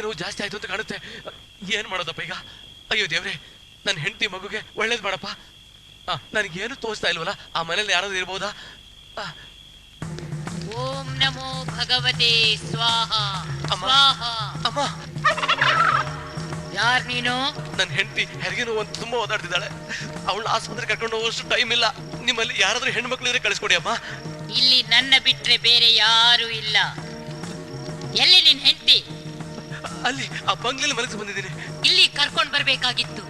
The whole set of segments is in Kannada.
ನೋವು ಜಾಸ್ತಿ ಆಯ್ತು ಅಂತ ಕಾಣುತ್ತೆ. ಏನ್ ಮಾಡೋದಪ್ಪ ಈಗ? ಅಯ್ಯೋ ದೇವ್ರೆ, ನನ್ನ ಹೆಂಡತಿ ಮಗುಗೆ ಒಳ್ಳೇದ್ ಮಾಡಪ್ಪ. ನನಗೇನು ತೋಚ್ತಾ ಇಲ್ವಲ್ಲ, ಆ ಮನೇಲಿ ಯಾರಾದ್ರೂ ಇರ್ಬೋದಾ? ಓಂ ನಮೋ ಭಗವತೆ ಸ್ವಾಹ. ಅಮ್ಮ, ಯಾರ್ ನೀನು? ನನ್ನ ಹೆಂಡತಿ ಹೆರಿಗೆ ನೋವು ಅಂತ ತುಂಬಾ ಓದಾಡ್ತಿದ್ದಾಳೆ. ಅವಳನ್ನ ಆಸ್ಪತ್ರೆ ಕರ್ಕೊಂಡು ಹೋಗೋಷ್ಟು ಟೈಮ್ ಇಲ್ಲ. ನಿಮ್ಮಲ್ಲಿ ಯಾರಾದ್ರೂ ಹೆಣ್ಮಕ್ಳು ಇದ್ರೆ ಕಳಿಸ್ಕೊಡಿ ಅಮ್ಮ. ಇಲ್ಲಿ ನನ್ನ ಬಿಟ್ರೆ ಬೇರೆ ಯಾರು ಇಲ್ಲ. ಎಲ್ಲಿ ನಿನ್ ಹೆಂಡತಿ? ಅಲ್ಲಿ ಆ ಬಂಗ್ಲೆಯಲ್ಲಿ ಮಲಗಿಸಿ ಬಂದಿದ್ದೀನಿ. ಇಲ್ಲಿ ಕರ್ಕೊಂಡ್ ಬರ್ಬೇಕಾಗಿತ್ತು.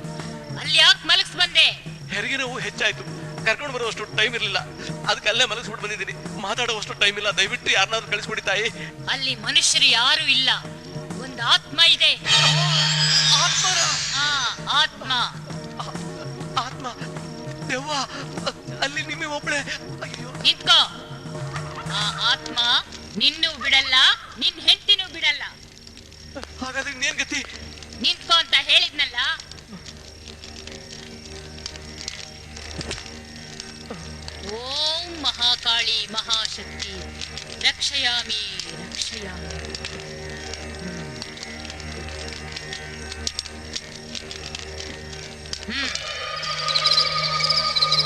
ಅಲ್ಲಿ ಯಾಕೆ ಮಲಗಿಸ್ ಬಂದೆ? ಹೆರಿಗೆ ನೋವು ಹೆಚ್ಚಾಯ್ತು, ಕರ್ಕೊಂಡು ಬರುವಷ್ಟು ಟೈಮ್ ಇರಲಿಲ್ಲ. ಅದಕ್ಕೆ ಅಲ್ಲೇ ಮಲಗಿಸ್ಬಿಟ್ಟು ಬಂದಿದ್ದೀನಿ. ಮಾತಾಡುವಷ್ಟು ಟೈಮ್ ಇಲ್ಲ. ದಯವಿಟ್ಟು ಯಾರನ್ನಾದ್ರೂ ಕಳಿಸ್ಕೊಡಿ ತಾಯಿ. ಅಲ್ಲಿ ಮನುಷ್ಯರು ಯಾರು ಇಲ್ಲ, ಒಂದು ಆತ್ಮ ಇದೆ. ಆತ್ಮ ಆತ್ಮ ದೆವ್ವ ಅಲ್ಲಿ ನಿಮಗೆ ಒಬ್ಬಳೆ. ಅಯ್ಯೋ, ನಿಂತ್ಕೋ. ಆ ಆತ್ಮ ನಿನ್ನೂ ಬಿಡಲ್ಲ, ನಿನ್ ಹೆಂಡತಿನೂ ಬಿಡಲ್ಲ. ಹಾಗಾದ್ರೆ ಇನ್ನೇನ್ ಗತಿ? ನಿಂತ್ಕೋ ಅಂತ ಹೇಳಿದ್ನಲ್ಲ. ಓಂ ಮಹಾಕಾಳಿ ಮಹಾಶಕ್ತಿ ರಕ್ಷಯಾಮಿ ರಕ್ಷಯಾಮಿ.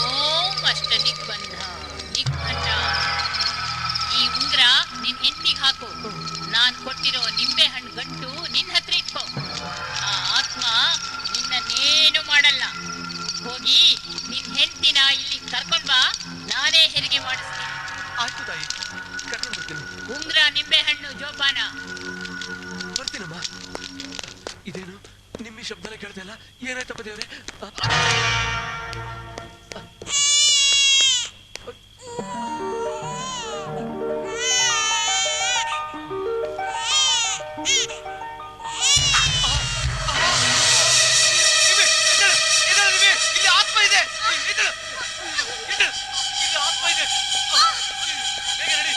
ಓಂ ಅಷ್ಟ ದಿಗ್ಬಂಧ ದಿಗ್ಬಂಧ. ಈ ಉಂಗ್ರ ನಿನ್ ಹೆಂಡತಿಗೆ ಹಾಕು. ನಾನ್ ಕೊಟ್ಟಿರೋ ನಿಂಬೆ ಹಣ್ಣು ಗಂಟು ನಿನ್ ಹತ್ರ ಇಟ್ಕೋ. ಆ ಆತ್ಮ ನಿನ್ನನ್ನೇನು ಮಾಡಲ್ಲ. ಹೋಗಿ ನಿನ್ ಹೆಂಡತಿನ ಇಲ್ಲಿ ಕರ್ಕೊಂಡ್ ಬಾ, ನಾನೇ ಹೆರಿಗೆ ಮಾಡಿಸ್ತೀನಿ. ಆಯ್ತು ತಾಯಿ, ಕರ್ಕೊಂಡು ಬರ್ತೀನಿ. ಉಂಗ್ರ ನಿಂಬೆ ಹಣ್ಣು ಜೋಪಾನ. ಬರ್ತೀನಮ್ಮ. ಇದೇನು ನಿಮ್ಮ ಶಬ್ದನ ಕೇಳ್ತಾ ಇಲ್ಲ? ಏನಾಯ್ತಪ್ಪ ದೇವ್ರೆ? ಇಲ್ಲಿ ಆತ್ಮ ಇದೆ. ಇಲ್ಲಿ ಆತ್ಮ ಇದೆ. ಬೇಗ ನಡಿ.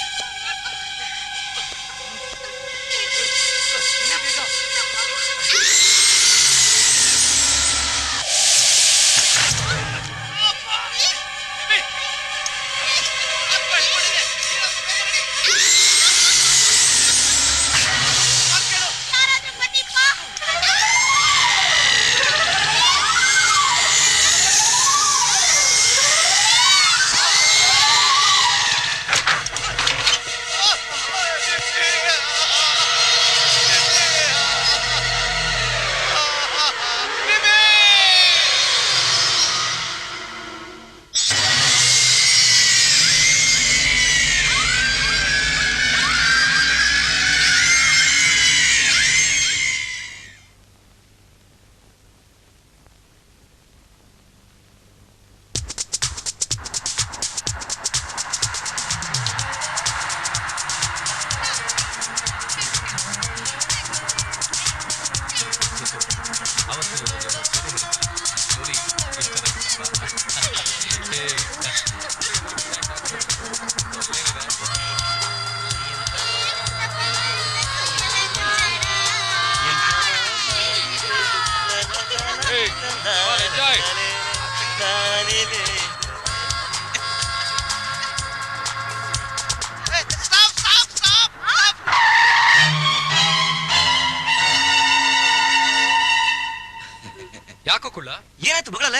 ಯಾಕೋ ಕುಳ್ಳ, ಏನಾಯ್ತು ಬಗಳಲ್ಲ?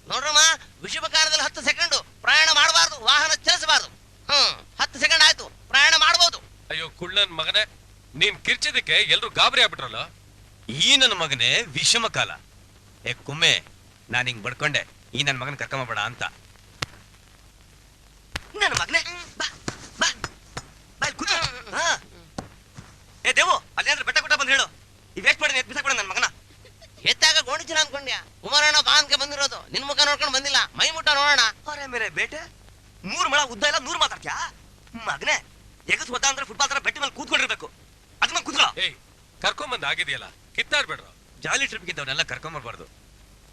ನೋಡ್ರಮ್ಮ, ವಿಷುವಕಾರದಲ್ಲಿ 10 ಸೆಕೆಂಡ್ ಪ್ರಯಾಣ ಮಾಡಬಾರ್ದು, ವಾಹನ ಚಲಿಸಬಾರ್ದು. 10 ಸೆಕೆಂಡ್ ಆಯ್ತು, ಪ್ರಯಾಣ ಮಾಡಬಹುದು. ಅಯ್ಯೋ ಕುಳ್ಳನ್ ಮಗನೇ, ನೀನ್ ಕಿರ್ಚಿದಕ್ಕೆ ಎಲ್ರು ಗಾಬರಿ ಆಗ್ಬಿಟ್ರಲ್ಲ. ಈ ನನ್ನ ಮಗನೇ ವಿಷಮ ಕಾಲ. ಕುಮ್ಮೆ, ನಾನು ಹಿಂಗ್ ಬಡ್ಕೊಂಡೆ, ಈ ನನ್ನ ಮಗನ ಕರ್ಕೊಂಬಬೇಡ ಅಂತ. ನನ್ನ ಮಗನೇ ಬಾ ಬಾ ಬಾ ಕೂತು. ದೇವು, ಅಲ್ಲಿ ಅಂದ್ರೆ ಬೆಟ್ಟ ಕೊಟ್ಟ ಬಂದು ಹೇಳು. ಈ ವೇಸ್ಟ್ ಮಾಡಿ ಎತ್ ಬಿಸಾಕೊಡ ನನ್ನ ಮಗನ. ಎತ್ತಾಗ ಗೋಣಿಚಿನ ಅನ್ಕೊಂಡ್ಯಾ? ಕುಮಾರಣ್ಣ ಬಾ ಅನ್ಕೆ ಬಂದಿರೋದು, ನಿನ್ ಮುಖ ನೋಡ್ಕೊಂಡು ಬಂದಿಲ್ಲ. ಮೈ ಮುಟ್ಟ ನೋಡೋಣ. ಅರೆ ಮೇರೆ ಬೇಟೆ, 3 ಮೊಳ ಉದ್ದ ಇಲ್ಲ 100 ಮಾತಾಡ್ತ್ಯಾ ಮಗನೇ? ಎಗಸ್ ಹೋದ ಅಂದ್ರೆ ಫುಟ್ಬಾಲ್ ತರ ಬೆಟ್ಟ ಮೇಲೆ ಕೂತ್ಕೊಂಡಿರ್ಬೇಕು. ಅದನ್ನ ಕೂತ್ಕೋ. ಏಯ್, ಕರ್ಕೊಂಬಂದ್ ಆಗಿದೆಯಲ್ಲ, ಕಿತ್ತಾಡ್ಬೇಡ್ರ. ಜಾಲಿ ಟ್ರಿಪ್ ಗಿದ್ದವನ್ನೆಲ್ಲ ಕರ್ಕೊಂಬರ್ಬಾರ್ದು.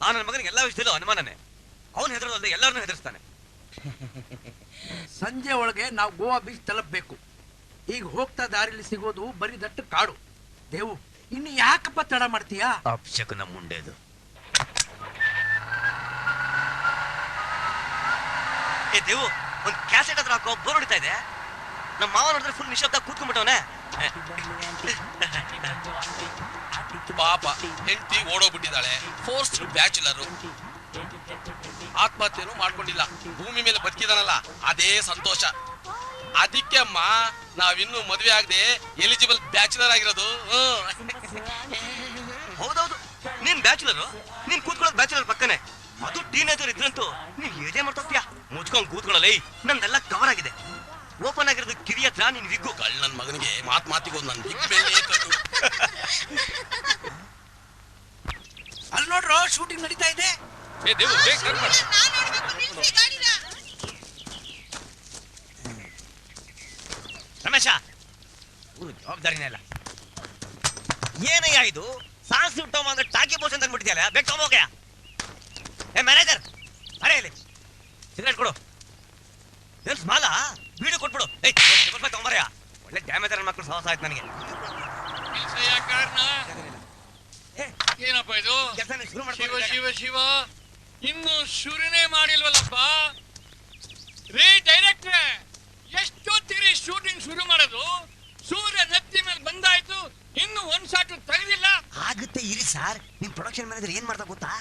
ಆ ನನ್ನ ಮಗನಿಗೆ ಎಲ್ಲಾ ವಿಷಯದಲ್ಲೂ ಅನುಮಾನನೇ. ಅವನು ಹೆದರೋದಲ್ಲದೆ ಎಲ್ಲರನ್ನೂ ಹೆದರ್ಸ್ತಾನೆ. ಸಂಜೆ ಒಳಗೆ ನಾವು ಗೋವಾ ಬೀಚ್ ತಲುಪಬೇಕು. ಈಗ ಹೋಗ್ತಾ ದಾರಿಲಿ ಸಿಗೋದು ಬರೀ ದಟ್ಟ ಕಾಡು. ದೇವು, ಇನ್ನು ಯಾಕಪ್ಪ ತಡ ಮಾಡ್ತೀಯಾ? ಅಪ್ಶಕುನ ಮುಂಡೆದು. ದೇವು, ಒಂದು ಕ್ಯಾಸೆಟ್ ಹತ್ರ ಹಾಕೋ, ಬೋರ್ ಹೊಡಿತಾ ಇದೆ. ನಮ್ಮ ಮಾವ ನೋಡಿದ್ರೆ ಫುಲ್ ನಿಶಬ್ದ ಕೂತ್ಕೊಂಡ್ಬಿಟ್ಟವನೆ. ಪಾಪ ಹೆಂಡತಿ ಓಡೋಗ್ಬಿಟ್ಟಿದ್ದಾಳೆ, ಫೋರ್ಸ್ಟ್ ಬ್ಯಾಚುಲರು, ಆತ್ಮಹತ್ಯೆನೂ ಮಾಡ್ಕೊಂಡಿಲ್ಲ, ಭೂಮಿ ಮೇಲೆ ಬದುಕಿದಾನಲ್ಲ ಅದೇ ಸಂತೋಷ. ಅದಕ್ಕೆ ಅಮ್ಮ ನಾವಿನ್ನು ಮದುವೆ ಆಗದೆ ಎಲಿಜಿಬಲ್ ಬ್ಯಾಚುಲರ್ ಆಗಿರೋದು. ಹೌದೌದು, ನೀನ್ ಬ್ಯಾಚುಲರ್, ನೀನ್ ಕೂತ್ಕೊಳ್ಳೋದು ಬ್ಯಾಚುಲರ್ ಪಕ್ಕನೆ. ಅದು ಟೀನೇಜರ್ ಇದ್ರಂತೂ ನೀನ್ ಏನೇ ಮಾಡ್ತೋಗ್ತೀಯಾ? ಮುಚ್ಕೊಂಡ್ ಕೂತ್ಕೊಳ್ಳಲ್ಲ. ನಂದೆಲ್ಲ ಕವರ್ ಆಗಿದೆ. ಓಪನ್ ಆಗಿರೋದು ಕಿವಿ ಹತ್ರ ನಿನ್ ವಿಗ್ಗು. ನನ್ ಮಗನಿಗೆ ಮಾತಿಗೋದು ನನ್ ಬಿಗ್ ಬೆಳ್ಳಿ ಕಣ್ಣು. ಅಲ್ಲಿ ನೋಡ್ರೋ ಶೂಟಿಂಗ್ ನಡೀತಾ ಇದೆ. ಏ ದೇವು, ಬೇಗ ಟರ್ನ್ ಮಾಡು. ರಮೇಶ, ಜವಾಬ್ದಾರಿನೇ ಇಲ್ಲ. ಏನಯ್ಯ ಇದು? ಸಾಂಗ್ ಸುಟ್ಟೋಮ ಅಂದ್ರೆ ಟಾಕಿ ಬೋಸ್ ಅಂತ ಅಂದ್ಬಿಟ್ಟಿದ್ಯಲ್ಲ, ಬೇಗ ತಗೊಂಬೋಗ್ಯಾ? ಏ ಮ್ಯಾನೇಜರ್, ಅರೆ ಇಲ್ಲಿ ಸಿಗರೇಟ್ ಕೊಡು. ಏನ್ ಸ್ಮಾಲ ಬೀಡು ಕೊಟ್ಬಿಡು. ತಗೊಂಬರ್ಯಾ, ಒಳ್ಳೆ ಡ್ಯಾಮೇಜ್ ಮಕ್ಕಳು ಸಹವಾಸ ಆಯ್ತು ನನಗೆ. ಏನಪ್ಪ ಇದು? ಶುರು ಶಿವ ಶಿವ ಶಿವ, ಇನ್ನು ಶುರುನೇ ಮಾಡಿಲ್ವಲ್ಲಪ್ಪ. ರೀ ಡೈರೆಕ್ಟ್ರೆ, ಎಷ್ಟೊತ್ತಿರಿ ಶೂಟಿಂಗ್ ಶುರು ಮಾಡೋದು? ಸೂರ್ಯ ನೆತ್ತಿ ಮೇಲೆ ಬಂದಾಯ್ತು, ಇನ್ನು ಒಂದ್ ಶಾಟ್ ತೆಗೆದಿಲ್ಲ. ಆಗುತ್ತೆ ಇರಿ ಸರ್. ನಿಮ್ ಪ್ರೊಡಕ್ಷನ್ ಮ್ಯಾನೇಜರ್ ಏನ್ ಮಾಡ್ದ ಗೊತ್ತಾ?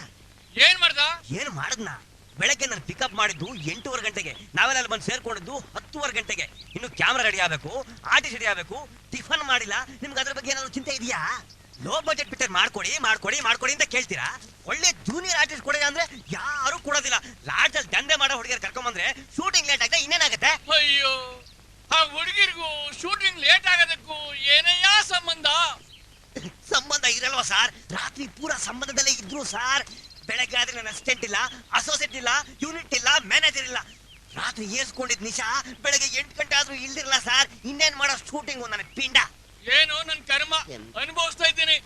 ಏನ್ ಮಾಡ್ದ? ಏನು ಮಾಡದ್ನ? ಬೆಳಗ್ಗೆ ನಾನು ಪಿಕಪ್ ಮಾಡಿದ್ದು 8:15 ಗಂಟೆಗೆ, ನಾವೆಲ್ಲ ಬಂದು ಸೇರ್ಕೊಂಡಿದ್ದು 10:15 ಗಂಟೆಗೆ. ಇನ್ನು ಕ್ಯಾಮ್ರಾ ರೆಡಿ ಆಗ್ಬೇಕು, ಆರ್ಟಿಸ್ಟ್ ರೆಡಿ ಆಗ್ಬೇಕು, ಟಿಫನ್ ಮಾಡಿಲ್ಲ. ನಿಮ್ಗೆ ಅದ್ರ ಬಗ್ಗೆ ಏನಾದ್ರು ಚಿಂತೆ ಇದೆಯಾ? ಲೋ ಬಜೆಟ್ ಪಿಕ್ಚರ್ ಮಾಡ್ಕೊಡಿ ಮಾಡ್ಕೊಡಿ ಮಾಡ್ಕೊಡಿ ಅಂತ ಕೇಳ್ತೀರಾ? ಒಳ್ಳೆ ಜೂನಿಯರ್ ಆರ್ಟಿಸ್ಟ್ ಕೊಡಿ ಅಂದ್ರೆ ಯಾರು ಕೊಡೋದಿಲ್ಲ. ಲಾಡ್ಜ್ ಅಲ್ಲಿ ದಂಧೆ ಮಾಡೋ ಹುಡುಗಿಯರು ಕರ್ಕೊಂಬಂದ್ರೆ ಶೂಟಿಂಗ್ ಲೇಟ್ ಆಗ ಇನ್ನೇನಾಗತ್ತೆ? ಅಯ್ಯೋ, ಆ ಹುಡುಗಿರ್ಗೂ ಶೂಟಿಂಗ್ ಲೇಟ್ ಆಗೋದಕ್ಕೂ ಏನಯ್ಯ ಸಂಬಂಧ? ಸಂಬಂಧ ಇರಲ್ವಾ ಸಾರ್? ರಾತ್ರಿ ಪೂರಾ ಸಂಬಂಧದಲ್ಲೇ ಇದ್ರು ಸಾರ್. ಬೆಳಗ್ಗೆ ಆದ್ರೆ ನನ್ನ ಅಸಿಸ್ಟೆಂಟ್ ಇಲ್ಲ, ಅಸೋಸಿಯೇಟ್ ಇಲ್ಲ, ಯೂನಿಟ್ ಇಲ್ಲ, ಮ್ಯಾನೇಜರ್ ಇಲ್ಲ. ರಾತ್ರಿ ಏರ್ಸ್ಕೊಂಡಿದ್ ನಿಶಾ ಬೆಳಗ್ಗೆ 8 ಗಂಟೆ ಆದ್ರೂ ಇಲ್ದಿರಲ್ಲ ಸಾರ್. ಇನ್ನೇನ್ ಮಾಡೋ ಶೂಟಿಂಗ್ ನನಗೆ ಪಿಂಡ. ಏನು ನನ್ ಕರ್ಮ ಅನುಭವಿಸ್ತಾ ಇದ್ದೀನಿ.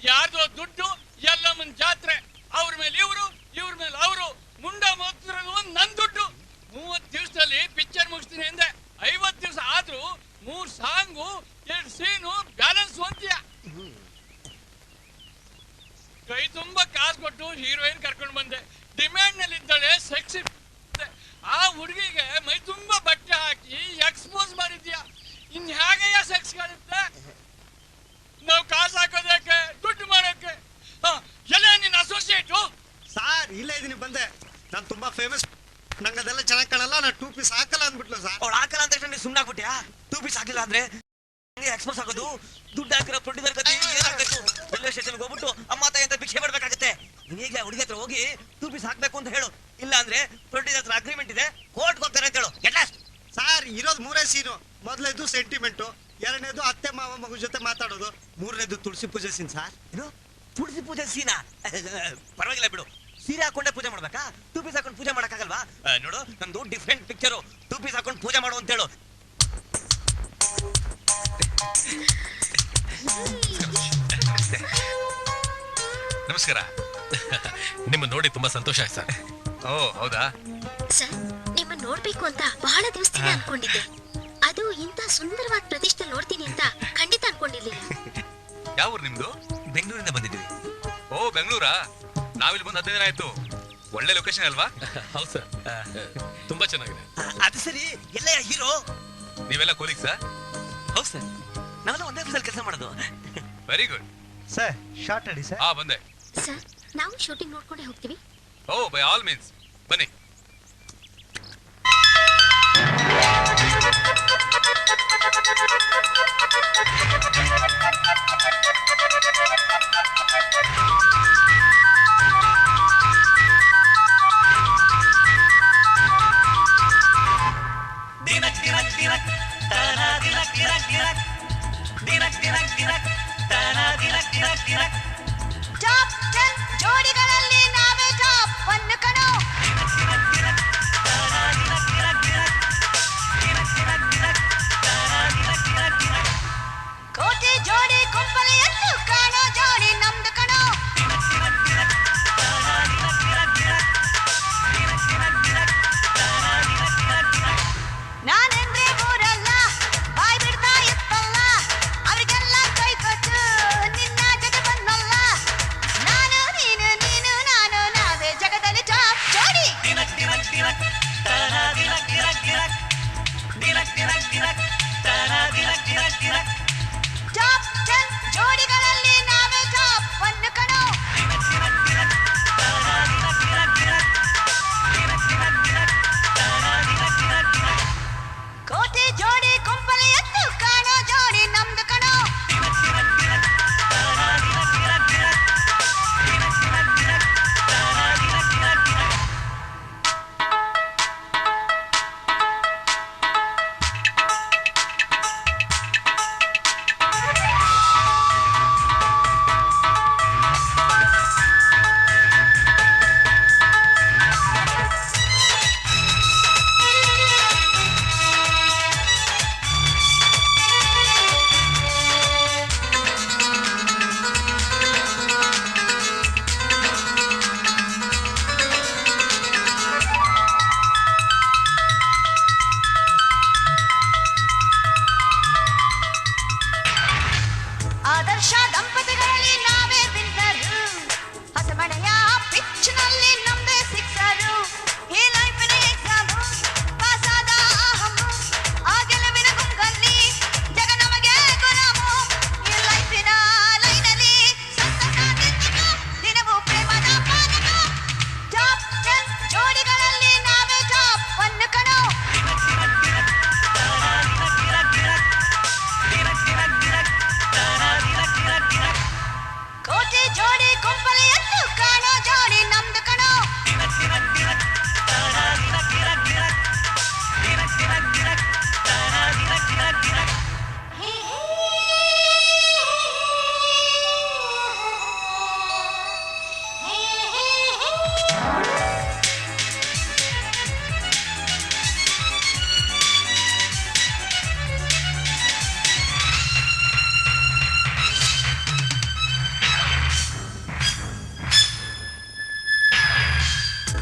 ಯಾರ್ದೋ ದುಡ್ಡು, ಎಲ್ಲಮ್ಮನ್ ಜಾತ್ರೆ, ಅವ್ರ ಮೇಲೆ ಇವ್ರು, ಇವ್ರ ಮೇಲೆ ಅವರು, ಮುಂಡ ಮೋಗ್ತಿರೋದು ನನ್ ದುಡ್ಡು. 30 ದಿವಸದಲ್ಲಿ ಪಿಕ್ಚರ್ ಮುಗಿಸ್ತೀನಿ ಎಂದೆ, 50 ದಿವಸ ಆದ್ರೂ 3 ಸಾಂಗು 2 ಸೀನು ಬ್ಯಾಲೆನ್ಸ್ ಹೊಂದ್ತೀಯ. ಕೈ ತುಂಬಾ ಕಾಸು ಕೊಟ್ಟು ಹೀರೋಯಿನ್ ಕರ್ಕೊಂಡು ಬಂದೆ. ಡಿಮ್ಯಾಂಡ್ ನಲ್ಲಿ ಇದ್ದಾಳೆ, ಸೆಕ್ಸಿ. ಆ ಹುಡುಗಿಗೆ ಮೈ ತುಂಬಾ ಬಟ್ಟೆ ಹಾಕಿ ಎಕ್ಸ್ಪೋಸ್ ಮಾಡಿದ್ಯಾ. ಇನ್ ಹೇಗಯ್ಯ ಸೆಕ್ಸ್ ಕಾಣುತ್ತೆ? ನಾವು ಕಾಸು ಹಾಕೋದಕ್ಕೆ, ದುಡ್ಡು ಮಾಡೋಕೆ. ಎಲ್ಲ ನಿನ್ನ ಅಸೋಸಿಯೇಟು ಸಾರ್ ಇಲ್ಲೇ ಇದೀನಿ, ಬಂದೆ. ನಾನು ತುಂಬಾ ಫೇಮಸ್, ನಂಗೆ ಅದೆಲ್ಲ ಚೆನ್ನಾಗಿ ಕಾಣಲ್ಲ, ನಾನು 2 ಪೀಸ್ ಹಾಕಲ್ಲ ಅಂದ್ಬಿಟ್ಲು ಸರ್. ಅವ್ಳು ಹಾಕಲ್ಲ ಅಂತ ತಕ್ಷಣ ಸುಮ್ಮನೆ ಆಗ್ಬಿಟ್ಯಾ? 2 ಪೀಸ್ ಹಾಕಿಲ್ಲ ಅಂದ್ರೆ ಎಕ್ಸ್ಪೋಸ್ ಆಗೋದು. ದುಡ್ಡು ಹಾಕಿರೋ ಪ್ರೊಡ್ಯೂಸರ್ ಗತಿ ಏನಾಗಬೇಕು? ರೈಲ್ವೆ ಸ್ಟೇಷನ್ಗೆ ಹೋಗ್ಬಿಟ್ಟು ಅಮ್ಮ ತಾಯಿ ಅಂತ ಭಿಕ್ಷೆ ಮಾಡ್ಬೇಕಾಗತ್ತೆ. ನೀವೀಗ ಹುಡುಗಿ ಹತ್ರ ಹೋಗಿ 2 ಪೀಸ್ ಹಾಕ್ಬೇಕು ಅಂತ ಹೇಳು. ಇಲ್ಲ ಅಂದ್ರೆ ಪ್ರೊಡ್ಯೂಸರ್ ಹತ್ರ ಅಗ್ರಿಮೆಂಟ್ ಇದೆ, ಕೋರ್ಟ್ಗೆ ಹೋಗ್ತಾರೆ ಅಂತ ಹೇಳು. ಸಾರ್ ಇರೋದು 3 ಸೀನು. ಮೊದಲನೇದು ಸೆಂಟಿಮೆಂಟು, 2ನೇದು ಅತ್ತೆ ಮಾವ ಮಗು ಜೊತೆ ಮಾತಾಡೋದು, 3ನೇದು ತುಳಸಿ ಪೂಜೆ ಸೀನ್ ಸಾರ್. ಏನು ತುಳಸಿ ಪೂಜೆ ಸೀನಾ? ಪರವಾಗಿಲ್ಲ ಬಿಡು. ಸೀರೆ ಹಾಕೊಂಡೆ ಪೂಜೆ ಮಾಡ್ಬೇಕಾ? 2 ಪೀಸ್ ಹಾಕೊಂಡು ಪೂಜೆ ಮಾಡಕ್ಕಾಗಲ್ವಾ? ನೋಡು, ನಂದು ಡಿಫ್ರೆಂಟ್ ಪಿಕ್ಚರು. 2 ಪೀಸ್ ಹಾಕೊಂಡು ಪೂಜೆ ಮಾಡು ಅಂತ ಹೇಳು. ನಮಸ್ಕಾರ. ನಿಮ್ಮ ನೋಡಿ ತುಂಬಾ ಸಂತೋಷ ಆಯ್ತು ಸರ್. ಓ ಹೌದಾ ಸರ್, ನಿಮ್ಮ ನೋಡ್ಬೇಕು ಅಂತ ಬಹಳ ದಿವಸದಿಂದ ಅನ್ಕೊಂಡಿದ್ದೆ. ಅದು ಇಂತ ಸುಂದರವಾದ ಪ್ರದೇಶದಲ್ಲಿ ನೋಡ್ತೀನಿ ಅಂತ ಖಂಡಿತ ಅನ್ಕೊಂಡಿರ್ಲಿಲ್ಲ. ಯಾವ ಊರು ನಿಮ್ದು? ಬೆಂಗಳೂರಿಂದ ಬಂದಿದ್ವಿ. ಓ ಬೆಂಗಳೂರಾ? ನಾವಿಲ್ಲಿ ಬಂದು 15 ದಿನ ಆಯ್ತು. ಒಳ್ಳೆ ಲೊಕೇಶನ್ ಅಲ್ವಾ? ಹೌದು ಸರ್, ತುಂಬಾ ಚೆನ್ನಾಗಿದೆ. ಅದು ಸರಿ, ಎಲ್ಲ ಹೀರೋ ನೀವೆಲ್ಲ ಕೋಲಿಗ್ ಸರ್? ಹೌದು ಸರ್, ನಾವೆಲ್ಲ ಒಂದೇ ಆಫೀಸಲ್ಲಿ ಕೆಲಸ ಮಾಡೋದು. Very good sir. Short ready sir. ಬಂದೆ. ಸರ್, ನಾವು ಶೂಟಿಂಗ್ ನೋಡ್ಕೊಂಡೇ ಹೋಗ್ತೀವಿ. ಓ ಬೈ ಆಲ್ ಮೀನ್ಸ್ ಬನ್ನಿ. ಟಾಪ್ 10 ಜೋಡಿಗಳಲ್ಲಿ ನಾವೇ ಟಾಪ್ 1 ಕಣೋ. ಕೋಟಿ ಜೋಡಿ ಗುಂಪಲ್ಲಿ ಎತ್ತು ಕಾಣೋ ಜೋಡಿ ನಮ್ದು ಕಣೋ. ನಾನೆಂದ್ರೆ ಊರಲ್ಲ, ಬಾಯ್ ಬಿಡ್ತಾ ಇತ್ತಲ್ಲ, ಅವ್ರಿಗೆಲ್ಲ ಕೈ ಕೊಟ್ಟು ನಿನ್ನ ಜೊತೆ ಬಂದಲ್ಲ. ನಾನು ನೀನು ನೀನು ನಾನು ನಾವೇ ಜಗದಲ್ಲಿ ಟಾಪ್ ಜೋಡಿ. ಟಾಪ್ 10 ಜೋಡಿಗಳಲ್ಲಿ ನಾವೇ ಟಾಪ್ ಗುಂಪಲಿ ಎದ್ದು ಕಾಣೋ ಜೋಡಿ ನಮ್ದು ಕಣೋ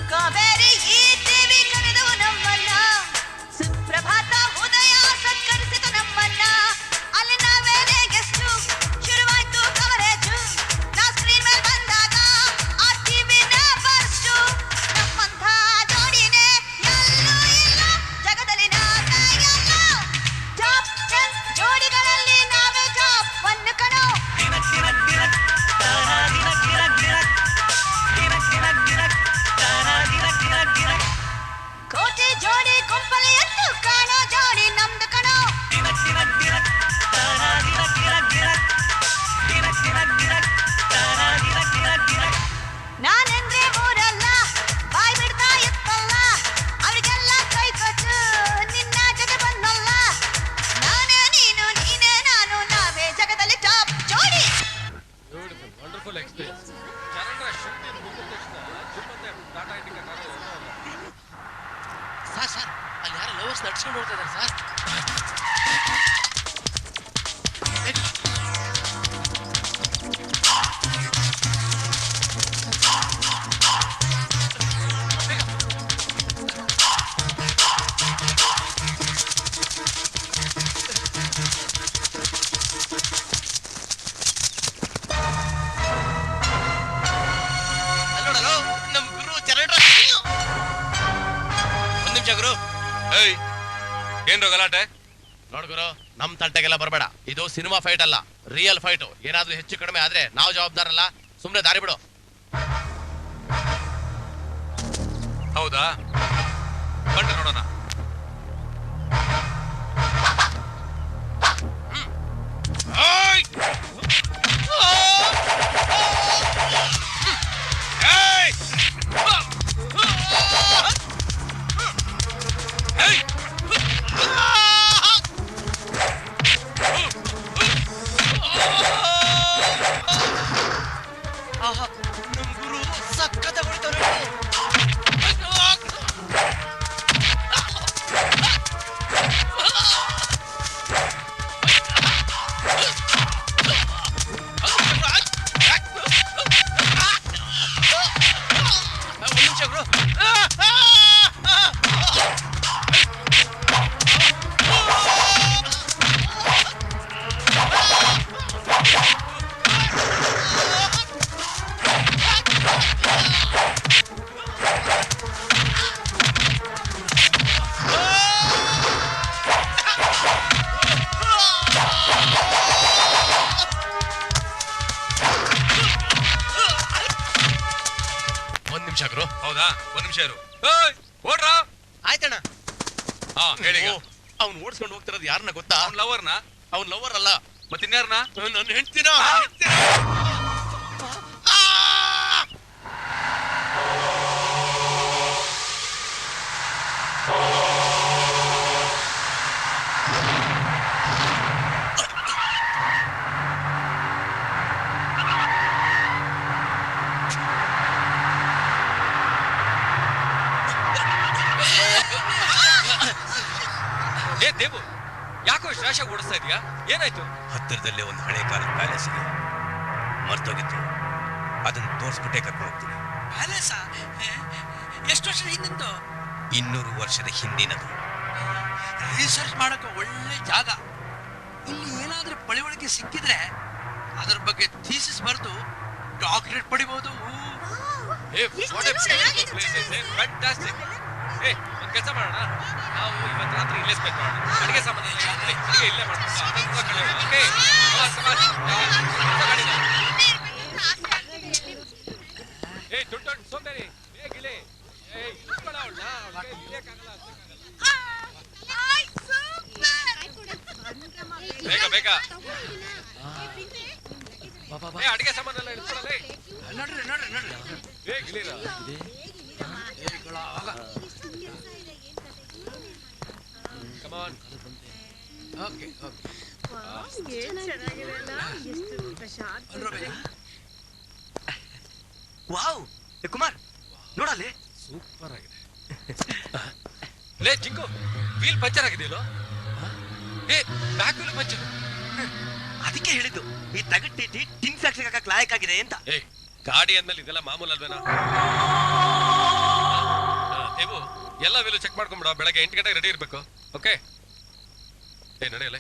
ಕಾವೇರಿ ಈ ದೇವಿ ಕರೆದು ನಮ್ಮನ್ನ ಸುಪ್ರಭಾತ ಉದಯ ಸತ್ಕರಿಸಿತು ನಮ್ಮನ್ನ ಅಲ್ಲಿ ನಾವೇನೇ ಗೆಸ್ಟು ಶುರುವಾಯ್ತು ಕವರೇಜು ನಾ ಸ್ಕ್ರೀನ್ ಮೇಲೆ ಬಂದಾಗ ಆ ಟಿವಿನ ಫಸ್ಟು ನಮ್ಮಂಥ ಜೋಡಿನೇ ಎಲ್ಲೂ ಇಲ್ಲ ಜಗದಲ್ಲಿ ನಾವೇ ಎಲ್ಲ ಟಾಪ್ 10 ಜೋಡಿಗಳಲ್ಲಿ ನಾವೇ ಟಾಪ್ 1 ಕಣೋ ಕೋಟಿ ಜೋಡಿ ಗುಂಪಲಿ ಎದ್ದು ಕಾಣೋ ಜೋಡಿ ನಮ್ದು ಕಣೋ ನಾನೆಂದ್ರೆ ಊರಲ್ಲ ಬಾಯ್ ಬಿಡ್ತಾ ಇತ್ತಲ್ಲ ಅವ್ರಿಗೆಲ್ಲ ಕೈ ಕೊಟ್ಟು ನಿನ್ನ ಜೊತೆ ಬಂದಲ್ಲ ನಾನೇ ನೀನು ನೀನೇ ನಾನು ನಾವೇ ಜಗದಲ್ಲಿ ಟಾಪ್ ಜೋಡಿ ವಂಡರ್ಫುಲ್ ಎಕ್ಸ್ಪೀರಿಯನ್ಸ್ ಚರಂದ್ರ ಶಕ್ತಿ ಮುಗಿದ ತಕ್ಷಣ ಜಿಮ್ ಮತ್ತೆ ಟಾಟಾ ಇಂಡಿಕಾ ಸರ್ ಅಲ್ಲಿ ಯಾರೋ ಲವರ್ಸ್ ನಡ್ಸ್ಕೊಂಡು ಹೋಗ್ತಾ ಇದ್ದಾರೆ ಸರ್. ಅಲ್ಲೋಡಲು ನಮ್ ಗುರು ಚರಂದ್ರ. ಒಂದ್ ನಿಮಿಷ ಗುರು. ಏಯ್ ಏನ್ರೋ ಗಲಾಟೆ? ನೋಡ್ಗುರು, ನಮ್ ತಂಟೆಗೆಲ್ಲ ಬರಬೇಡ. ಇದು ಸಿನಿಮಾ ಫೈಟ್ ಅಲ್ಲ, ರಿಯಲ್ ಫೈಟ್. ಏನಾದ್ರೂ ಹೆಚ್ಚು ಕಡಿಮೆ ಆದ್ರೆ ನಾವು ಜವಾಬ್ದಾರಲ್ಲ. ಸುಮ್ನೆ ದಾರಿ ಬಿಡು. ಹೌದಾ? ಬಣ್ಣ ನೋಡೋಣ. ನಮ್ ಗುರು ಸಕ್ಕತ್ತ ಹೊಡಿತಾರೆ. ಒಂದ್ ನಿಮಿಷ ಗುರು. ಒಂದ್ ನಿಮಿಷ ಗುರು. ಹೌದಾ? ಒಂದ್ ನಿಮಿಷ ಇರು. ಏಯ್ ಓಡ್ರಾ? ಆಯ್ತಣ್ಣ. ಹಾ ಹೇಳಿ. ಅವ್ನು ಓಡಿಸ್ಕೊಂಡು ಹೋಗ್ತಿರೋದು ಯಾರನ್ನ ಗೊತ್ತಾ? ಅವ್ನ್ ಲವರ್ನ? ಅವ್ನ್ ಲವರ್ ಅಲ್ಲ, ಮತ್ತಿನ್ಯಾರನ್ನ? ನನ್ನ ಹೆಂಡ್ತಿನ. ಏ ದೇವು, ಯಾಕೋ ಇಷ್ಟು ರಾಶಿಯಾಗಿ ಓಡಿಸ್ತಾ ಇದೀಯಾ? ಏನಾಯ್ತು? ಹತ್ತಿರದಲ್ಲೇ ಒಂದು ಹಳೆ ಕಾಲದ ಪ್ಯಾಲೇಸ್ ಇದೆ, ಮರ್ತೋಗಿತ್ತು. ಅದನ್ನ ತೋರಿಸ್ಬಿಟ್ಟೆ ಕರ್ಕೊಂಡು ಹೋಗ್ತೀನಿ. ಪ್ಯಾಲೇಸ ಎಷ್ಟು ವರ್ಷದ ಹಿಂದಿಂದು? 200 ವರ್ಷದ ಹಿಂದಿನದು. ರಿಸರ್ಚ್ ಮಾಡಕ್ಕೆ ಒಳ್ಳೆ ಜಾಗ. ಇಲ್ಲಿ ಏನಾದ್ರೂ ಪಳಿವಳಿಕೆ ಸಿಕ್ಕಿದ್ರೆ ಅದ್ರ ಬಗ್ಗೆ ಥೀಸಿಸ್ ಬರೆದು ಡಾಕ್ಟರೇಟ್ ಪಡಿಬಹುದು. ಏ what A beautiful place is. Fantastic. ಏ ಒಂದು ಕೆಲಸ ಮಾಡೋಣ, ನಾವು ಇವತ್ತು ರಾತ್ರಿ ಇಲ್ಲೇ ಸ್ಪೆಂಡ್ ಮಾಡೋಣ. ಅಡಿಗೆ ಸಾಮಾನೆಲ್ಲ ಅಡಿಗೆ ಇಲ್ಲೇ ಮಾಡೋಣ. ಓಕೆ ಏ ದುಡ್ಡು ಸೋಂಬೇರಿ ಬೇಗಿಲೆ. ಏ ಇಟ್ಕೊಳ್ಳ ಅವಳನ್ನ, ಇಲ್ಲಕ್ಕಾಗಲ್ಲ. ಬೇಗ ಬೇಗ. ಏ ಅಡಿಗೆ ಸಾಮಾನೆಲ್ಲ ಇಟ್ಕೊಳ್ಳಲೇ. ನೋಡ್ರಿ ನೋಡ್ರಿ ನೋಡ್ರಿ ಏ ಗಿಲೀರ come on okay okay wow Kumar ನೋಡಲ್ಲಿ ಸೂಪರ್ ಆಗಿದೆ ಲೇ ಚಿಂಕು ವೀಲ್ ಪಂಚರ್ ಆಗಿದೆಯಲ್ಲೋ ಏ ಬ್ಯಾಕ್ ವೀಲ್ ಪಂಚರ್ ಅದಕ್ಕೆ ಹೇಳಿದ್ದು ಈ ತಗಟ್ಟಿ ಟಿನ್ ಫ್ಯಾಕ್ಟ್ರಿ ಹಾಕಕ್ ಲಾಯಕ್ ಆಗಿದೆ ಅಂತ. ಏ ಗಾಡಿ ಅಂದ್ಮೇಲೆ ಇದೆಲ್ಲ ಮಾಮೂಲ್ ಅಲ್ವೇನಾ? ದೇವು ಎಲ್ಲ ವೀಲು ಚೆಕ್ ಮಾಡ್ಕೊಂಬಿಡ, ಬೆಳಗ್ಗೆ 8 ಗಂಟೆಗೆ ರೆಡಿ ಇರ್ಬೇಕು. ಓಕೆ ಏ ನಡೆಯಲ್ಲ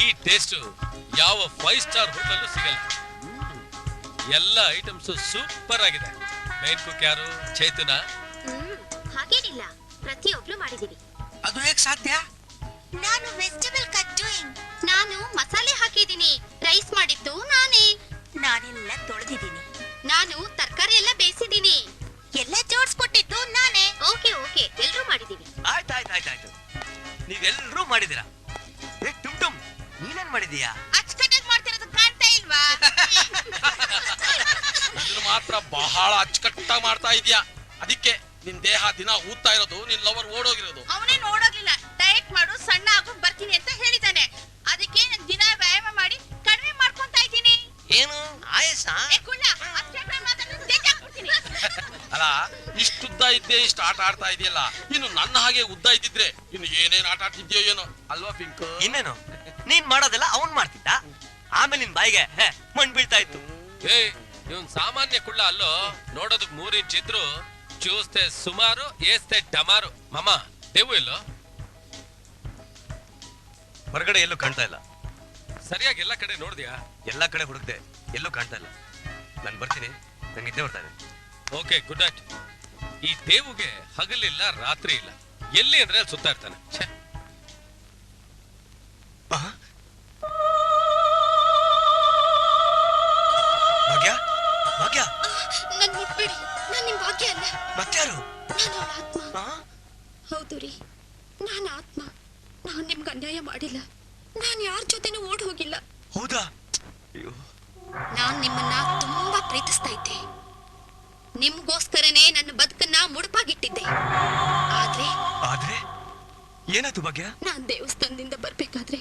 ಈ ಟೇಸ್ಟ್ ಯಾವ 5 ಸ್ಟಾರ್ ಹೋಟೆಲ್ ಸಿಗಲ್ಲ. ಎಲ್ಲ ಐಟಮ್ಸ್ ಸೂಪರ್ ಆಗಿದೆ. ಮೇನ್ ಕುಕ್ ಯಾರು? ಚೇತನ. ಹಾಗೇನಿಲ್ಲ, ಪ್ರತಿಯೊಬ್ರು ಮಾಡಿದೀವಿ. ಅದು ಹೇಗೆ ಸಾಧ್ಯ? ನಾನು ವೆಜಿಟಬಲ್ ಕಟ್ಟಿಂಗ್, ನಾನು ಮಸಾಲೆ ಹಾಕಿದೀನಿ. ರೈಸ್ ಮಾಡಿದ್ದು ನಾನೇ. ನಾನೆಲ್ಲ ತೊಳೆದಿದ್ದೀನಿ, ನಾನು ತರಕಾರಿ ಎಲ್ಲ ಬೇಯಿಸಿದೀನಿ. ಎಲ್ಲ ಜೋಡಿಸ್ಕೊಟ್ಟಿದ್ದು ನಾನೇ. ಓಕೆ ಓಕೆ, ಎಲ್ರೂ ಮಾಡಿದೀವಿ. ಆಯ್ತಾಯ್ತಾಯ್ತಾಯ್ತು, ನೀವೆಲ್ರೂ ಮಾಡಿದಿರಾ. ಏ ಟುಮ್ ಟುಮ್ ನೀನೇನ್ ಮಾಡಿದೀಯಾ? ಅಚ್ಚುಕಟ್ಟಾಗಿ ಮಾಡ್ತಿರೋದು ಕಾಣ್ತಾ ಇಲ್ವಾ? ಇದನ್ನ ಮಾತ್ರ ಬಹಳ ಅಚ್ಚುಕಟ್ಟಾಗಿ ಮಾಡ್ತಾ ಇದೀಯಾ. ಅದಕ್ಕೆ ನಿನ್ ದೇಹ ದಿನ ಊದ್ತಾ ಇರೋದು, ನಿನ್ ಲವರ್ ಓಡೋಗಿರೋದು. ಅವನೇ ನೋಡೋಗಿಲ್ಲ. ಡಯಟ್ ಮಾಡು, ಸಣ್ಣ ಆಗೋಕ್ ಬರ್ತೀನಿ ಅಂತ ಹೇಳಿದಾನೆ. ಅದಕ್ಕೆ ನಾನು ದಿನ ವ್ಯಾಯಾಮ ಮಾಡಿ ಕಡಿಮೆ ಮಾಡ್ಕೊಂತಾ ಇದ್ದೀನಿ. ಏನು ಆಯಸ? ಏ ಕುಳ್ಳ, ಅಷ್ಟೇ ಮಾತಾಡಿದ್ರೆ ತೆಗ್ದಾಕ್ಬಿಡ್ತೀನಿ. ಅಲ್ಲ, ಇಷ್ಟುದ್ದ ಇದ್ದೆ ಇಷ್ಟು ಆಟ ಆಡ್ತಾ ಇದೆಯಲ್ಲ, ಇನ್ನು ನನ್ನ ಹಾಗೆ ಉದ್ದ ಇದ್ದಿದ್ರೆ ಇನ್ನು ಏನೇನ್ ಆಟ ಆಡ್ತಿದ್ಯೋ ಏನೋ ಅಲ್ವಾ ಪಿಂಕ್? ಇನ್ನೇನು ನೀನ್ ಮಾಡೋದೆಲ್ಲ ಅವನ್ ಮಾಡ್ತಿದ್ದ, ಆಮೇಲೆ ನಿನ್ ಬಾಯಿಗೆ ಮಣ್ ಬೀಳ್ತಾ ಇತ್ತು. ಏ ಇವನ್ ಸಾಮಾನ್ಯ ಕುಳ್ಳ ಅಲ್ಲೋ, ನೋಡೋದಕ್ 3 ಇಂಚ್ ಇದ್ರು ಚೂಸ್ತೆ ಸುಮಾರು, ಏಸ್ತೆ ಡಮಾರು. ಮಾಮ ದೇವು ಎಲ್ಲೋ? ಹೊರಗಡೆ ಎಲ್ಲೂ ಕಾಣ್ತಾ ಇಲ್ಲ. ಸರಿಯಾಗಿ ಎಲ್ಲ ಕಡೆ ನೋಡಿದ್ಯಾ? ಎಲ್ಲಾ ಕಡೆ ಹುಡುಕ್ದೆ, ಎಲ್ಲೂ ಕಾಣ್ತಾ ಇಲ್ಲ. ನಾನು ಬರ್ತೀನಿ, ನಂಗೆ ನಿದ್ದೆ ಬರ್ತಾ ಇದೆ. Okay good night. ಈ ದೇವುಗೆ ಹಗಲಿಲ್ಲ ರಾತ್ರಿ ಇಲ್ಲ, ಎಲ್ಲಿ ಅಂದ್ರೆ ಅಲ್ಲಿ ಸುತ್ತಾ ಇರ್ತಾನೆ. ಛೆ. ಭಾಗ್ಯ ಭಾಗ್ಯ, ನನ್ ಮುಟ್ಬೇಡಿ, ನಾನ್ ನಿಮ್ ಭಾಗ್ಯ ಅಲ್ಲ. ಮತ್ಯಾರು? ನಾನು ಅವಳ ಆತ್ಮ. ಹೌದು ರೀ, ನಾನು ಆತ್ಮ. ನಾನ್ ನಿಮ್ಗೆ ಅನ್ಯಾಯ ಮಾಡಿಲ್ಲ. ನಾನ್ ಯಾರ ಜೊತೆನೂ ಓಡ್ ಹೋಗಿಲ್ಲ. ಹೌದಾ? ನಾನ್ ನಿಮ್ಮನ್ನ ತುಂಬಾ ಪ್ರೀತಿಸ್ತಾ ಇದ್ದೆ. ನಿಮ್ಗೋಸ್ಕರನೇ ನನ್ನ ಬದುಕನ್ನ ಮುಡುಪಾಗಿಟ್ಟಿದ್ದೆ. ಆದ್ರೆ ಏನಾಯ್ತು ಭಾಗ್ಯ? ನಾನ್ ದೇವಸ್ಥಾನದಿಂದ ಬರ್ಬೇಕಾದ್ರೆ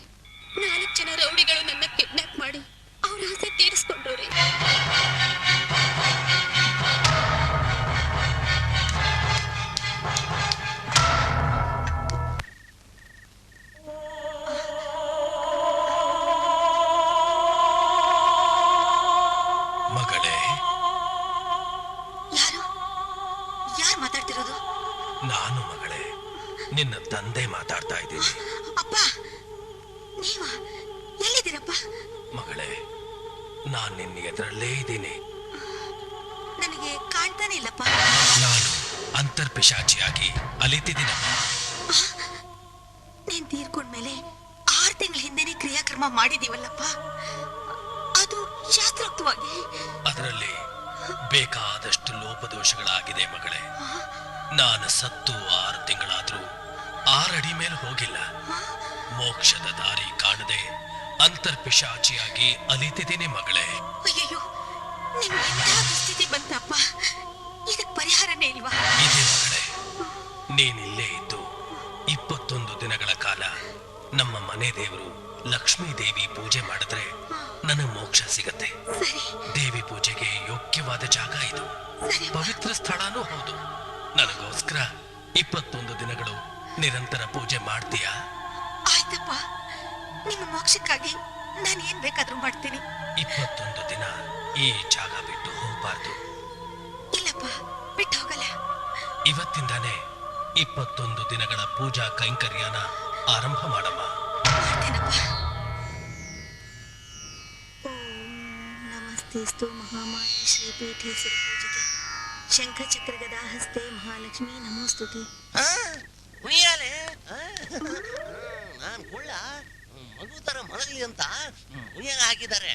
4 ಜನ ರೌಡಿಗಳು ನನ್ನ ಕಿಡ್ನಾಪ್ ಮಾಡಿ ಅವ್ರ ಆಸೆ ತೀರಿಸ್ಕೊಂಡವ್ರೆ. ಮಗಳೇ, ಯಾರು ಮಾತಾಡ್ತಿರೋದು? ನಾನು ಮಗಳೇ, ನಿನ್ನ ತಂದೆ ಮಾತಾಡ್ತಾ ಇದ್ದೀನಿ. ಅಪ್ಪ, ನೀವ ಎಲ್ಲಿದ್ದೀರಪ್ಪ? ಮಗಳೇ, ನಾನ್ ನಿನ್ನ ಎದುರಲ್ಲೇ ಇದ್ದೀನಿ. ನನಗೆ ಕಾಣ್ತಾನೆ ಇಲ್ಲಪ್ಪ. ನಾನು ಅಂತರ್ಪಿಶಾಚಿಯಾಗಿ ಅಲಿತಿದ್ದೀನಮ್ಮ. ನೀನ್ ತೀರ್ಕೊಂಡ್ಮೇಲೆ 6 ತಿಂಗಳ ಹಿಂದೆನೆ ಕ್ರಿಯಾಕ್ರಮ ಮಾಡಿದೀವಲ್ಲಪ್ಪ, ಅದು ಶಾಸ್ತ್ರೋಕ್ತವಾಗಿ. ಅದರಲ್ಲಿ ಬೇಕಾದಷ್ಟು ಲೋಪದೋಷಗಳಾಗಿದೆ ಮಗಳೇ. ನಾನು ಸತ್ತು 6 ತಿಂಗಳಾದ್ರೂ 6 ಅಡಿ ಮೇಲೆ ಹೋಗಿಲ್ಲ. ಮೋಕ್ಷದ ದಾರಿ ಕಾಣದೆ ಅಂತರ್ಪಿಶಾಚಿಯಾಗಿ ಅಲಿತಿದ್ದೀನಿ ಮಗಳೇ. ಅಯ್ಯಯ್ಯೋ, ನಿಮ್ಗೆ ಎಂತಹ ದುಸ್ಥಿತಿ ಬಂತಪ್ಪ? ಇದಕ್ ಪರಿಹಾರನೇ ಇಲ್ವಾ? ಇದೆ ಮಗಳೇ, ನೀನಿಲ್ಲೇ ಇದ್ದು 21 ದಿನಗಳ ಕಾಲ ನಮ್ಮ ಮನೆ ದೇವರು ಲಕ್ಷ್ಮೀ ದೇವಿ ಪೂಜೆ ಮಾಡಿದ್ರೆ ನನಗೆ ಮೋಕ್ಷ ಸಿಗತ್ತೆ. ದೇವಿ ಪೂಜೆಗೆ ಯೋಗ್ಯವಾದ ಜಾಗ ಇದು, ಪವಿತ್ರ ಸ್ಥಳನೂ ಹೌದು. ನನಗೋಸ್ಕರ 21 ದಿನಗಳು ನಿರಂತರ ಪೂಜೆ ಮಾಡ್ತೀಯಾ? ಆಯ್ತಪ್ಪ, ನಿಮ್ಮ ಮೋಕ್ಷಕ್ಕಾಗಿ ನಾನು ಏನ್ ಬೇಕಾದ್ರೂ ಮಾಡ್ತೀನಿ. 21 ದಿನ ಈ ಜಾಗ ಬಿಟ್ಟು ಹೋಗ್ಬಾರ್ದು. ಇಲ್ಲಪ್ಪ, ಬಿಟ್ಟು ಹೋಗಲ್ಲ. ಇವತ್ತಿಂದಾನೇ 21 ದಿನಗಳ ಪೂಜಾ ಕೈಂಕರ್ಯನ ಆರಂಭ ಮಾಡಮ್ಮ. ನಮಸ್ತೆಸ್ತು ಮಹಾಮಾಯೆ ಶ್ರೀಪೀಠೆ ಸುರಪೂಜಿತೆ ಶಂಖಚಕ್ರ ಗದಾಹಸ್ತೆ ಮಹಾಲಕ್ಷ್ಮಿ ನಮೋಸ್ತುತೆ. ಉಯ್ಯಾಲೆ ನಾನು ಕೊಳ್ಳ ಮಗು ತರ ಮಲಗಲಿ ಅಂತ ಉಯ್ಯಾಗ ಹಾಕಿದ್ದಾರೆ.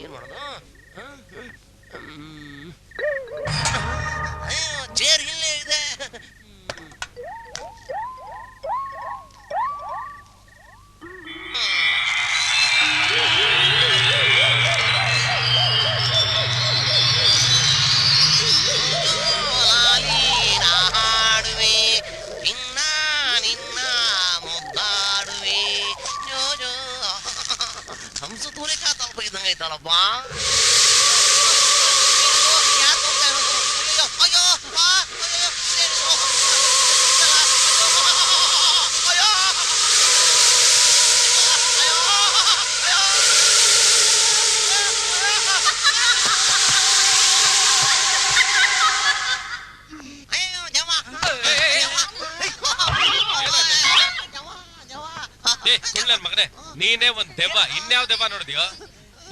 ಏನ್ ಮಾಡೋದು? ಅಯ್ಯೋ ಚೇರ್ ಇಲ್ಲೇ ಇದೆ. ಐತಲ್ಲಪ್ಪ ಮಗನೇ, ನೀನೇ ಒಂದ್ ದೆವ್ವ. ಇನ್ಯಾವ ದೆವ್ವ ನೋಡಿದ್ಯೋ?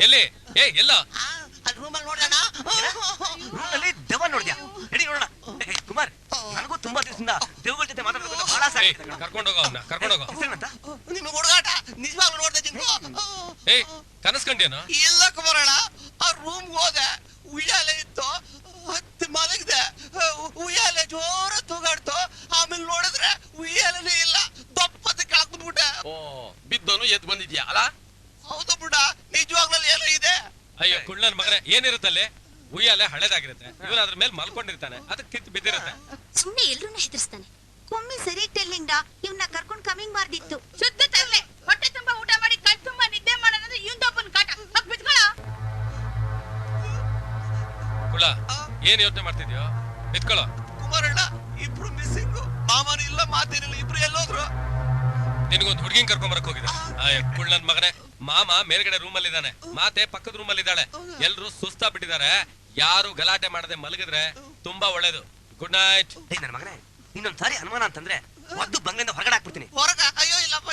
ಎಲ್ಲಿ? ಎಲ್ಲ ರೂಮಲ್ಲಿ ನೋಡೋಣ. ರೂಮಲ್ಲಿ ದೆವ್ವ ನೋಡಿದ್ಯಾ? ಹೇಳಿ ನೋಡೋಣ. ಕುಮಾರ್, ನನಗೂ ತುಂಬಾ ದಿವಸದಿಂದ ದೆವ್ವಗಳ ಜೊತೆ ಮಾತಾಡೋದು ಬಹಳ ಸಾಕು. ಕರ್ಕೊಂಡೋಗ ಅವನ್ನ, ಕರ್ಕೊಂಡೋಗ. ನಿಮಗೆ ಹುಡುಗಾಟ ನಿಜವಾಗ್ಲೂ ನೋಡ್ದೆ ಜಿಂಕು. ಕನಸ್ಕಂಡೇನ? ಇಲ್ಲ ಕುಮಾರಣ್ಣ, ಆ ರೂಮ್ ಹೋದೆ, ಉಯ್ಯಾಲೆ ಇತ್ತು, ಹತ್ತು ಮಲಗಿದೆ, ಉಯ್ಯಾಲೆ ಜೋರ ತೂಗಾಡ್ತು. ಆಮೇಲೆ ನೋಡಿದ್ರೆ ಉಯ್ಯಾಲೆನೇ ಇಲ್ಲ, ದಪ್ಪತ್ತೆ ಕೆಳಕ್ ಬಂದ್ಬಿಟ್ಟೆ. ಓ, ಬಿದ್ದೋನು ಎದ್ದು ಬಂದಿದ್ಯಾ ಅಲ್ಲ? ಹೌದು ಬಿಡ, ನಿಜವಾಗ್ಲೂ ಏನೋ ಇದೆ. ಅಯ್ಯೋ ಕುಳ್ಳನ್ ಮಗನೇ, ಏನಿರುತ್ತಲ್ಲಿ? ಉಯ್ಯಾಲೆ ಹಳೇದಾಗಿರುತ್ತೆ, ಇವನು ಅದ್ರ ಮೇಲೆ ಮಲ್ಕೊಂಡಿರ್ತಾನೆ, ಅದಕ್ಕೆ ಕಿತ್ತು ಬಿದ್ದಿರುತ್ತೆ. ಸುಮ್ನೆ ಎಲ್ರನ್ನ ಹೆದರ್ಸ್ತಾನೆ. ಒಮ್ಮೆ ಸರಿ ಟೆಲ್ಲಿಂದ ಇವ್ನ ಕರ್ಕೊಂಡ್ ಕಮಿಂಗ್ ಮಾಡ್ದಿತ್ತು. ಶುದ್ಧ ತರ್ಲೆ, ಹೊಟ್ಟೆ ತುಂಬಾ ಊಟ ಮಾಡಿ ಕಣ್ ತುಂಬಾ ನಿದ್ದೆ ಮಾಡೋದಂದ್ರೆ ಇವಂದೊಬ್ಬನ ಕಾಟ. ಬಿದ್ಕೊಳ್ಳ. ಕುಳ್ಳ, ಏನ್ ಯೋಚನೆ ಮಾಡ್ತಿದ್ಯೋ? ಬಿತ್ಕೊಳ್ಳೋ. ಕುಮಾರಣ್ಣ, ಇಬ್ರು ಮಿಸ್ಸಿಂಗ್. ಮಾಮನು ಇಲ್ಲ, ಮಾತೇನಿಲ್ಲ, ಇಬ್ರು ಎಲ್ಲೋದ್ರು? ನಿನಗೊಂದು ಹುಡುಗಿನ ಕರ್ಕೊಂಡ್ ಬರಕ್ ಹೋಗಿದೆ. ಕುಳ್ಳನ್ ಮಗನೇ, ಮಾಮ ಮೇಲ್ಗಡೆ ರೂಮ್ ಅಲ್ಲಿ ಇದ್ದಾನೆ, ಮಾತೆ ಪಕ್ಕದ ರೂಮ್ ಅಲ್ಲಿ ಇದ್ದಾಳೆ. ಎಲ್ರು ಸುಸ್ತಾ ಬಿಟ್ಟಿದ್ದಾರೆ. ಯಾರು ಗಲಾಟೆ ಮಾಡದೆ ಮಲಗಿದ್ರೆ ತುಂಬಾ ಒಳ್ಳೇದು. Good night. ನನ್ನ ಮಗನೇ, ಇನ್ನೊಂದ್ ಸಾರಿ ಅನುಮಾನ ಅಂತಂದ್ರೆ ಒದ್ದು ಬಂಗ್ಲಿಂದ ಹೊರಗಡೆ ಹಾಕ್ಬಿಡ್ತೀನಿ. ಹೊರಗ? ಅಯ್ಯೋ ಇಲ್ಲಪ್ಪ.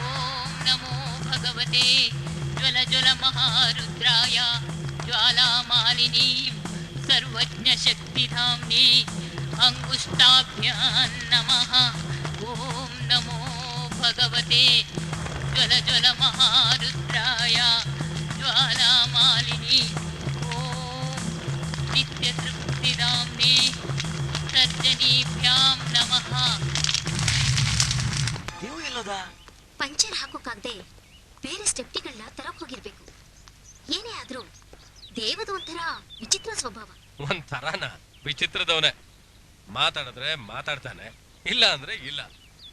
ಓಂ ನಮೋ ಭಗವತೆ ಜ್ವಲ ಜ್ವಲ ಮಹಾರುದ್ರಾಯ ಜ್ವಾಲಾಮಾಲಿನಿ ಸರ್ವಜ್ಞ ಶಕ್ತಿಧಾಮ್ನಿ ಅಂಗುಷ್ಟಾಭ್ಯಾನ್ ನಮಃ. ಓಂ ನಮೋ ಭಗವತೆ ಜ್ವಲ ಜ್ವಲ ಮಹಾರುದ್ರಾಯ ಜ್ವಾಲಾಮಾಲಿನಿ ಓಂ ನಿತ್ಯ ತೃಪ್ತಿಧಾಮ್ನಿ ಸರ್ಜನೀಭ್ಯಾಂ ನಮಃ. ನೀವು ಎಲ್ಲೋದ? ಪಂಚರ್ ಹಾಕೋಕಾಗ್ದೆ ಬೇರೆ ಸ್ಟೆಪ್ಟಿಗಳನ್ನ ತರಕ್ ಹೋಗಿರ್ಬೇಕು. ಏನೇ ಆದ್ರೂ ದೇವದ ಒಂಥರ ವಿಚಿತ್ರ ಸ್ವಭಾವ. ಒಂಥರಾನ ವಿಚಿತ್ರದವನೇ. ಮಾತಾಡಿದ್ರೆ ಮಾತಾಡ್ತಾನೆ, ಇಲ್ಲ ಅಂದ್ರೆ ಇಲ್ಲ.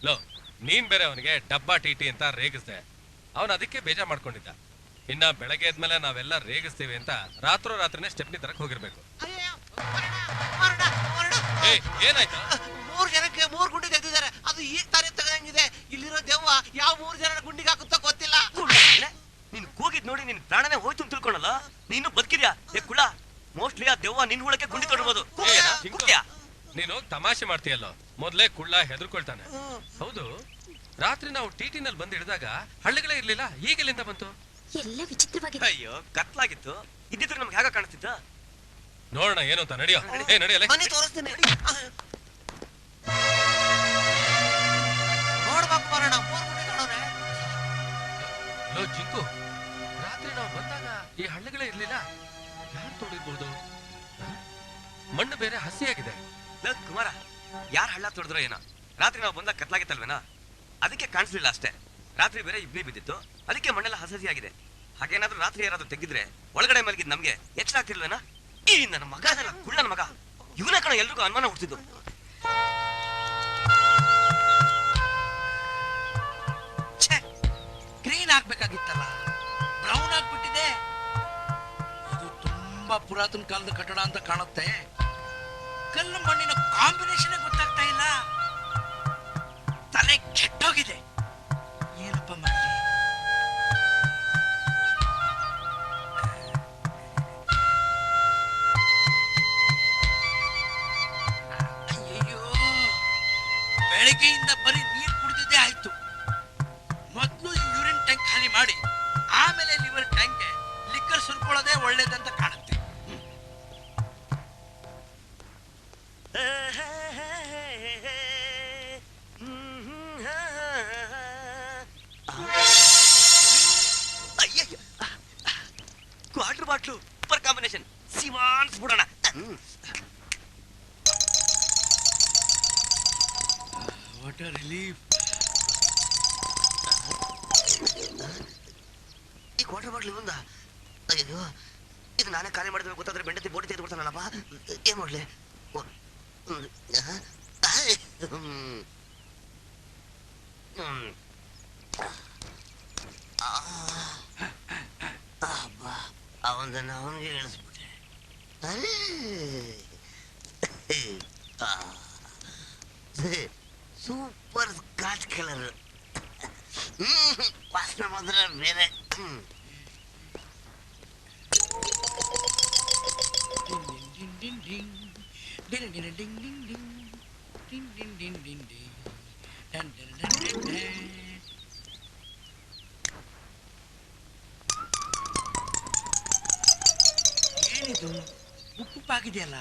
ಲೋ, ನೀನ್ ಬೇರೆ ಅವನಿಗೆ ಡಬ್ಬಾ ಟಿಟಿ ಅಂತ ರೇಗಿಸ್ದೆ. ಅವನ್ ಅದಕ್ಕೆ ಬೇಜಾರ್ ಮಾಡ್ಕೊಂಡಿದ್ದ. ಇನ್ನ ಬೆಳಗ್ಗೆ ಎದ್ಮೇಲೆ ನಾವೆಲ್ಲ ರೇಗಿಸ್ತೀವಿ ಅಂತ ರಾತ್ರಿನೇ ಸ್ಟೆಪ್ನಿ ತರಕ್ ಹೋಗಿರ್ಬೇಕು. ಏನಾಯ್ತು? 3 ಜನಕ್ಕೆ 3 ಗುಂಡಿ ತೆಗೆದಿದ್ದಾರೆ. ಅದು ಈಗ ತಾನೇ ತಗೊಂಡಿದೆ. ಇಲ್ಲಿರೋ ದೆವ್ವ ಯಾವ 3 ಜನ ಗುಂಡಿಗೆ ಹಾಕುತ್ತೋ ಗೊತ್ತಿಲ್ಲ. ನೀನ್ ಕೂಗಿದ್ ನೋಡಿ ನಿನ್ ಪ್ರಾಣನೇ ಹೋಯ್ತು ಅಂತ ತಿಳ್ಕೊಳಲ್ಲ. ನೀನು ಬದುಕಿದ್ಯಾ? ಕುಳ, ಮೋಸ್ಟ್ಲಿ ಆ ದೆವ್ವ ನಿನ್ ಹುಳಕ್ಕೆ ಗುಂಡಿ ತೊಡಬಹುದು. ನೀನು ತಮಾಷೆ ಮಾಡ್ತೀಯಲ್ಲ. ಮೊದ್ಲೇ ಕುಳ್ಳ ಹೆದರ್ಕೊಳ್ತಾನೆ. ಹೌದು, ರಾತ್ರಿ ನಾವು ಟಿಟಿನಲ್ಲಿ ಬಂದು ಹಿಡಿದಾಗ ಹಳ್ಳಿಗಳೇ ಇರ್ಲಿಲ್ಲ, ಈಗ ಎಲ್ಲಿಂದ ಬಂತು? ಎಲ್ಲ ವಿಚಿತ್ರವಾಗಿದೆ. ಅಯ್ಯೋ, ಕತ್ಲಾಗಿತ್ತು. ಇದ್ದಿದ್ರೆ ನಮ್ಗೆ ಹೇಗ ಕಾಣಿಸ್ತಿದ್ದ? ನೋಡೋಣ ಏನು ಅಂತ. ನಡಿಯೋ. ನಡಿಯಲ್ಲ, ಮನೆ ತೋರಿಸ್ತೀನಿ. ನೋಡ್ಬೇಕು ಬರೋಣ. 3 ಗುಂಡಿ ನೋಡೋರೆ. ಲೋ ಜಿಂಕು, ರಾತ್ರಿ ನಾವು ಬಂದಾಗ ಈ ಹಳ್ಳಿಗಳೇ ಇರ್ಲಿಲ್ಲ, ಯಾರು ತೋಡಿರ್ಬೋದು? ಮಣ್ಣು ಬೇರೆ ಹಸಿಯಾಗಿದೆ. ಕುಮಾರ, ಯಾರು ಹಳ್ಳ ತೊಡಿದ್ರೋ ಏನೋ. ರಾತ್ರಿ ನಾವು ಬಂದಾಗ ಕತ್ಲಾಗಿತ್ತಲ್ವೇನಾ, ಅದಕ್ಕೆ ಕಾಣಿಸ್ಲಿಲ್ಲ ಅಷ್ಟೇ. ರಾತ್ರಿ ಬೇರೆ ಇಬ್ಲಿ ಬಿದ್ದಿತ್ತು, ಅದಕ್ಕೆ ಮಣ್ಣೆಲ್ಲ ಹಸಿಯಾಗಿದೆ. ಹಾಗೇನಾದ್ರೂ ರಾತ್ರಿ ಯಾರಾದ್ರೂ ತೆಗಿದ್ರೆ ಒಳಗಡೆ ಮಲಗಿದ್ ನಮ್ಗೆ ಎಚ್ಚರ ಆಗ್ತಿಲ್ವೇನಾ? ಈ ನನ್ನ ಮಗ ಅದಲ್ಲ, ಕುಳ್ಳನ ಮಗ, ಇವನ ಕಣ ಎಲ್ರಿಗೂ ಅನುಮಾನ ಹುಡ್ತಿದ್ದು. ಗ್ರೀನ್ ಆಗ್ಬೇಕಾಗಿತ್ತಲ್ಲ, ಬ್ರೌನ್ ಆಗ್ಬಿಟ್ಟಿದೆ. ಇದು ತುಂಬಾ ಪುರಾತನ ಕಾಲದ ಕಟ್ಟಡ ಅಂತ ಕಾಣುತ್ತೆ. ಕಲ್ಲು ಮಣ್ಣಿನ ಕಾಂಬಿನೇಷನ್ ಗೊತ್ತಾಗ್ತಾ ಇಲ್ಲ. ತಲೆ ಕೆಟ್ಟೋಗಿದೆ. ಏನಪ್ಪ ಮಾಡಿ? ಅಯ್ಯಯ್ಯೋ, ಬೆಳಗ್ಗೆಯಿಂದ ಬರೀ ನೀರು ಕುಡಿದಿದ್ದೇ ಆಯ್ತು. ಮೊದಲು ಯೂರಿನ್ ಟ್ಯಾಂಕ್ ಖಾಲಿ ಮಾಡಿ ಆಮೇಲೆ ಲಿವರ್ ಟ್ಯಾಂಕ್ಗೆ ಲಿಕ್ಕರ್ ಸುರ್ಕೊಳ್ಳೋದೇ ಒಳ್ಳೇದಂತ ಕಾಣುತ್ತೆ. Quarter bottle super combination. ಸಿವಾನ್ಸ್ ಬಿಡೋಣ. What a relief. ಈ ಕ್ವಾರ್ಟರ್ ಬಾಟ್ಲು ಬಂದ. ಅಯ್ಯೋ, ಇದು ನಾನೇ ಖಾಲಿ ಮಾಡಿದ್ರೆ ಗೊತ್ತಾದ್ರೆ ಬೆಂಡತಿ ಬೋಟಿ ತೆಗೆದು ಬಿಡ್ತಾನಲ್ಲಪ್ಪ. ಏನ್ ಮಾಡ್ಲಿ? ಅವನನ್ನ ಅವನಿಗೆ ಹೇಳಿಸ್ಬಿಟ್ಟೆ. Super scotch colour. ವಾಸನೆ ಮಾತ್ರ ಬೇರೆ. ಏನಿದು ಉಪ್ಪಾಗಿದೆಯಲ್ಲ?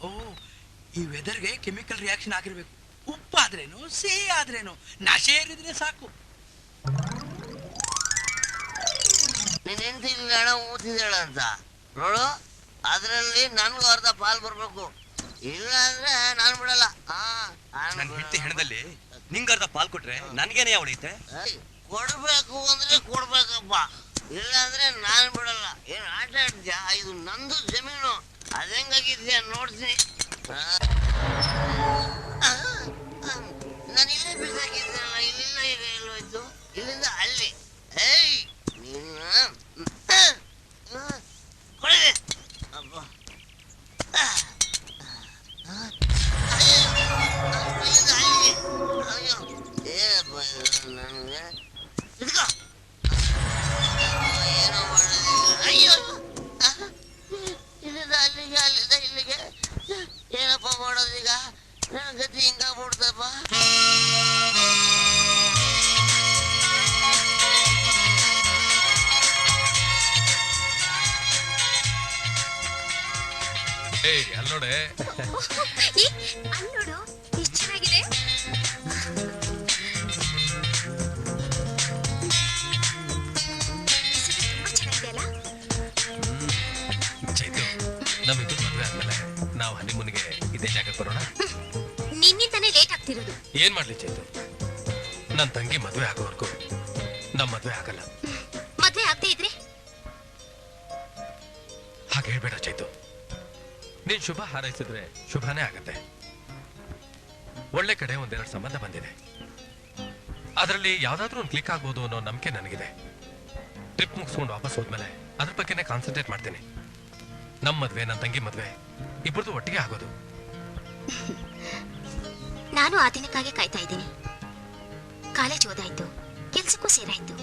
ಓ, ಈ ವೆದರ್ಗೆ ಕೆಮಿಕಲ್ ರಿಯಾಕ್ಷನ್ ಆಗಿರ್ಬೇಕು. ಉಪ್ಪಾದ್ರೇನು ಸಿಹಿ ಆದ್ರೇನು ನಶೆ ಏರಿದ್ರೆ ಸಾಕು. ನಿನ್ನ ಹೆಂಡತಿ ಹಣ ಓದಿದಾಳ ಅಂತ ನೋಡು, ಅದ್ರಲ್ಲಿ ನನ್ಗೂ ಅರ್ಧ ಪಾಲ್ ಬರ್ಬೇಕು. ಇಲ್ಲ ಅಂದ್ರೆ ನಾನು ಬಿಡಲ್ಲ. ನನ್ನ ಹೆಂಡತಿ ಹೆಣದಲ್ಲಿ ನಿಂಗೆ ಅರ್ಧ ಪಾಲ್ ಕೊಟ್ರೆ ನನ್ಗೇನೆ ಉಳಿಯುತ್ತೆ? ಕೊಡ್ಬೇಕು ಅಂದ್ರೆ ಕೊಡ್ಬೇಕಪ್ಪ, ಇಲ್ಲ ಅಂದ್ರೆ ನಾನು ಬಿಡಲ್ಲ. ಏನ್ ಆಟ ಆಡ್ತೀಯಾ? ಇದು ನಂದು ಜಮೀನು. ಅದೆಂಗಾಗಿದ್ಯಾ ನೋಡ್ತೀನಿ. ನಾನು ಇಲ್ಲೇ ಬಿಸಾಕಿದ್ದೀನಲ್ಲ, ಇಲ್ಲಿಂದ ಈಗ ಎಲ್ಲೋಯ್ತು? ಇಲ್ಲಿಂದ ಅಲ್ಲಿ. ಏಯ್ ನೀನು ಕೊಡಿದೆ ಅಪ್ಪ. ಇಲ್ಲಿಂದ ಅಲ್ಲಿಗೆ. ಅಯ್ಯೋ ಏನಪ್ಪ ನನಗೆ ಇದ್ಕೋ. ಏನೋ ಮಾಡೋದೀಗ. ಅಯ್ಯೋ, ಇಲ್ಲಿಂದ ಅಲ್ಲಿಗೆ, ಅಲ್ಲಿಂದ ಇಲ್ಲಿಗೆ. ಏನಪ್ಪ ಮಾಡೋದೀಗ? ನನ್ನ ಗತಿ ಹಿಂಗಾಗ್ಬಿಡ್ತಪ್ಪ. ಅಲ್ಲೋಡೆ, ಅಲ್ಲೋಡು ಎಷ್ಟು ಚೆನ್ನಾಗಿದೆ. ತುಂಬಾ ಚೆನ್ನಾಗಿದೆ ಅಲ್ಲ? ಚೈತು, ನಮ್ಮಿಬ್ಬರು ಮದುವೆ ಆದ್ಮೇಲೆ ನಾವು ಹನಿಮೂನ್ಗೆ ಇದೇ ಜಾಗಕ್ಕೆ ಬರೋಣ. ನಿನ್ನಿಂದಾನೇ ಲೇಟ್ ಆಗ್ತಿರೋದು. ಏನ್ ಮಾಡ್ಲಿ ಚೈತು, ನನ್ನ ತಂಗಿ ಮದುವೆ ಆಗೋವರೆಗೂ ನಮ್ಮ ಮದುವೆ ಆಗಲ್ಲ. ಮದ್ವೆ ಆಗದೆ ಇದ್ರೆ ಹಾಗೆ ಹೇಳ್ಬೇಡ ಚೈತು. ನೀನ್ ಶುಭ ಹಾರೈಸಿದ್ರೆ ಶುಭನೇ ಆಗತ್ತೆ. ಒಳ್ಳೆ ಕಡೆ ಒಂದೆರಡು ಸಂಬಂಧ ಬಂದಿದೆ. ಅದರಲ್ಲಿ ಯಾವ್ದಾದ್ರೂ ಒಂದು ಕ್ಲಿಕ್ ಆಗ್ಬೋದು ಅನ್ನೋ ನಂಬಿಕೆ ನನಗಿದೆ. ಟ್ರಿಪ್ ಮುಗಿಸ್ಕೊಂಡು ವಾಪಸ್ ಹೋದ್ಮೇಲೆ ಅದ್ರ ಬಗ್ಗೆನೇ ಕಾನ್ಸಂಟ್ರೇಟ್ ಮಾಡ್ತೀನಿ. ನಮ್ಮ ಮದ್ವೆ, ನನ್ನ ತಂಗಿ ಮದ್ವೆ ಇಬ್ಬರದು ಒಟ್ಟಿಗೆ ಆಗೋದು. ನಾನು ಆ ದಿನಕ್ಕಾಗಿ ಕಾಯ್ತಾ ಇದ್ದೀನಿ. ಕಾಲೇಜ್ ಓದಾಯ್ತು, ಕೆಲ್ಸಕ್ಕೂ ಸೇರಾಯ್ತು.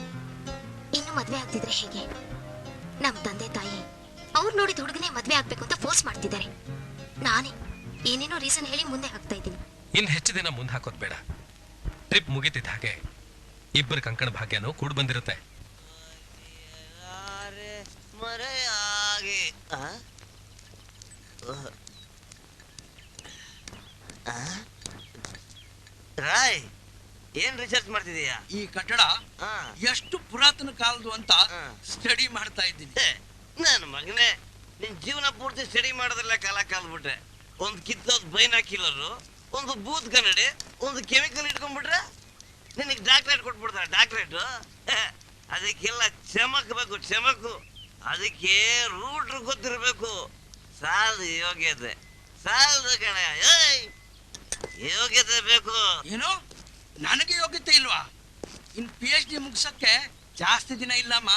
ಇನ್ನು ಮದ್ವೆ ಆಗ್ತಿದ್ರೆ ಹೇಗೆ? ನಮ್ ತಂದೆ ತಾಯಿ ಅವ್ರು ನೋಡಿದ ಹುಡುಗನೇ ಮದ್ವೆ ಆಗ್ಬೇಕು ಅಂತ ಫೋರ್ಸ್ ಮಾಡ್ತಿದ್ದಾರೆ. ನಾನೇ ಏನೇನೋ ರೀಸನ್ ಹೇಳಿ ಮುಂದೆ ಹಾಕ್ತಾ ಇದ್ದೀನಿ. ಇನ್ ಹೆಚ್ಚು ದಿನ ಮುಂದೆ ಹಾಕೋದ್ ಬೇಡ. ಟ್ರಿಪ್ ಮುಗಿತಿದ್ದ ಹಾಗೆ ಇಬ್ಬರು ಕಂಕಣ ಭಾಗ್ಯನೂ ಕೂಡ ಬಂದಿರುತ್ತೆ. ಮರೆಯಾಗಿ ರಾಯ್, ಏನ್ ರಿಸರ್ಚ್ ಮಾಡ್ತಿದೀಯಾ? ಈ ಕಟ್ಟಡ ಎಷ್ಟು ಪುರಾತನ ಕಾಲದ್ದು ಅಂತ ಸ್ಟಡಿ ಮಾಡ್ತಾ ಇದ್ದೀನಿ. ನನ್ನ ಮಗನೇ, ನಿನ್ ಜೀವನ ಪೂರ್ತಿ ಸ್ಟಡಿ ಮಾಡೋದ್ರಲ್ಲ ಕಾಲ ಕಾಲ್ಬಿಟ್ರೆ. ಒಂದು ಕಿತ್ತೋದ್ ಬೈನಾ ಕಿಲ್ಲರು, ಒಂದು ಬೂತ್ ಕನ್ನಡಿ, ಒಂದು ಕೆಮಿಕಲ್ ಇಟ್ಕೊಂಡ್ಬಿಟ್ರೆ ನಿನಗೆ ಡಾಕ್ಟ್ರೇಟ್ ಕೊಟ್ಬಿಡ್ತಾರೆ. ಡಾಕ್ಟ್ರೇಟ್ ಅದಕ್ಕೆಲ್ಲ ಚಮಕ್ಬೇಕು, ಚಮಕು. ಅದಕ್ಕೆ ರೂಟ್ ಗೊತ್ತಿರ್ಬೇಕು. ಸಾಲದು ಯೋಗ್ಯತೆ, ಸಾಲದು ಕಣ. ಯೋಗ್ಯತೆ ಬೇಕು. ಏನು ನನಗೆ ಯೋಗ್ಯತೆ ಇಲ್ವಾ? ಇನ್ PhD ಮುಗ್ಸಕ್ಕೆ ಜಾಸ್ತಿ ದಿನ ಇಲ್ಲಮ್ಮ.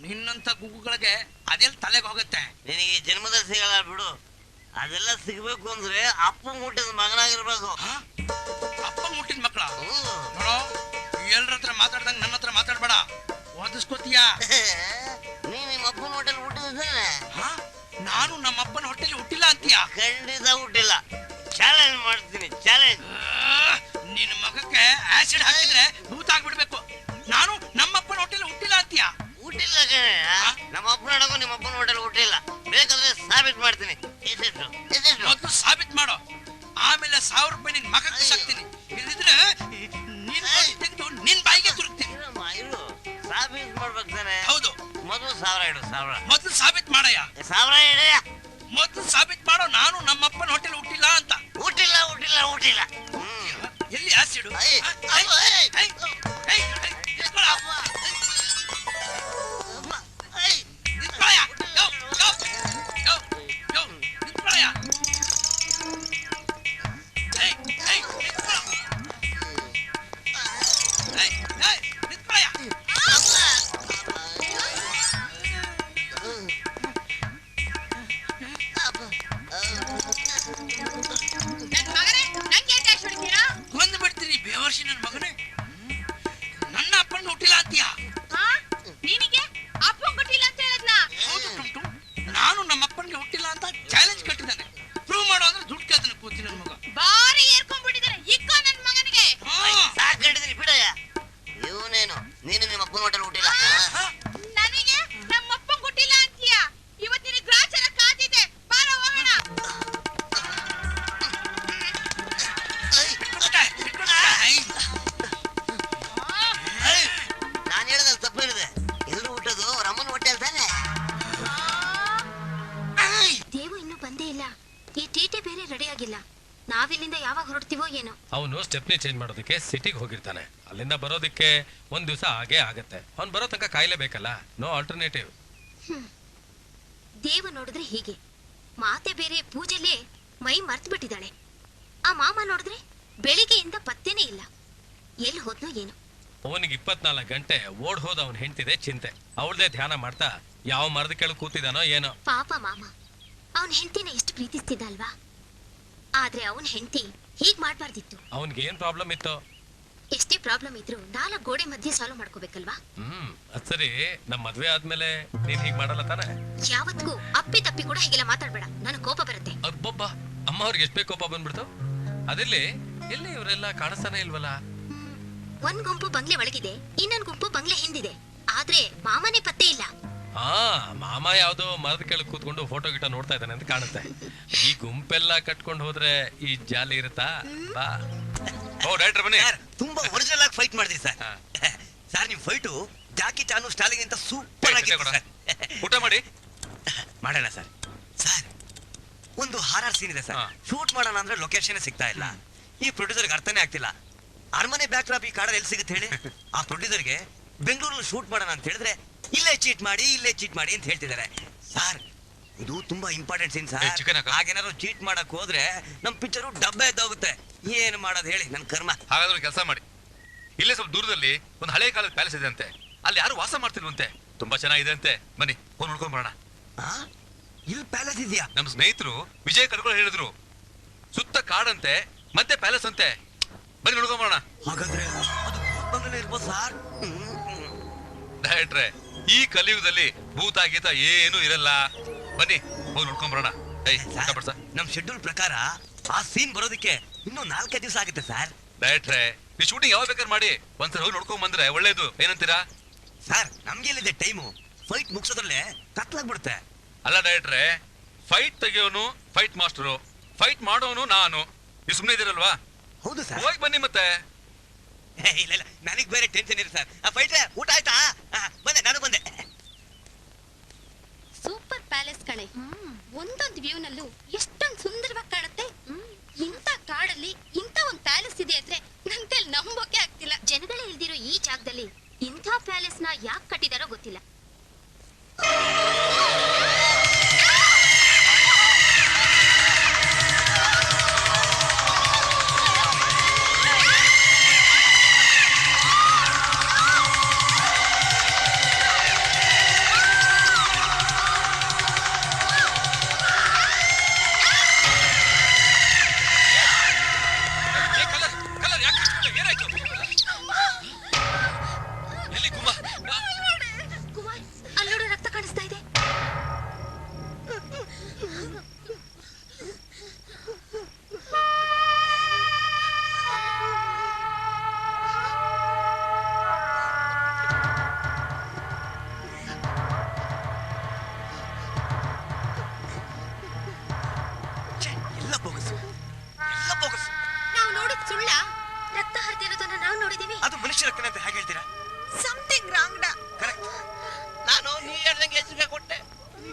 ನಿನ್ನಂತ ಗುಗ್ಗುಗಳಿಗೆ ಅದೆಲ್ಲ ತಲೆಗೆ ಹೋಗುತ್ತೆ. ನಿನಗೆ ಜನ್ಮದಲ್ಲಿ ಸಿಗಲ್ಲ ಬಿಡು. ಅದೆಲ್ಲ ಸಿಗ್ಬೇಕು ಅಂದ್ರೆ ಅಪ್ಪ ಮುಟ್ಟಿದ ಮಗನಾಗಿರ್ಬೇಕು. ಅಪ್ಪ ಅಪ್ಪಂಗ್ ಹುಟ್ಟಿದ ಮಕ್ಕಳ ನೋಡೋ, ಎಲ್ಲರ ಹತ್ರ ಮಾತಾಡ್ದಂಗ ನನ್ನ ಹತ್ರ ಮಾತಾಡ್ಬೇಡ, ಓದಿಸ್ಕೋತೀಯಾ? ನೀನ್ ನಿಮ್ಮ ಅಪ್ಪನ ಹೋಟೆಲ್ ಹುಟ್ಟಿದ್ರೆ ನಾನು ನಮ್ಮ ಅಪ್ಪನ ಹೊಟ್ಟೆಲಿ ಹುಟ್ಟಿಲ್ಲ ಅಂತೀಯ? ಖಂಡಿತ ಹುಟ್ಟಿಲ್ಲ. ಚಾಲೆಂಜ್ ಮಾಡ್ತೀನಿ, ಚಾಲೆಂಜ್. ನಿನ್ನ ಮಗಕ್ಕೆ ಆಸಿಡ್ ಹಾಕಿದ್ರೆ ಭೂತ ಆಗ್ಬಿಡ್ಬೇಕು. ನಾನು ನಮ್ಮಪ್ಪನ ಹೊಟ್ಟೆಲಿ ಹುಟ್ಟಿಲ್ಲ ಅಂತೀಯ? ಹುಟ್ಟಿಲ್ಲ ಕಣೆ, ನಮ್ಮ ಅಪ್ಪನ ನಿಮ್ಮ ಅಪ್ಪನ ಹೋಟೆಲ್ ಹುಟ್ಟಿಲ್ಲ. ಬೇಕಾದ್ರೆ ಸಾಬೀತ್ ಮಾಡ್ತೀನಿ. ಮೊದಲು ಸಾಬೀತ್ ಮಾಡೋ, ಆಮೇಲೆ 1000 ರೂಪಾಯಿ ನಿನ್ ಮಗಕ್ಕೆ ಸಾಕ್ತೀನಿ. ಇಲ್ಲಿದ್ರೆ ನಿನ್ ತೆಗೆದು ನಿನ್ ಬಾಯಿಗೆ ತುರುಕ್ತೀನಿ. ಸಾಬೀತ್ ಮಾಡ್ಬೇಕು ತಾನೆ? ಹೌದು. ಮೊದಲು 1000 ಇಡು. 1000 ಮೊದಲು ಸಾಬೀತ್ ಮಾಡಯ್ಯ. 1000 ಇಡಯ್ಯ. ಮೊದಲು ಸಾಬೀತ್ ಮಾಡೋ, ನಾನು ನಮ್ಮಪ್ಪನ ಹೋಟೆಲ್ ಹುಟ್ಟಿಲ್ಲ ಅಂತ. ಹುಟ್ಟಿಲ್ಲ ಹುಟ್ಟಿಲ್ಲ ಹುಟ್ಟಿಲ್ಲ. ಎಲ್ಲಿ ಆಸಿಡು? ಬಂದ್ಬಿಡ್ತೀನಿ ಬೇವರ್ಷಿ ನನ್ನ ಮಗನೇ. ನನ್ನ ಅಪ್ಪನ ಹುಟ್ಟಿಲ್ಲ ಅಂತೀಯ? ನಿನಗೆ ಅಪ್ಪನ್ ಕೊಟ್ಟಿಲ್ಲ ಅಂತ ಹೇಳದ್ನ? ಹೌದು ಟುಂಟು, ನಾನು ನಮ್ಮ ಅಪ್ಪನಿಗೆ ಹುಟ್ಟಿಲ್ಲ ಅಂತ ಚಾಲೆಂಜ್ ಕಟ್ಟಿದ್ದಾನೆ. ಪ್ರೂವ್ ಮಾಡೋ ಅಂದ್ರೆ ದುಡ್ಡು ಕೇಳ್ತಾನೆ ಕೂತಿ ನನ್ನ ಮಗ. ಬಾರಿ ಏರ್ಕೊಂಡ್ಬಿಟ್ಟಿದ್ದಾರೆ ಇಕ್ಕೋ ನನ್ ಮಗನಿಗೆ. ಸಾಕಿಡಿದ್ರಿ ಬಿಡಯ್ಯ. ಇವನೇನು ನೀನು ನಿಮ್ಮ ಅಪ್ಪನ ಹೋಟೆಲ್ ಹುಟ್ಟಿಲ್ಲ? ನನಗೆ ನಮ್ಮಪ್ಪನ್ ಕೊಟ್ಟಿಲ್ಲ ಅಂತೀಯ? ಇವತ್ತಿನ ಗ್ರಾಚಾರ ಕಾದಿದೆ, ಬಾರ ಹೋಗೋಣ. ನಾನು ಹೇಳದಲ್ಲಿ ತಪ್ಪಿರಿದೆ. ಎಲ್ರು ಹುಟ್ಟೋದು ಅವ್ರ ಅಮ್ಮನ ಹೋಟೆಲ್ ತಾನೆ? ದೇವು ಇನ್ನೂ ಬಂದೇ ಇಲ್ಲ. ಈ ಟಿಟಿ ಬೇರೆ ರೆಡಿ ಆಗಿಲ್ಲ. ನಾವಿಲ್ಲಿಂದ ಯಾವಾಗ ಹೊರಡ್ತೀವೋ ಏನೋ. ಅವನು ಸ್ಟೆಪ್ನಿ ಚೇಂಜ್ ಮಾಡೋದಕ್ಕೆ ಸಿಟಿಗೆ ಹೋಗಿರ್ತಾನೆ. ಅಲ್ಲಿಂದ ಬರೋದಕ್ಕೆ ಒಂದ್ ದಿವಸ ಹಾಗೆ ಆಗತ್ತೆ. ಅವ್ನು ಬರೋ ತನಕ ಕಾಯ್ಲೇಬೇಕಲ್ಲ, ನೋ ಆಲ್ಟರ್ನೇಟಿವ್. ದೇವು ನೋಡಿದ್ರೆ ಹೀಗೆ, ಮಾತೆ ಬೇರೆ, ಪೂಜೆಲೇ ಮೈ ಮರ್ತು ಬಿಟ್ಟಿದ್ದಾಳೆ. ಆ ಮಾಮ ನೋಡಿದ್ರೆ ಬೆಳಿಗ್ಗೆಯಿಂದ ಪತ್ತೇನೇ ಇಲ್ಲ. ಎಲ್ಲಿ ಹೋದ್ನೋ ಏನು. ಅವನಿಗೆ 24 ಗಂಟೆ ಓಡ್ ಹೋದ ಅವನ್ ಹೆಂಡ್ತಿದೆ ಚಿಂತೆ. ಅವಳದೇ ಧ್ಯಾನ ಮಾಡ್ತಾ ಯಾವ ಮರದ ಕೆಳಗೆ ಕೂತಿದಾನೋ ಏನೋ. ಪಾಪ ಮಾಮ ಅವನ್ ಹೆಂಡತಿನ ಎಷ್ಟು ಪ್ರೀತಿಸ್ತಿದ್ದ ಅಲ್ವಾ. ಆದ್ರೆ ಅವನ್ ಹೆಂಡತಿ ಹೀಗ್ ಮಾಡ್ಬಾರ್ದಿತ್ತು. ಅವನ್ಗೆ ಏನ್ ಪ್ರಾಬ್ಲಮ್ ಇತ್ತು? ಎಷ್ಟೇ ಪ್ರಾಬ್ಲಮ್ ಇದ್ರು 4 ಗೋಡೆ ಮಧ್ಯೆ ಸಾಲ್ವ್ ಮಾಡ್ಕೋಬೇಕಲ್ವಾ. ಅದ್ ಸರಿ, ನಮ್ ಮದ್ವೆ ಆದ್ಮೇಲೆ ನೀನ್ ಹೀಗ್ ಮಾಡಲ್ಲ ತಾನೆ? ಯಾವತ್ಗೂ ಅಪ್ಪಿ ತಪ್ಪಿ ಕೂಡ ಹೀಗೆಲ್ಲ ಮಾತಾಡ್ಬೇಡ, ನನಗ್ ಕೋಪ ಬರುತ್ತೆ. ಅಬ್ಬಬ್ಬ, ಅಮ್ಮ ಅವ್ರಿಗೆ ಎಷ್ಟೇ ಕೋಪ ಬಂದ್ಬಿಡ್ತು. ಅದಿರ್ಲಿ, ಎಲ್ಲಿ ಇವರೆಲ್ಲ ಕಾಣಿಸ್ತಾನೆ ಇಲ್ವಲ್ಲ? ಒಂದ್ ಗುಂಪು ಬಂಗ್ಲೆ ಒಳಗಿದೆ, ಇನ್ನೊಂದ್ ಗುಂಪು ಬಂಗ್ಲೆ ಹಿಂದಿದೆ. ಆದ್ರೆ ಮಾಮನೇ ಪತ್ತೆ ಇಲ್ಲ. ಮಾಮ ಯಾವ್ದೋ ಮರದ ಕೆಳಗೆ ಕೂತ್ಕೊಂಡು ಫೋಟೋ ಗಿಟ ನೋಡ್ತಾ ಇದ್ದಾನೆ ಅಂತ ಕಾಣುತ್ತೆ. ಈ ಗುಂಪೆಲ್ಲ ಕಟ್ಕೊಂಡು ಹೋದ್ರೆ ಈ ಜಾಲಿ ಇರುತ್ತಾ? ಬಾ. ಓ ಡೈರೆಕ್ಟರ್ ಬನ್ನಿ. ತುಂಬಾ ಒರಿಜಿನಲ್ ಆಗಿ ಫೈಟ್ ಮಾಡಿದ್ರಿ ಸರ್. ಸರ್ ನಿಮ್ ಫೈಟು ಜಾಕಿ ಚಾನು ಸ್ಟಾಲಿಂಗ್ ಅಂತ ಸೂಪರ್ ಆಗಿ ಊಟ ಮಾಡಿ ಮಾಡೋಣ ಸರ್. ಸರ್ ಒಂದು ಹಾರರ್ ಸೀನ್ ಇದೆ ಸರ್. ಶೂಟ್ ಮಾಡೋಣ ಅಂದ್ರೆ ಲೊಕೇಶನ್ ಸಿಗ್ತಾ ಇಲ್ಲ. ಈ ಪ್ರೊಡ್ಯೂಸರ್ಗೆ ಅರ್ಥನೇ ಆಗ್ತಿಲ್ಲ. ಅರಮನೆ ಬ್ಯಾಕ್ ಡ್ರಾಪ್ ಈ ಕಾಡಲ್ಲಿ ಎಲ್ಲಿ ಸಿಗುತ್ತೆ ಹೇಳಿ? ಆ ಪ್ರೊಡ್ಯೂಸರ್ಗೆ ಬೆಂಗಳೂರಲ್ಲಿ ಶೂಟ್ ಮಾಡೋಣ ಅಂತ ಹೇಳಿದ್ರೆ ಇಲ್ಲೇ ಚೀಟ್ ಮಾಡಿ ಅಂತ ಹೇಳ್ತಿದ್ದಾರೆ. ಸರ್ ಇದು ತುಂಬಾ ಇಂಪಾರ್ಟೆಂಟ್ ಸೀನ್ ಸರ್. ಹಾಗೇನಾದ್ರು ಚೀಟ್ ಮಾಡಕ್ ಹೋದ್ರೆ ನಮ್ ಪಿಕ್ಚರು ಡಬ್ಬೆ ಎದ್ದೋಗುತ್ತೆ. ಏನ್ ಮಾಡೋದು ಹೇಳಿ, ನನ್ ಕರ್ಮ. ಹಾಗಾದ್ರೆ ಕೆಲಸ ಮಾಡಿ, ಇಲ್ಲೇ ಸ್ವಲ್ಪ ದೂರದಲ್ಲಿ ಒಂದು ಹಳೆ ಕಾಲದ ಪ್ಯಾಲೇಸ್ ಇದೆ ಅಂತೆ. ಅಲ್ಲಿ ಯಾರು ವಾಸ ಮಾಡ್ತಿಲ್ವಂತೆ, ತುಂಬಾ ಚೆನ್ನಾಗಿದೆ ಅಂತೆ. ಬನ್ನಿ ಹೋಗಿ ನೋಡ್ಕೊಂಡ್ ಬರೋಣ. ಇಲ್ಲಿ ಪ್ಯಾಲೇಸ್ ಇದೆಯಾ? ನಮ್ಮ ಸ್ನೇಹಿತರು ವಿಜಯ್ ಕರ್ಕೊಂಡು ಹೇಳಿದ್ರು. ಸುತ್ತ ಕಾಡಂತೆ, ಮತ್ತೆ ಪ್ಯಾಲೇಸ್ ಅಂತೆ. ಬನ್ನಿ ನೋಡ್ಕೊಂಡ್ ಬರೋಣ. ಹಾಗಾದ್ರೆ ಅದು ಬಂಗಲೆ ಇರ್ಬೋದು ಸರ್. ಡೈರೆಕ್ಟ್ರೆ, ಈ ಕಲಿಯುಗದಲ್ಲಿ ಭೂತ ಗೀತ ಏನು ಇರಲ್ಲ. ಬನ್ನಿ ಹೋಗಿ ನೋಡ್ಕೊಂಡ್ ಬರೋಣ. ನಮ್ ಶೆಡ್ಯೂಲ್ ಪ್ರಕಾರ ಆ ಸೀನ್ ಬರೋದಕ್ಕೆ ಇನ್ನೂ 4-5 ದಿವಸ ಆಗುತ್ತೆ ಸರ್. ಡೈರೆಕ್ಟ್ರೆ, ನೀವು ಶೂಟಿಂಗ್ ಯಾವಾಗ ಬೇಕಾದ್ರೆ ಮಾಡಿ, ಒಂದ್ಸಲ ಹೋಗಿ ನೋಡ್ಕೊಂಡ್ ಬಂದ್ರೆ ಒಳ್ಳೇದು. ಏನಂತೀರಾ? ಸರ್ ನಮ್ಗೆಲ್ಲಿದೆ ಟೈಮು? ಫೈಟ್ ಮುಗಿಸೋದ್ರಲ್ಲೇ ಕತ್ಲಾಗ್ಬಿಡುತ್ತೆ. ಅಲ್ಲ ಡೈರೆಕ್ಟ್ರೆ, ಫೈಟ್ ತೆಗಿಯೋನು ಫೈಟ್ ಮಾಸ್ಟರು, ಫೈಟ್ ಮಾಡೋನು ನಾನು. ನೀವು ಸುಮ್ಮನೆ ಇದ್ದೀರಲ್ವಾ? ಹೌದು ಸರ್. ಹೋಗಿ ಬನ್ನಿ ಮತ್ತೆ. ಇಲ್ಲ ಇಲ್ಲ, ನನಗ್ ಬೇರೆ ಟೆನ್ಷನ್ ಇರಿ ಸರ್. ಫೈಟ್ರೆ ಊಟ ಆಯ್ತಾ? ಬಂದೆ, ನಾನು ಬಂದೆ. ಸೂಪರ್ ಪ್ಯಾಲೇಸ್ ಕಣೆ. ಒಂದೊಂದು ವ್ಯೂ ನಲ್ಲೂ ಎಷ್ಟೊಂದು ಸುಂದರವಾಗಿ ಕಾಣುತ್ತೆ. ಇಂಥ ಕಾಡಲ್ಲಿ ಇಂಥ ಒಂದು ಪ್ಯಾಲೇಸ್ ಇದೆ ಅಂದ್ರೆ ನಂಗೆ ನಂಬೋಕೆ ಆಗ್ತಿಲ್ಲ. ಜನಗಳೇ ಇಲ್ದಿರೋ ಈ ಜಾಗದಲ್ಲಿ ಇಂಥ ಪ್ಯಾಲೇಸ್ ನ ಯಾಕೆ ಕಟ್ಟಿದಾರೋ ಗೊತ್ತಿಲ್ಲ.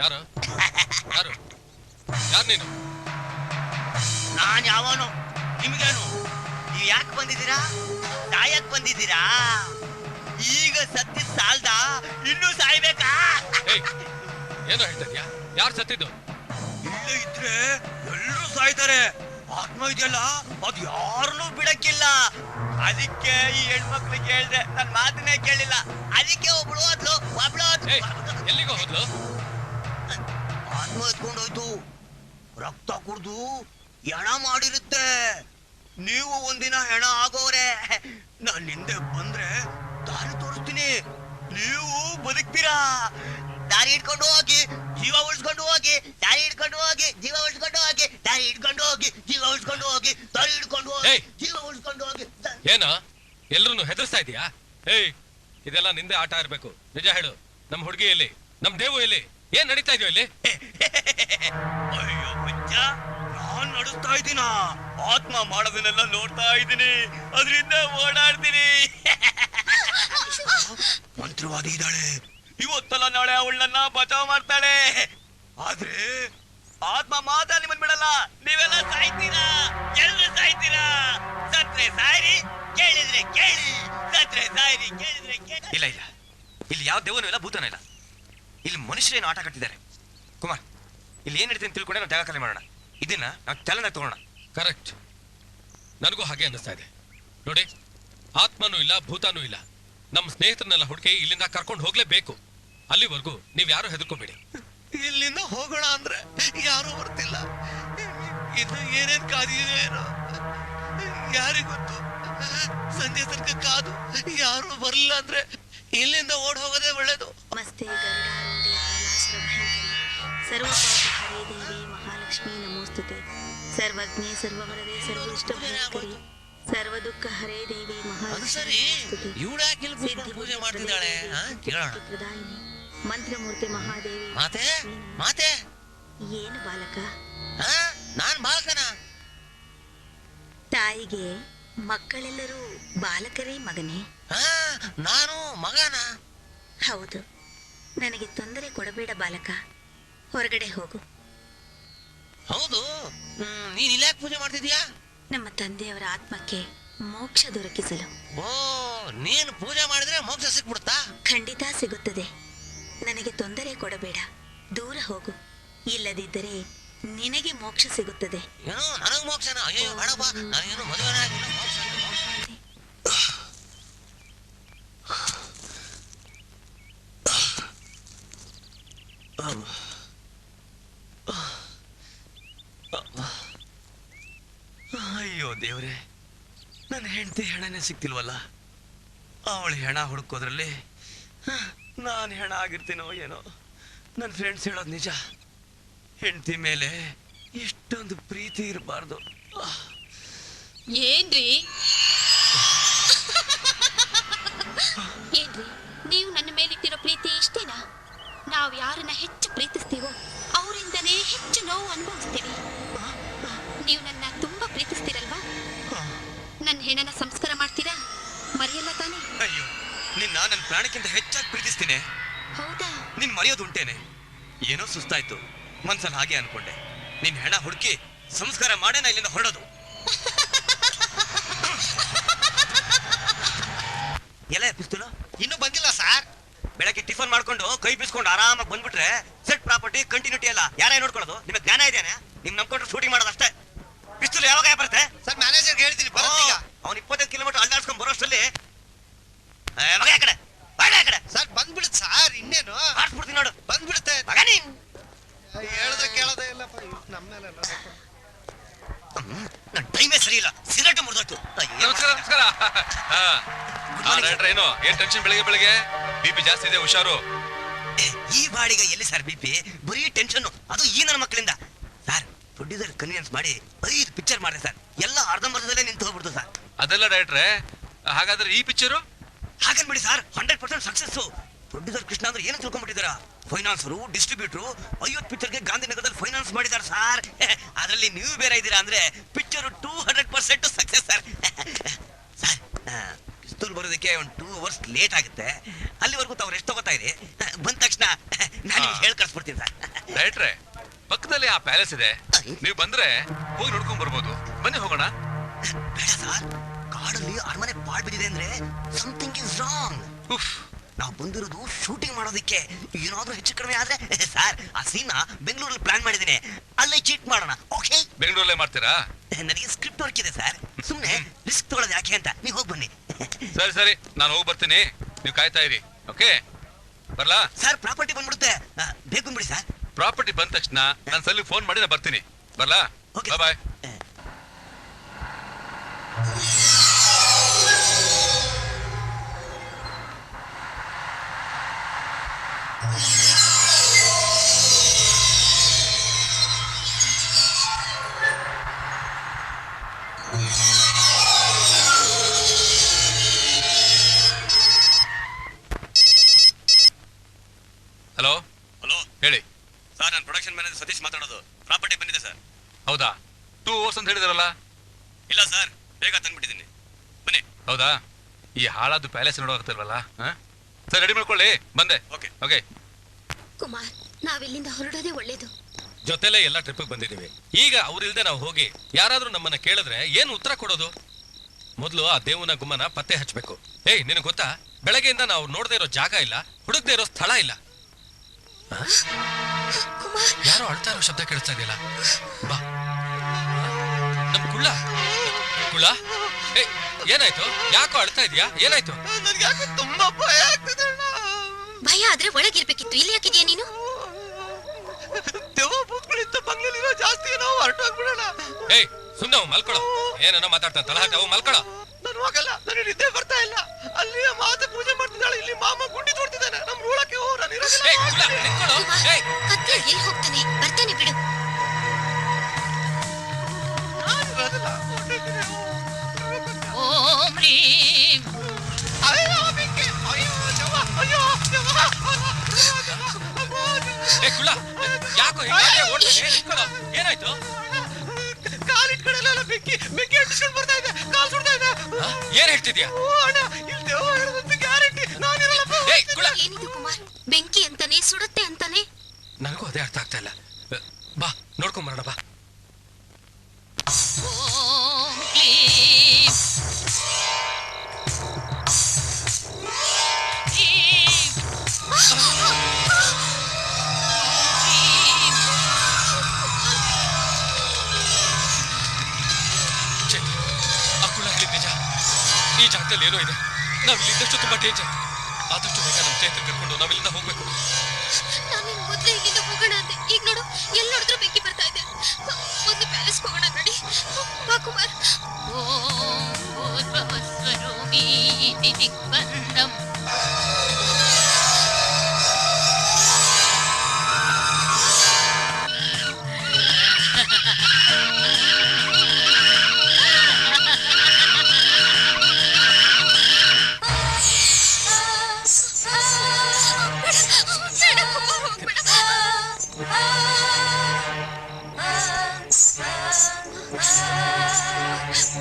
ಯಾರು ಯಾರು ಯಾರು ನೀನು? ನಾನ್ ಯಾವನು? ನಿಮ್ಗೇನು? ನೀವ್ ಯಾಕೆ ಬಂದಿದ್ದೀರಾ? ಸಾಯಕ್ ಬಂದಿದ್ದೀರಾ? ಈಗ ಸತ್ತಿ ಸಾಲ್ದ ಇನ್ನೂ ಸಾಯ್ಬೇಕಾ? ಏನೋ ಹೇಳ್ತಾ ಇದ್ಯಾ? ಯಾರು ಸತ್ತಿದ್ದು? ಇಲ್ಲೇ ಇದ್ರೆ ಎಲ್ಲರೂ ಸಾಯ್ತಾರೆ. ಆತ್ಮ ಇದೆಯಲ್ಲ ಅದು ಯಾರನ್ನೂ ಬಿಡಕ್ಕಿಲ್ಲ. ಅದಕ್ಕೆ ಈ ಹೆಣ್ಮಕ್ಳಿಗೆ ಹೇಳ್ದೆ, ನನ್ ಮಾತನ್ನೇ ಕೇಳಿಲ್ಲ. ಅದಕ್ಕೆ ಒಬ್ಳು ಹೋದ್ಲು. ಎಲ್ಲಿಗೋ ಹೋದ್ಲು? ಆತ್ಮ ಎತ್ಕೊಂಡೋಯ್ತು. ರಕ್ತ ಕುಡ್ದು ಹೆಣ ಮಾಡಿರುತ್ತೆ. ನೀವು ಒಂದಿನ ಹೆಣ ಆಗೋರೆ. ನಾನ್ ಹಿಂದೆ ಬಂದ್ರೆ ದಾರಿ ತೋರಿಸ್ತೀನಿ, ನೀವು ಬದುಕ್ತೀರಾ. ದಾರಿ ಇಟ್ಕೊಂಡು ಹೋಗಿ, ಜೀವ ಉಳಿಸ್ಕೊಂಡು ಹೋಗಿ. ದಾರಿ ಇಟ್ಕೊಂಡು ಹೋಗಿ, ಜೀವ ಉಳಿಸ್ಕೊಂಡು ಹೋಗಿ. ದಾರಿ ಇಟ್ಕೊಂಡು ಹೋಗಿ, ಜೀವ ಉಳಿಸ್ಕೊಂಡು ಹೋಗಿ. ದಾರಿ ಇಟ್ಕೊಂಡು ಹೋಗಿ, ಜೀವ ಉಳಿಸ್ಕೊಂಡು ಹೋಗಿ. ಏನ ಎಲ್ರು ಹೆದರ್ಸ್ತಾ ಇದೀಯಾ? ಇದೆಲ್ಲ ನಿಂದೆ ಆಟ ಇರ್ಬೇಕು. ನಿಜ ಹೇಳು, ನಮ್ ಹುಡುಗಿ ಎಲ್ಲಿ? ನಮ್ ದೇವು ಎಲ್ಲಿ? ಏನ್ ನಡೀತಾ ಇದೆಯೋ ಇಲ್ಲಿ? ಅಯ್ಯೋ ಹುಚ್ಚ, ನಾನ್ ನಡೆಸ್ತಾ ಇದ್ದೀನ. ಆತ್ಮ ಮಾಡೋದನ್ನೆಲ್ಲ ನೋಡ್ತಾ ಇದ್ದೀನಿ, ಅದರಿಂದ ಓಡಾಡ್ತೀನಿ. ಮಂತ್ರವಾದಿ ಇದ್ದಾಳೆ. ಇವತ್ತಲ್ಲ ನಾಳೆ ಅವಳನ್ನ ಬಚಾವ್ ಮಾಡ್ತಾಳೆ. ಆದ್ರೆ ಆತ್ಮ ಮಾತ್ರ ನಿಮ್ಮನ್ ಬಿಡಲ್ಲ. ನೀವೆಲ್ಲ ಸಾಯ್ತೀರಾ, ಎಲ್ರು ಸಾಯ್ತೀರಾ. ಸತ್ರೆ ಸಾಯ್ರಿ, ಕೇಳಿದ್ರೆ ಕೇಳಿ. ಸತ್ರೆ ಸಾಯ್ರಿ, ಕೇಳಿದ್ರೆ ಕೇಳಿ. ಇಲ್ಲ ಇಲ್ಲ, ಇಲ್ಲಿ ಯಾವ ದೇವನೂ ಇಲ್ಲ, ಭೂತನೂ ಇಲ್ಲ. ಇಲ್ಲಿ ಮನುಷ್ಯರೇನು ಆಟ ಕಟ್ಟಿದ್ದಾರೆ. ಕುಮಾರ್, ಇಲ್ಲಿ ಏನ್ ನಡೀತೀನಿ ತಿಳ್ಕೊಂಡೆ ನಾವು ಜಾಗ ಖಾಲಿ ಮಾಡೋಣ. ಇದನ್ನ ನಾವು ಚಾಲೆಂಜ್ ತಗೊಳ್ಳೋಣ. ಕರೆಕ್ಟ್, ನನಗೂ ಹಾಗೆ ಅನ್ನಿಸ್ತಾ ಇದೆ. ನೋಡಿ, ಆತ್ಮನೂ ಇಲ್ಲ, ಭೂತಾನೂ ಇಲ್ಲ. ನಮ್ಮ ಸ್ನೇಹಿತರನ್ನೆಲ್ಲ ಹುಡುಕಿ ಇಲ್ಲಿಂದ ಕರ್ಕೊಂಡು ಹೋಗ್ಲೇಬೇಕು. ಅಲ್ಲಿವರೆಗೂ ನೀವ್ ಯಾರು ಹೆದರ್ಕೋಬೇಡಿ. ಇಲ್ಲಿಂದ ಹೋಗೋಣ ಅಂದ್ರೆ ಯಾರು ಬರ್ತಿಲ್ಲ. ಇನ್ನು ಏನೇನ್ ಕಾದಿದೆಯೇನೋ ಯಾರಿಗೊತ್ತು. ಸಂಜೆ ತನಕ ಕಾದು ಯಾರು ಬರ್ಲಿಲ್ಲ ಅಂದ್ರೆ ಇಲ್ಲಿಂದ ಓಡ್ ಹೋಗೋದೇ ಒಳ್ಳೇದು. ಮಸ್ತೆ ಗರುಡಾರೂಢೆ ಕೈಲಾಸರ ಭಯಂಕರಿ ಸರ್ವಪಾಪಹರೇ ದೇವಿ ಮಹಾಲಕ್ಷ್ಮೀ ನಮೋಸ್ತುತೆ. ಸರ್ವಜ್ಞೆ ಸರ್ವವರದೆ ಸರ್ವೋಷ್ಟ ಭಯಂಕರಿ ಸರ್ವ ದುಃಖ ಹರೇ ದೇವಿ ಮಹಾಲಕ್ಷ್ಮೀ ಪೂಜೆ ಮಾಡ್ತಿದ್ದಾಳೆ. ಪ್ರದಾಯಿನಿ ಮಂತ್ರಮೂರ್ತಿ ಮಹಾದೇವಿ. ಮಾತೆ ಮಾತೆ, ಏನು ಬಾಲಕ? ನಾನ್ ಬಾಲಕನ? ತಾಯಿಗೆ ಮಕ್ಕಳೆಲ್ಲರೂ ಬಾಲಕರೇ ಮಗನೇ? ನಾನು ಮಗನ? ಹೌದು. ನನಗೆ ತೊಂದರೆ ಕೊಡಬೇಡ ಬಾಲಕ, ಹೊರಗಡೆ ಹೋಗು. ಹೌದು, ನೀನ್ ಇಲ್ಲಾಕ್ ಪೂಜೆ ಮಾಡ್ತಿದ್ಯಾ? ನಮ್ಮ ತಂದೆಯವರ ಆತ್ಮಕ್ಕೆ ಮೋಕ್ಷ ದೊರಕಿಸಲು. ಓ, ನೀನು ಪೂಜೆ ಮಾಡಿದ್ರೆ ಮೋಕ್ಷ ಸಿಕ್ಬಿಡುತ್ತಾ? ಖಂಡಿತ ಸಿಗುತ್ತದೆ. ನನಗೆ ತೊಂದರೆ ಕೊಡಬೇಡ, ದೂರ ಹೋಗು. ಇಲ್ಲದಿದ್ದರೆ ನಿನಗೆ ಮೋಕ್ಷ ಸಿಗುತ್ತದೆ. ಏನೋ ನನಗ್ ಮೋಕ್ಷನ? ಅಯ್ಯೋ ಬೇಡಪ್ಪ, ನಾನೇನು ಮದುವೆನೇ ಆಗಿಲ್ಲ. ಮೋಕ್ಷ ಅಯ್ಯೋ ದೇವ್ರೆ, ನನ್ನ ಹೆಂಡತಿ ಹೆಣನೇ ಸಿಕ್ತಿಲ್ವಲ್ಲ. ಅವಳು ಹೆಣ ಹುಡುಕೋದ್ರಲ್ಲಿ ನಾನು ಹೆಣ ಆಗಿರ್ತೀನೋ ಏನೋ. ನನ್ನ ಫ್ರೆಂಡ್ಸ್ ಹೇಳೋದು ನಿಜ, ಹೆಂಡತಿ ಮೇಲೆ ಇಷ್ಟೊಂದು ಪ್ರೀತಿ ಇರಬಾರ್ದು. ಏನ್ರಿ ಏನ್ರಿ, ನೀವು ನನ್ನ ಮೇಲಿಟ್ಟಿರೋ ಪ್ರೀತಿ ಇಷ್ಟೇನಾ? ನಾವು ಯಾರನ್ನ ಹೆಚ್ಚು ಪ್ರೀತಿಸ್ತೀವೋ ಅವರಿಂದನೇ ಹೆಚ್ಚು ನೋವು ಅನುಭವಿಸ್ತೀವಿ. ನೀವು ನನ್ನ ತುಂಬಾ ಪ್ರೀತಿಸ್ತೀರಲ್ವಾ? ನನ್ನ ಹೆಣ್ಣನ ಸಂಸ್ಕಾರ ಮಾಡ್ತೀರಾ? ಮರೆಯಲ್ಲ ತಾನೇ? ಅಯ್ಯೋ, ನಿನ್ನ ನನ್ನ ಪ್ರಾಣಕ್ಕಿಂತ ಹೆಚ್ಚಾಗಿ ಪ್ರೀತಿಸ್ತೀನಿ. ಹೌದಾ? ನಿನ್ ಮರೆಯೋದುಂಟೇನೆ. ಏನೋ ಸುಸ್ತಾಯ್ತು, ಮನ್ಸಲ್ಲಿ ಹಾಗೆ ಅನ್ಕೊಂಡೆ. ನಿನ್ ಹೆಣ ಹುಡುಕಿ ಸಂಸ್ಕಾರ ಮಾಡೇ ನಾ ಇಲ್ಲಿಂದ ಹೊರಡೋದು. ಎಲ್ಲ ಪಿಸ್ತೂಲು ಇನ್ನೂ ಬಂದಿಲ್ಲ ಸರ್. ಬೆಳಗ್ಗೆ ಟಿಫನ್ ಮಾಡ್ಕೊಂಡು ಕೈ ಬೀಸ್ಕೊಂಡು ಆರಾಮಾಗಿ ಬಂದ್ಬಿಟ್ರೆ ಸೆಟ್ ಪ್ರಾಪರ್ಟಿ ಕಂಟಿನ್ಯೂಟಿ ಎಲ್ಲ ಯಾರೇ ನೋಡ್ಕೊಳ್ಳೋದು? ನಿಮಗೆ ಜ್ಞಾನ ಇದೆಯಾ? ನಿಮ್ ನಂಬ್ಕೊಂಡ್ರೆ ಶೂಟಿಂಗ್ ಮಾಡೋದು ಅಷ್ಟೇ. ಪಿಸ್ತೂಲ್ ಯಾವಾಗ ಬರುತ್ತೆ ಸರ್? ಮ್ಯಾನೇಜರ್ಗೆ ಹೇಳ್ತೀನಿ, ಬರುತ್ತೀಗ. ಅವ್ನು 25 ಕಿಲೋಮೀಟರ್ ಅಲ್ಲಾಡ್ಸ್ಕೊಂಡ್ ಬರೋಷ್ಟರಲ್ಲಿ ಮಗ ಆ ಕಡೆ ಬಾಡ ಆ ಕಡೆ. ಸರ್ ಬಂದ್ಬಿಡುತ್ತೆ ಸರ್, ಇನ್ನೇನು ಆಡ್ಸ್ಬಿಡ್ತೀನಿ ನೋಡು. ಬಂದ್ಬಿಡುತ್ತೆ. ಮಗ ನೀನ್ ಹೇಳಿದ್ರೆ ಕೇಳೋದೇ ಇಲ್ಲಪ್ಪ ನಮ್ಮ ಮೇಲೆ. ನನ್ನ ಟೈಮೇ ಸರಿ ಇಲ್ಲ, ಸಿಗರೇಟ್ ಮುರಿದೋಯ್ತು. ನಮಸ್ಕಾರ ನಮಸ್ಕಾರ. ಏನು ಏನ್ ಟೆನ್ಷನ್ ಬೆಳಿಗ್ಗೆ ಬೆಳಿಗ್ಗೆ? ಬಿಪಿ ಜಾಸ್ತಿ ಇದೆ, ಹುಷಾರು. ಈ ಬಾಡಿಗೆ ಎಲ್ಲಿ ಸರ್ ಬಿಪಿ? ಬರೀ ಟೆನ್ಷನ್, ಅದು ಈ ನನ್ನ ಮಕ್ಕಳಿಂದ. ಸರ್, ಪ್ರೊಡ್ಯೂಸರ್ ಕನ್ವಿನ್ಸ್ ಮಾಡಿ 5 ಪಿಕ್ಚರ್ ಮಾಡಿದೆ ಸರ್. ಎಲ್ಲ ಅರ್ಧಂಬರ್ಧದಲ್ಲೇ ನಿಂತು ಹೋಗ್ಬಿಡ್ತು ಸರ್. ಅದೆಲ್ಲ ಡೈರೆಕ್ಟ್ರೆ. ಹಾಗಾದ್ರೆ ಈ ಪಿಕ್ಚರು ಹಾಗನ್ಬಿಡಿ ಸರ್, 100% ಸಕ್ಸಸ್. ಪ್ರೊಡ್ಯೂಸರ್ ಕೃಷ್ಣ ಅಂದ್ರೆ ಏನು ತಿಳ್ಕೊಂಡ್ಬಿಟ್ಟಿದಾರ? ಫೈನಾನ್ಸರು, ಡಿಸ್ಟ್ರಿಬ್ಯೂಟರ್ 50 ಪಿಕ್ಚರ್ಗೆ ಗಾಂಧಿನಗರದಲ್ಲಿ ಫೈನಾನ್ಸ್ ಮಾಡಿದಾರೆ ಸರ್. ಅದರಲ್ಲಿ ನೀವು ಬೇರೆ ಇದ್ದೀರಾ ಅಂದ್ರೆ ಪಿಕ್ಚರ್ 200% ಸಕ್ಸಸ್ ಸರ್. ಸರ್, ಸುತ್ತೋಲ್ ಬರೋದಕ್ಕೆ ಒಂದು 2 ಅವರ್ಸ್ ಲೇಟ್ ಆಗುತ್ತೆ. ಅಲ್ಲಿವರೆಗೂ ತಾವು ರೆಸ್ಟ್ ತಗೋತಾ ಇರಿ. ಬಂದ ತಕ್ಷಣ ನಾನು ನಿಮ್ಗೆ ಹೇಳಿ ಕಳ್ಸ್ಬಿಡ್ತೀನಿ ಸರ್. ಡೈರೆಕ್ಟ್ರೆ, ಪಕ್ಕದಲ್ಲಿ ಆ ಪ್ಯಾಲೇಸ್ ಇದೆ, ನೀವು ಬಂದ್ರೆ ಹೋಗಿ ನೋಡ್ಕೊಂಡ್ ಬರ್ಬೋದು. ಬನ್ನಿ ಹೋಗೋಣ. ಬೇಡ ಸರ್, ಕಾಡಲ್ಲಿ ಅರಮನೆ ಪಾಡ್ ಬಿದ್ದಿದೆ ಅಂದ್ರೆ ಸಮಥಿಂಗ್ ಇಸ್ ರಾಂಗ್. ನಾವು ಬಂದಿರೋದು ಶೂಟಿಂಗ್ ಮಾಡೋದಕ್ಕೆ. ಏನಾದ್ರೂ ಹೆಚ್ಚು ಕಡಿಮೆ ಆದ್ರೆ ಸರ್, ಆ ಸೀನ್ ಬೆಂಗಳೂರಲ್ಲಿ ಪ್ಲಾನ್ ಮಾಡಿದ್ದೀನಿ, ಅಲ್ಲೇ ಚೀಟ್ ಮಾಡೋಣ. ಓಕೆ? ಬೆಂಗಳೂರಲ್ಲೇ ಮಾಡ್ತೀರಾ? ನನಗೆ ಸ್ಕ್ರಿಪ್ಟ್ ವರ್ಕ್ ಇದೆ ಸರ್, ಸುಮ್ಮನೆ ರಿಸ್ಕ್ ತಗೊಳ್ಳೋದು ಯಾಕೆ ಅಂತ. ನೀವು ಹೋಗಿ ಬನ್ನಿ. ಸರಿ ಸರಿ, ನಾನು ಹೋಗಿ ಬರ್ತೀನಿ, ನೀವು ಕಾಯ್ತಾ ಇರಿ. ಓಕೆ, ಬರ್ಲಾ? ಸರ್, ಪ್ರಾಪರ್ಟಿ ಬಂದ್ಬಿಡುತ್ತೆ, ಬೇಗ ಬಂದ್ಬಿಡಿ ಸರ್. ಪ್ರಾಪರ್ಟಿ ಬಂದ ತಕ್ಷಣ ನಾನು ಸಲ್ಲಿ ಫೋನ್ ಮಾಡಿ ನಾನು ಬರ್ತೀನಿ. ಬರ್ಲಾ? ಬಾಯ್ ಬಾಯ್. ಹಲೋ ಹಲೋ, ಹೇಳಿ ಸರ್. ನಾನು ಪ್ರೊಡಕ್ಷನ್ ಮ್ಯಾನೇಜರ್ ಸತೀಶ್ ಮಾತಾಡೋದು. ಪ್ರಾಪರ್ಟಿ ಬಂದಿದೆ ಸರ್. ಹೌದಾ? 2 ಅವರ್ಸ್ ಅಂತ ಹೇಳಿದಾರಲ್ಲ? ಇಲ್ಲ ಸರ್, ಬೇಗ ತಂದ್ಬಿಟ್ಟಿದ್ದೀನಿ, ಬನ್ನಿ. ಹೌದಾ? ಈ ಹಾಳಾದ ಪ್ಯಾಲೇಸ್ ನೋಡೋಗ್ತಿಲ್ವಲ್ಲ? ಸರ್, ರೆಡಿ ಮಾಡ್ಕೊಳ್ಳಿ, ಬಂದೆ. Okay okay. ಕುಮಾರ್, ನಾವಿಲ್ಲಿಂದ ಹೊರಡೋದೇ ಒಳ್ಳೇದು. ಜೊತೆಲೆ ಎಲ್ಲ ಟ್ರಿಪ್ ಬಂದಿದ್ದೀವಿ. ಈಗ ಅವ್ರಿಲ್ದೆ ನಾವು ಹೋಗಿ ಯಾರಾದ್ರೂ ನಮ್ಮನ್ನ ಕೇಳಿದ್ರೆ ಏನು ಉತ್ತರ ಕೊಡೋದು? ಮೊದಲು ಆ ದೇವನ ಗುಮ್ಮನ ಪತ್ತೆ ಹಚ್ಚಬೇಕು. ಏಯ್, ನಿನಗೆ ಗೊತ್ತಾ, ಬೆಳಗ್ಗೆಯಿಂದ ನಾವು ನೋಡದೇ ಇರೋ ಜಾಗ ಇಲ್ಲ, ಹುಡುಕ್ದೇ ಇರೋ ಸ್ಥಳ ಇಲ್ಲ. ಯಾರೋ ಅಳ್ತಾ ಇರೋ ಶಬ್ದ ಕೇಳಿಸ್ತಾ ಇದೆಯಲ್ಲ. ಬಾ, ನಮ್ ಕುಳ್ಳ. ಕುಳ್ಳ, ಏ, ಏನಾಯ್ತು? ಯಾಕೋ ಅಳ್ತಾ ಇದೀಯಾ? ಏನಾಯ್ತು? ತುಂಬಾ ಭಯ ಆಗ್ತಿದೆ. ಭಯ ಆದ್ರೆ ಒಳಗಿರ್ಬೇಕಿತ್ತು, ಇಲ್ಲಿ ಯಾಕಿದ್ಯಾ ನೀನು? ದೇವ ಭೂತಗಳಿಂದ ಬಂಗ್ಲೆಲಿರೋ ಜಾಸ್ತಿ ನಾವು ಹೊರಟೋಗ್ಬಿಡೋಣ. ಏಯ್, ಸುಮ್ಮನೆ ಅವ್ ಮಲ್ಕೊಳೋ. ಏನೇನೋ ಮಾತಾಡ್ತಾನೆ, ತಲಹಾಟ. ಅವ್ ಮಲ್ಕೊಳೋ. ನಾನು ಹೋಗಲ್ಲ, ನನಗೆ ನಿದ್ದೆ ಬರ್ತಾ ಇಲ್ಲ. ಅಲ್ಲಿ ಮಾತೆ ಪೂಜೆ ಮಾಡ್ತಿದ್ದಾಳೆ, ಇಲ್ಲಿ ಮಾಮ ಗುಂಡಿ ತೋಡ್ತಿದ್ದಾನೆ. ನಮ್ ರೂಳಕ್ಕೆ ಹೋಗ, ನಾನು ಇರೋದಿಲ್ಲ. ಕತ್ತೆ ಎಲ್ಲಿ ಹೋಗ್ತಾನೆ? ಬರ್ತಾನೆ ಬಿಡು. ಓಂ ರೀಂ. ಅಯ್ಯೋ ಬೆಂಕಿ, ಅಯ್ಯೋ ದೇವ, ಅಯ್ಯೋ ದೇವ. ಏ ಕುಳ್ಳ, ಯಾಕೋ ಹೀಗೆ ಓಡ್ತಿದ್ಯೆ? ನಿಂತ್ಕೊಳ್ಳೋ. ಏನಾಯ್ತು? ಕಾಲಿಟ್ಕಡೆಲ್ಲ ಬೆಂಕಿ ಬೆಂಕಿ ಅಂಟಿಸ್ಕೊಂಡು ಬರ್ತಾ ಇದೆ, ಕಾಲ್ ಸುಡ್ತಾ ಇದೆ. ಏನ್ ಹೇಳ್ತಿದ್ಯಾ? ಅಣ್ಣ, ಇಲ್ಲಿ ದೇವ ಇರೋದಂತ ಗ್ಯಾರಂಟಿ. ನಾನಿರಲ್ಲ. ಏಯ್ ಕುಳ್ಳ, ಏನಿದು ಕುಮಾರ್? ಬೆಂಕಿ ಅಂತಾನೆ, ಸುಡುತ್ತೆ ಅಂತಾನೆ. ನನಗೂ ಅದೇ ಅರ್ಥ ಆಗ್ತಾ ಇಲ್ಲ. ಬಾ, ನೋಡ್ಕೊಂಡ್ ಬರೋಣ ಬಾ. ಓಂ ಕ್ಲೀಂ. ಈ ಜಾಗದಲ್ಲಿ ಏನೋ ಇದೆ. ನಾವ್ ಇಲ್ಲಿದ್ದಷ್ಟು ತುಂಬಾ ಡೇಂಜರ್. ಆದಷ್ಟು ಬೇಗ ನಮ್ಮ ಚೈತ್ರ ಕರ್ಕೊಂಡು ನಾವಿಲ್ಲಿಂದ ಹೋಗ್ಬೇಕು. ನಾನೇನು ಮೊದಲೇ ಇಲ್ಲಿಂದ ಹೋಗೋಣ ಅಂತೆ. ಈಗ ನೋಡು, ಎಲ್ಲಿ ನೋಡಿದ್ರು ಬೆಂಕಿ ಬರ್ತಾ ಇದೆ. ಒಂದು ಪ್ಯಾಲೇಸ್ ಹೋಗೋಣ ನಡಿ. ಬಾ ಕುಮಾರ್. ಓಂ ಭೂರ್ಭುವಸ್ವರೂಪೀ ದಿಗ್ಬಂಧಂ.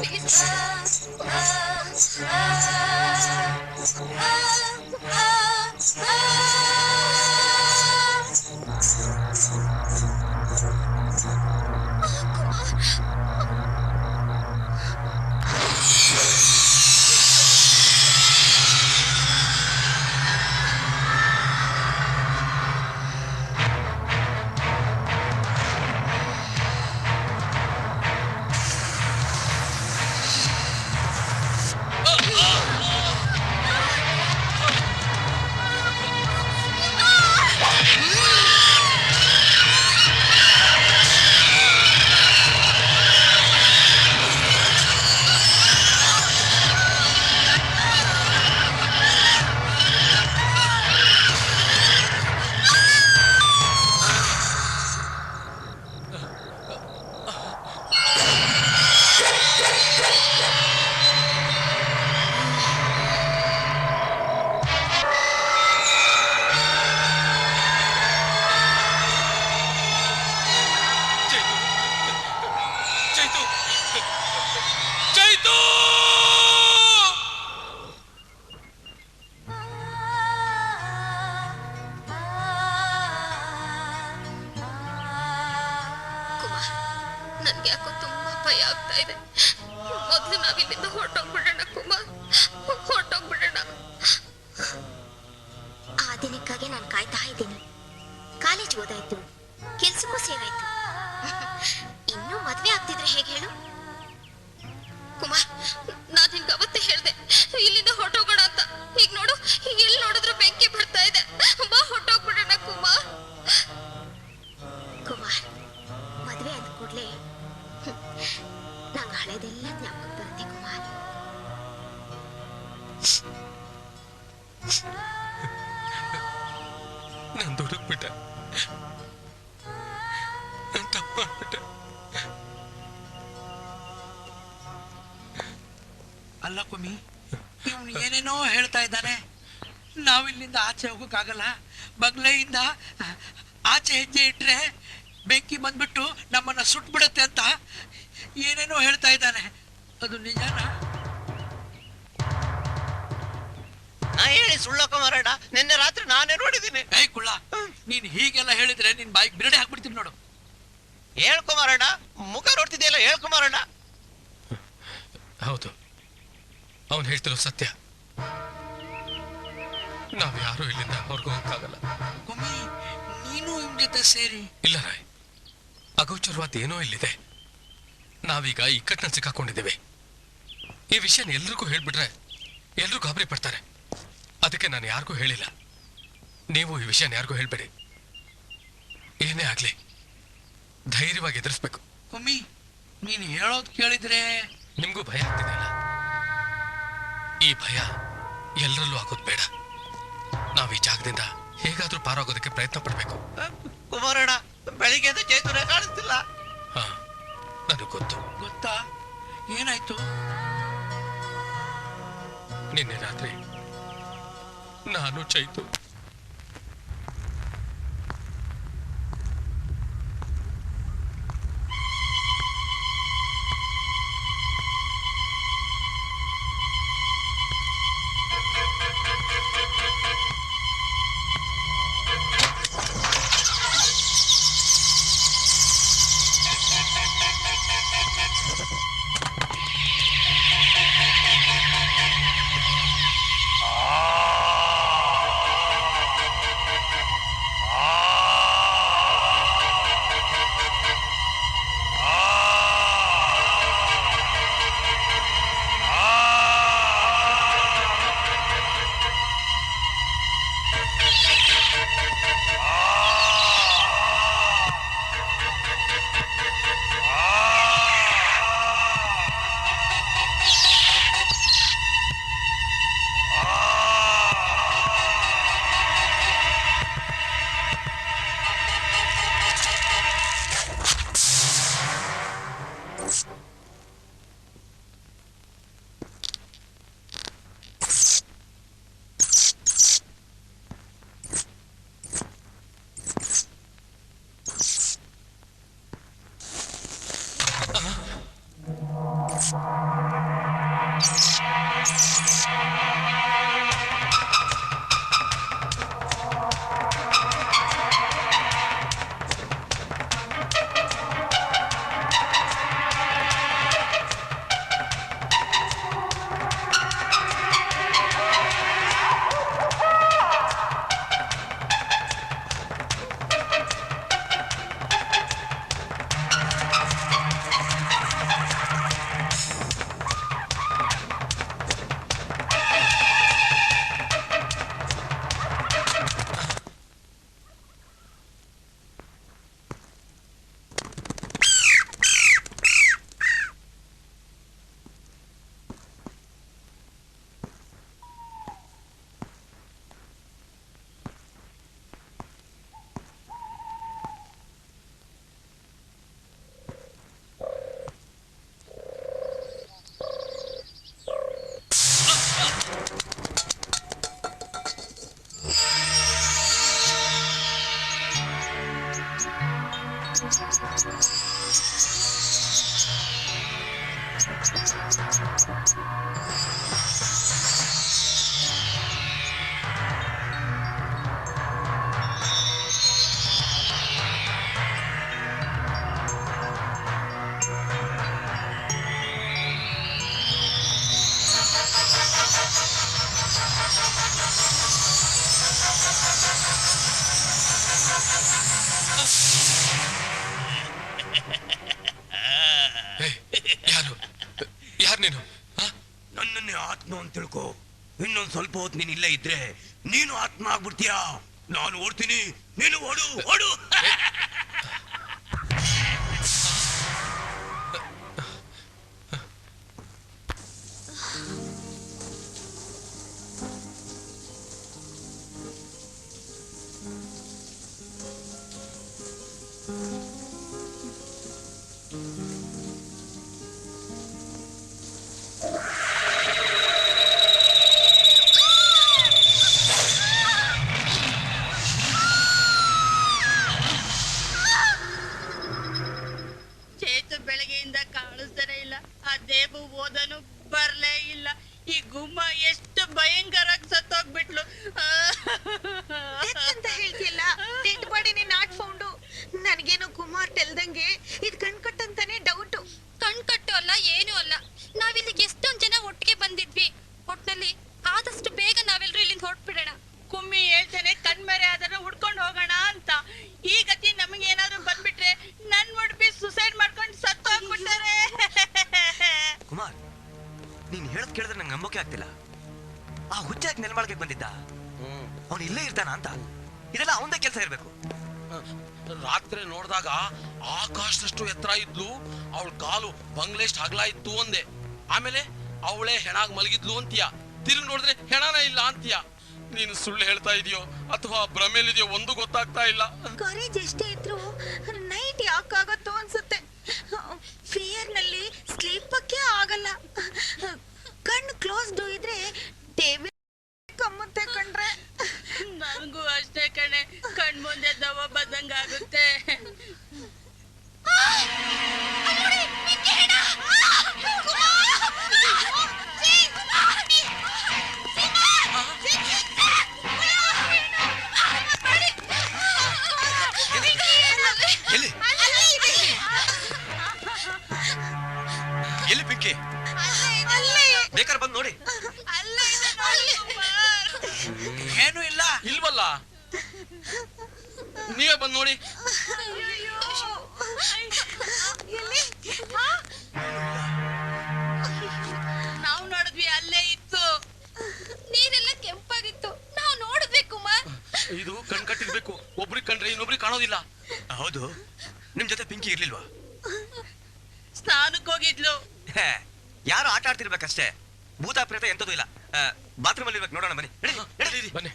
Please. ಇದೆ. ಮೊದ್ಲು ನಾವಿಲ್ಲಿಂದ ಹೊರಟೋಗ್ಬಿಡೋಣ ಕುಮಾರ್, ಹೊರಟೋಗ್ಬಿಡೋಣ. ಆ ದಿನಕ್ಕಾಗಿ ನಾನು ಕಾಯ್ತಾ ಇದ್ದೀನಿ. ಕಾಲೇಜ್ ಓದಾಯ್ತು, ಕೆಲ್ಸಕ್ಕೂ ಸೇರಾಯ್ತು. ಇನ್ನೂ ಮದ್ವೆ ಆಗ್ತಿದ್ರೆ ಹೇಗೆ ಹೇಳು ಕುಮಾರ್? ನಾನ್ ನಿನ್ಗೆ ಅವತ್ತೇ ಹೇಳ್ದೆ ಇಲ್ಲಿಂದ ಹೊರಟೋಗೋಣ ಅಂತ. ಈಗ ನೋಡು, ಎಲ್ಲಿ ನೋಡಿದ್ರು ಬೆಂಕಿ ಬಿಡ್ತಾ ಇದೆ. ಬಾ ಹೊರಟೋಗ್ಬಿಡೋಣ ಕುಮಾರ್. ಕುಮಾರ್, ಮದ್ವೆ ಅಂದ ಕೂಡ್ಲೆ ನಂಗೆ ಹಳೆದೆಲ್ಲ ಜ್ಞಾಪಕ ಬರುತ್ತೆ ಕುಮಾರ್. ನಾನು ದುಡುಕ್ಬಿಟ್ಟೆ, ನಾನು ತಪ್ಪು ಮಾಡ್ಬಿಟ್ಟೆ. ಅಲ್ಲ ಕುಮಿ, ಇವನು ಏನೇನೋ ಹೇಳ್ತಾ ಇದ್ದಾನೆ. ನಾವಿಲ್ಲಿಂದ ಆಚೆ ಹೋಗೋಕ್ಕಾಗಲ್ಲ, ಬಗ್ಲೆಯಿಂದ ಆಚೆ ಹೆಜ್ಜೆ ಇಟ್ರೆ ಬೆಂಕಿ ಬಂದ್ಬಿಟ್ಟು ನಮ್ಮನ್ನ ಸುಟ್ಬಿಡುತ್ತೆ ಅಂತ ಏನೇನೋ ಹೇಳ್ತಾ ಇದ್ದಾನೆ. ಅದು ನಿಜಾನಾ? ನಾ ಹೇಳಿ ಸುಳ್ಳಕ್ಕ ಮಾರಾಟ, ನಿನ್ನೆ ರಾತ್ರಿ ನಾನೇ ನೋಡಿದ್ದೀನಿ. ಏ ಕುಳ್ಳ, ನೀನ್ ಹೀಗೆಲ್ಲ ಹೇಳಿದ್ರೆ ನಿನ್ ಬಾಯಿಗೆ ಬಿರಡೆ ಹಾಕ್ಬಿಡ್ತೀನಿ ನೋಡು. ಹೇಳ್ಕೊಮಾರಣ್ಣ, ಮುಖ ನೋಡ್ತಿದ್ಯಲ್ಲ, ಹೇಳ್ಕೊಮಾರಣ್ಣ. ಹೌದು, ಅವನು ಹೇಳ್ತಿರೋ ಸತ್ಯ. ನಾವ್ ಯಾರು ಇಲ್ಲಿಂದ ಹೊರಗೆ ಹೋಗಕ್ಕಾಗಲ್ಲ. ಕುಮ್ಮಿ, ನೀನು ಇವ್ನ ಜೊತೆ ಸೇರಿ. ಇಲ್ಲ ರಾಯ್, ಅಗೋಚರವಾದ ಏನೋ ಇಲ್ಲಿದೆ. ನಾವೀಗ ಇಕ್ಕಟ್ಟನ್ನ ಸಿಕ್ಕಾಕೊಂಡಿದ್ದೇವೆ. ಈ ವಿಷಯನ ಎಲ್ರಿಗೂ ಹೇಳ್ಬಿಟ್ರೆ ಎಲ್ರೂ ಗಾಬರಿ ಪಡ್ತಾರೆ. ಅದಕ್ಕೆ ನಾನು ಯಾರಿಗೂ ಹೇಳಿಲ್ಲ. ನೀವು ಈ ವಿಷಯನ ಯಾರಿಗೂ ಹೇಳ್ಬೇಡಿ. ಏನೇ ಆಗ್ಲಿ ಧೈರ್ಯವಾಗಿ ಎದುರಿಸ್ಬೇಕು. ಕುಮ್ಮಿ, ನೀನು ಹೇಳೋದು ಕೇಳಿದ್ರೆ ನಿಮ್ಗೂ ಭಯ ಆಗ್ತಿದೆಯಲ್ಲ? ಈ ಭಯ ಎಲ್ಲರಲ್ಲೂ ಆಗೋದು ಬೇಡ. ನಾವ್ ಈ ಜಾಗದಿಂದ ಹೇಗಾದ್ರೂ ಪಾರಾಗೋದಕ್ಕೆ ಪ್ರಯತ್ನ ಪಡ್ಬೇಕು. ಕುಮಾರಣ್ಣ, ಬೆಳಿಗ್ಗೆ ಚೈತನ್ಯ ಕಾಣಿಸ್ತಿಲ್ಲ. ಹಾ, ನನಗೆ ಗೊತ್ತು. ಗೊತ್ತಾ? ಏನಾಯ್ತು? ನಿನ್ನೆ ರಾತ್ರಿ ನಾನು ಚೈತು ಇನ್ನೊಂದ್ ಸ್ವಲ್ಪ ಹೊತ್ತು ನೀನ್ ಇಲ್ಲೇ ಇದ್ರೆ ನೀನು ಆತ್ಮ ಆಗ್ಬಿಡ್ತೀಯ. ನಾನು ಓಡ್ತೀನಿ, ನೀನು ಓಡು ಓಡು. ಚೇತು ಬೆಳಗ್ಗೆಯಿಂದ ಕಾಣಿಸ್ತಾನೆ ಇಲ್ಲ. ಆ ದೇಬು ಓದನು ಬರ್ಲೇ ಇಲ್ಲ. ಈ ಗುಮ್ಮ ಎಷ್ಟು ಭಯಂಕರವಾಗಿ ಸತ್ತೋಗ್ಬಿಟ್ಲು. ಅಂತ ಹೇಳ್ತಿಯಲ್ಲ, ಡೆಡ್ ಬಾಡಿನೇ ನಾಟ್ ಫೌಂಡು. ನನಗೇನೋ ಕುಮಾರ್ ತೆಲ್ದಂಗೆ ಇದು ಕಣ್ಕಟ್ಟಂತಾನೆ ಡೌಟು. ಕಣ್ಕಟ್ಟು ಅಲ್ಲ, ಏನೂ ಅಲ್ಲ. ನಾವಿಲ್ಲಿಗೆ ಎಷ್ಟೊಂದ್ ಜನ ಒಟ್ಟಿಗೆ ಬಂದಿದ್ವಿ. ಒಟ್ನಲ್ಲಿ ಆದಷ್ಟು ಬೇಗ ನಾವೆಲ್ಲರೂ ಇಲ್ಲಿಂದ ಹೊರಟ್ಬಿಡೋಣ. ಕುಮ್ಮಿ ಹೇಳ್ತಾನೆ ಕಣ್ಮರೆ ಆದ್ರೆ ಹುಡ್ಕೊಂಡು ಹೋಗೋಣ ಅಂತ. ಈ ಗತಿ ನಮಗೆ ಏನಾದ್ರು ಬಂದ್ಬಿಟ್ರೆ ನನ್ ಮುಡ್ಬಿ ಸುಸೈಡ್ ಮಾಡ್ಕೊಂಡು ಸತ್ತು ಹೋಗ್ಬಿಟ್ಟಾರೆ. ಕುಮಾರ್, ನೀನ್ ಹೇಳದ್ ಕೇಳಿದ್ರೆ ನಂಗೆ ನಂಬೋಕೆ ಆಗ್ತಿಲ್ಲ. ಆ ಹುಚ್ಚಾಗಿ ನೆಲಮಾಳಿಗೆ ಬಂದಿದ್ದ, ಅವನು ಇಲ್ಲೇ ಇರ್ತಾನ ಅಂತ. ಇದೆಲ್ಲ ಅವಂದೇ ಕೆಲಸ ಇರ್ಬೇಕು. ರಾತ್ರಿ ನೋಡಿದಾಗ ಆಕಾಶದಷ್ಟು ಎತ್ತರ ಇದ್ಲು, ಅವಳ ಕಾಲು ಬಂಗ್ಲೆಷ್ಟು ಅಗಲ ಇತ್ತು ಒಂದೇ. ಆಮೇಲೆ ಅವಳೇ ಹೆಣಾಗ್ ಮಲಗಿದ್ಲು ಅಂತೀಯ, ತಿರುಗಿ ನೋಡಿದ್ರೆ ಹೆಣನ ಇಲ್ಲ ಅಂತೀಯ. ನೀನು ಸುಳ್ಳು ಹೇಳ್ತಾ ಇದೆಯೋ ಅಥವಾ ಭ್ರಮೇಲಿದೆಯೋ ಒಂದು ಗೊತ್ತಾಗ್ತಾ ಇಲ್ಲ. ಕರೇಜ್ ಎಷ್ಟೇ ಇದ್ರು ನೈಟ್ ಯಾಕಾಗತ್ತೋ ಅನ್ಸುತ್ತೆ. ಫಿಯರ್ ನಲ್ಲಿ ಸ್ಲೀಪಕ್ಕೆ ಆಗಲ್ಲ. ಕಣ್ಣು ಕ್ಲೋಸ್ಡ್ ಇದ್ರೆ ಟೇಬಲ್ ಕಮ್ಮುತ್ತೆ ಕಣ್ರೆ. ನನಗೂ ಅಷ್ಟೇ ಕಣೆ, ಕಣ್ ಮುಂದೆ ದವ ಬದ್ದಂಗ ಆಗುತ್ತೆ. ಎಲ್ಲಿ ಎಲ್ಲಿ ಪಿಂಕಿ? ಬೇಕಾದ್ರೆ ಬಂದು ನೋಡಿ. ಏನು ಇಲ್ಲ. ಇಲ್ವಲ್ಲ, ನೀವೇ ಬಂದು ನೋಡಿ. ನಾವು ನೋಡಿದ್ವಿ, ಅಲ್ಲೇ ಇತ್ತು. ನೀರೆಲ್ಲ ಕೆಂಪಾಗಿತ್ತು, ನಾವು ನೋಡಿದ್ವಿ ಕುಮಾರ್. ಇದು ಕಣ್ ಕಟ್ಟಿರ್ಬೇಕು, ಒಬ್ರಿಗೆ ಕಂಡ್ರೆ ಇನ್ನೊಬ್ರಿಗೆ ಕಾಣೋದಿಲ್ಲ. ಹೌದು, ನಿಮ್ ಜೊತೆ ಪಿಂಕಿ ಇರ್ಲಿಲ್ವಾ? ಸ್ನಾನಕ್ಕೆ ಹೋಗಿದ್ಲು. ಯಾರು ಆಟ ಆಡ್ತಿರ್ಬೇಕಷ್ಟೇ, ಭೂತ ಪ್ರೇತ ಎಂತದೂ ಇಲ್ಲ. ಬಾತ್ರೂಮ್ ಅಲ್ಲಿ ಇರ್ಬೇಕು, ನೋಡೋಣ ಬನ್ನಿ. ಬನ್ನಿ.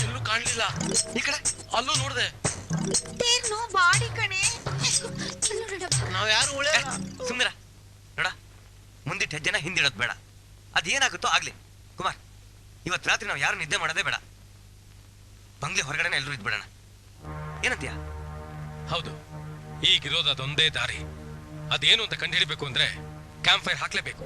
ಎಲ್ಲೂ ಕಾಣ್ಲಿಲ್ಲ. ಈ ಕಡೆ ಅಲ್ಲೂ ನೋಡ್ದೆ. ತೇರ್ನೋ ಬಾಡಿ ಕಣೆ. ನಾವ್ ಯಾರು ಸುಮ್ಮಿರ ನೋಡ, ಮುಂದಿಟ್ಟ ಹೆಜ್ಜೆನ ಹಿಂದಿಡೋದು ಬೇಡ. ಅದೇನಾಗುತ್ತೋ ಆಗ್ಲಿ. ಕುಮಾರ್, ಇವತ್ ರಾತ್ರಿ ನಾವು ಯಾರು ನಿದ್ದೆ ಮಾಡೋದೇ ಬೇಡ. ಬಂಗ್ಲೆ ಹೊರಗಡೆನೆ ಎಲ್ಲರೂ ಇದ್ಬಿಡೋಣ, ಏನಂತೀಯ? ಹೌದು, ಈಗಿರೋದು ಅದೊಂದೇ ದಾರಿ. ಅದೇನು ಅಂತ ಕಂಡುಹಿಡಿಬೇಕು ಅಂದ್ರೆ ಕ್ಯಾಂಪ್ ಫೈರ್ ಹಾಕ್ಲೇಬೇಕು.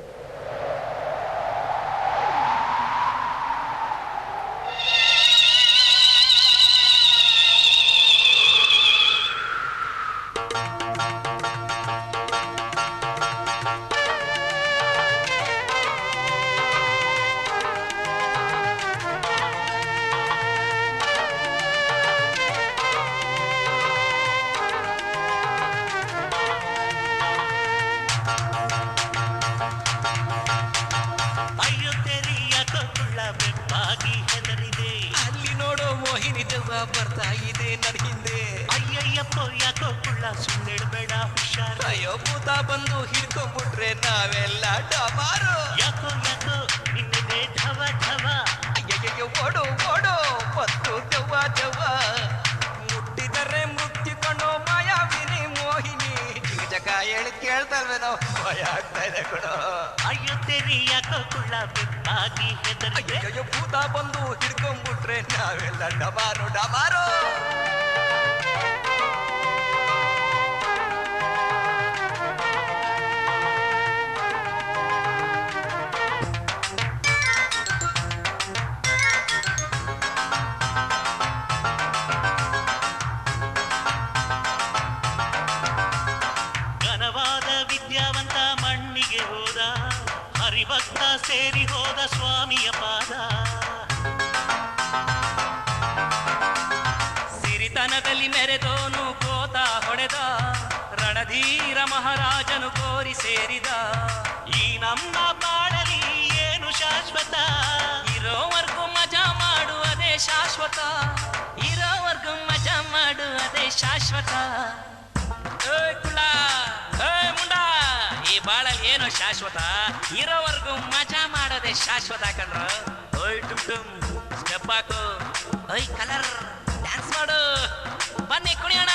ಅಲ್ಲಿ ನೋಡೋ ಮೋಹಿನಿ ದೆವ್ವ ಬರ್ತಾ ಇದೆ ನನ್ನ ಹಿಂದೆ. ಅಯ್ಯಯ್ಯಪ್ಪೋ ಯಾಕೋ ಕುಳ್ಳ ಸುಳ್ಳಿಡ್ಬೇಡ ಹುಷಾರು. ಅಯ್ಯೋ ಭೂತ ಬಂದು ಹಿಡ್ಕೊಂಡ್ಬಿಟ್ರೆ ನಾವೆಲ್ಲ ಡಮಾರು. ಯಾಕೋ ಯಾಕೋ ನಿನ್ನೆ ಢವ ಢವ. ಅಯ್ಯಯ್ಯೋ ಓಡು ಓಡು ಮತ್ತು ದೆವ್ವ ದೆವ್ವ. ಮುಟ್ಟಿದರೆ ಮೃತ್ಯು ಕಣೋ ಮಾಯಾವಿನಿ ಮೋಹಿನಿ. ಜಗ ಹೇಳಿ ಕೇಳ್ತಲ್ವೇ ನಾವು, ಭಯ ಆಗ್ತಾ ಇದೆ ಕಣೋ. ಅಯ್ಯೋ ತೆರಿ ಯಾಕೋ ಕುಳ್ಳ ಬೆಪ್ಪಾಗಿ ಹೆದರಿದೆ. ಅಯ್ಯೋ ಭೂತ ಬಂದು ಹಿಡ್ಕೊಂಡ್ಬಿಟ್ರೆ ನಾವೆಲ್ಲ ಡಮಾರು ಡಮಾರು. ಘನವಾದ ವಿದ್ಯಾವಂತ ಮಣ್ಣಿಗೆ ಹೋದ, ಹರಿಭಕ್ತ ಸೇರಿ ಹೋದ ಸ್ವಾಮಿಯ ಪಾದ. ಸಿರಿತನದಲ್ಲಿ ಮೆರೆದೋನು ಕೋತ ಹೊಡೆದ, ರಣಧೀರ ಮಹಾರಾಜನು ಕೋರಿ ಸೇರಿದ ಈ ನಮ್ಮ ಬಾಳಲಿ ಏನು ಶಾಶ್ವತ ಇರೋವರೆಗೂ ಮಜಾ ಮಾಡುವುದೇ ಶಾಶ್ವತ ಇರೋವರೆಗೂ ಮಜಾ ಮಾಡುವುದೇ ಶಾಶ್ವತ ಕುಳ ಮುಂಡ ಈ ಬಾಳಲ್ಲಿ ಏನು ಶಾಶ್ವತ ಇರೋವರೆಗೂ ಮಜಾ ಮಾಡೋದೇ ಶಾಶ್ವತ ಕಣ್ರ ಓಯ್ ಟುಮ್ ಟುಮ್ ಸ್ಟೆಪ್ ಹಾಕು ಓಯ್ ಕಲರ್ ಡ್ಯಾನ್ಸ್ ಮಾಡು ಬನ್ನಿ ಕುಣಿಯೋಣ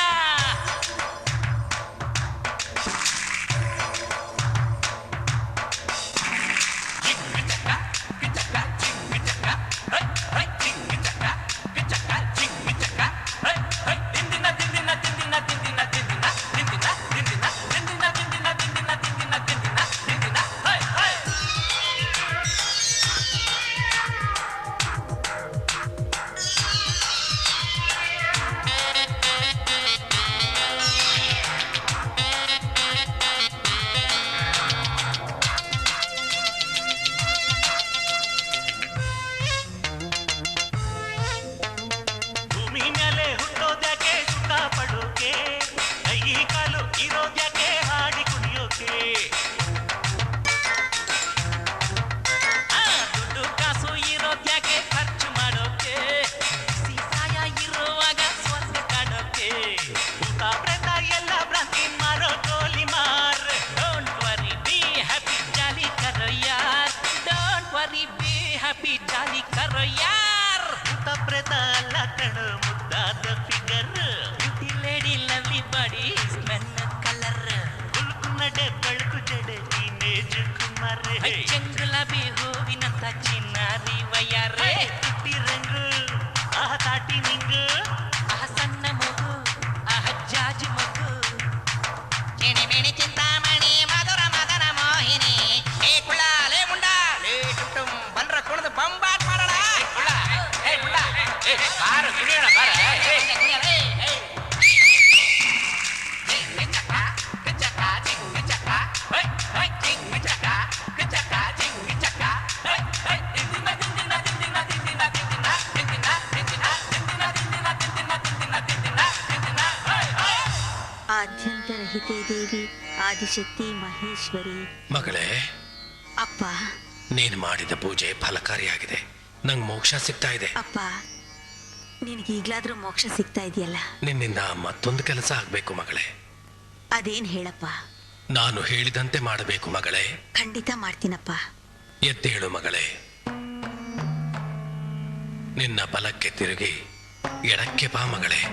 ಚೆಂಗುಲಾಬಿ ಹೂವಿನಂತ ಚಿನ್ನಾರಿ ವಯ್ಯಾರೆ ತುಟ್ಟಿ ರಂಗು ಆಹ ತಾಟಿ ನಿಂಗು ಆಹ ಸಣ್ಣ ಮಗು ಆಹ ಜಾಜಿ ಮಗು ಚಿಣಿಮಿಣಿ ಚಿಂತಾಮಣಿ ಮಧುರ ಮದನ ಮೋಹಿನಿ ಏ ಕುಳ್ಳ ಲೇ ಮುಂಡ ಲೇ ಟುಟುಂ ಬನ್ರ ಕುಣಿದು ಬಂಬಾಟ್ ಮಾಡೋಣ ಕುಳ್ಳ ಏ ಕುಳ್ಳ ಏ ಬಾರು ಕುಣಿಯೋಣ ಬಾರ ಆದ್ಯಂತರಹಿತೆ ದೇವಿ ಆದಿಶಕ್ತಿ ಮಹೇಶ್ವರಿ. ಮಗಳೇ, ಅಪ್ಪ ನೀನು ಮಾಡಿದ ಪೂಜೆ ಫಲಕಾರಿಯಾಗಿದೆ. ನಂಗೆ ಮೋಕ್ಷ ಸಿಗ್ತಾ ಇದೆ. ಅಪ್ಪ, ನಿನಗೆ ಈಗ್ಲಾದ್ರೂ ಮೋಕ್ಷ ಸಿಗ್ತಾ ಇದೆಯಲ್ಲ? ನಿನ್ನಿಂದ ಮತ್ತೊಂದು ಕೆಲಸ ಆಗ್ಬೇಕು ಮಗಳೇ. ಅದೇನ್ ಹೇಳಪ್ಪ? ನಾನು ಹೇಳಿದಂತೆ ಮಾಡಬೇಕು ಮಗಳೇ. ಖಂಡಿತ ಮಾಡ್ತೀನಪ್ಪ. ಎದ್ದೇಳು ಮಗಳೇ. ನಿನ್ನ ಬಲಕ್ಕೆ ತಿರುಗಿ ಎಡಕ್ಕೆ ಬಾ ಮಗಳೇ.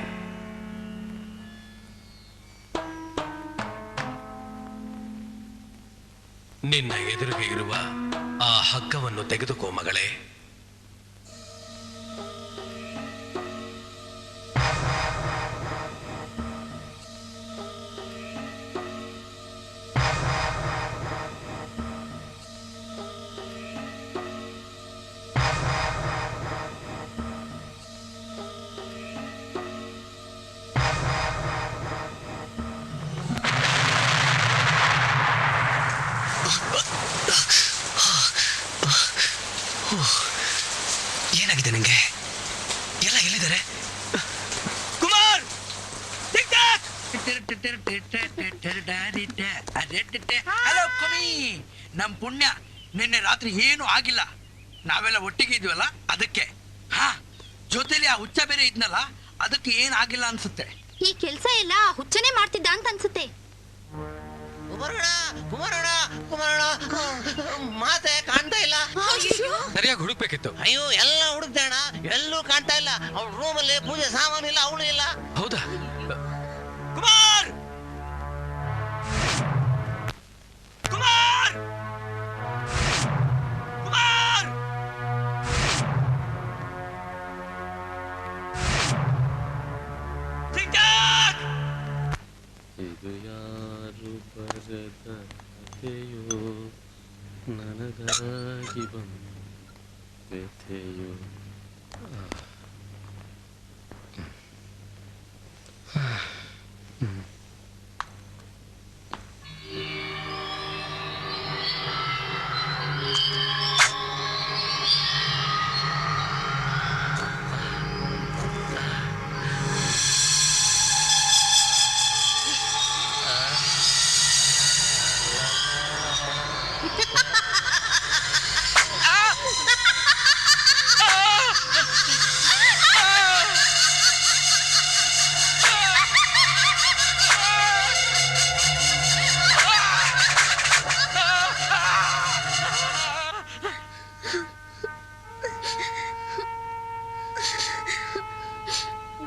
ನಿನ್ನ ಎದುರಿಗೆ ಇರುವ ಆ ಹಗ್ಗವನ್ನು ತೆಗೆದುಕೋ ಮಗಳೇ. ಏನಾಗಿದೆ ನಿಂಗೆ? ಎಲ್ಲ ಎಲ್ಲಿದ್ದಾರೆ? ಕುಮಾರ್! ಹಲೋ ಕುಮಿ, ನಮ್ ಪುಣ್ಯ ನಿನ್ನೆ ರಾತ್ರಿ ಏನು ಆಗಿಲ್ಲ. ನಾವೆಲ್ಲ ಒಟ್ಟಿಗೆ ಇದ್ವಲ್ಲ ಅದಕ್ಕೆ. ಹಾ, ಜೊತೆಲಿ ಆ ಹುಚ್ಚ ಬೇರೆ ಇದ್ನಲ್ಲ, ಅದಕ್ಕೆ ಏನ್ ಆಗಿಲ್ಲ ಅನ್ಸುತ್ತೆ. ಈ ಕೆಲ್ಸ ಎಲ್ಲ ಹುಚ್ಚನೆ ಮಾಡ್ತಿದ್ದ ಅಂತ ಅನ್ಸುತ್ತೆ. ಮಾತೆ ಕಾಣ್ತಾ ಇಲ್ಲ. ಸರಿಯಾಗಿ ಹುಡುಕ್ಬೇಕಿತ್ತು. ಅಯ್ಯೋ, ಎಲ್ಲ ಹುಡುಕ್ತೇಣ, ಎಲ್ಲೂ ಕಾಣ್ತಾ ಇಲ್ಲ. ಅವ್ಳ ರೂಮಲ್ಲಿ ಪೂಜೆ ಸಾಮಾನು ಇಲ್ಲ, ಅವಳು ಇಲ್ಲ. ಹೌದಾ? ಕುಮಾರ್! ಕುಮಾರ್! ಕುಮಾರ್! ಇದು ಯಾರು ಬರೆದ ಕಥೆಯೋ, ನನಗಾಗಿ ಬಂದ ವ್ಯಥೆಯೋ.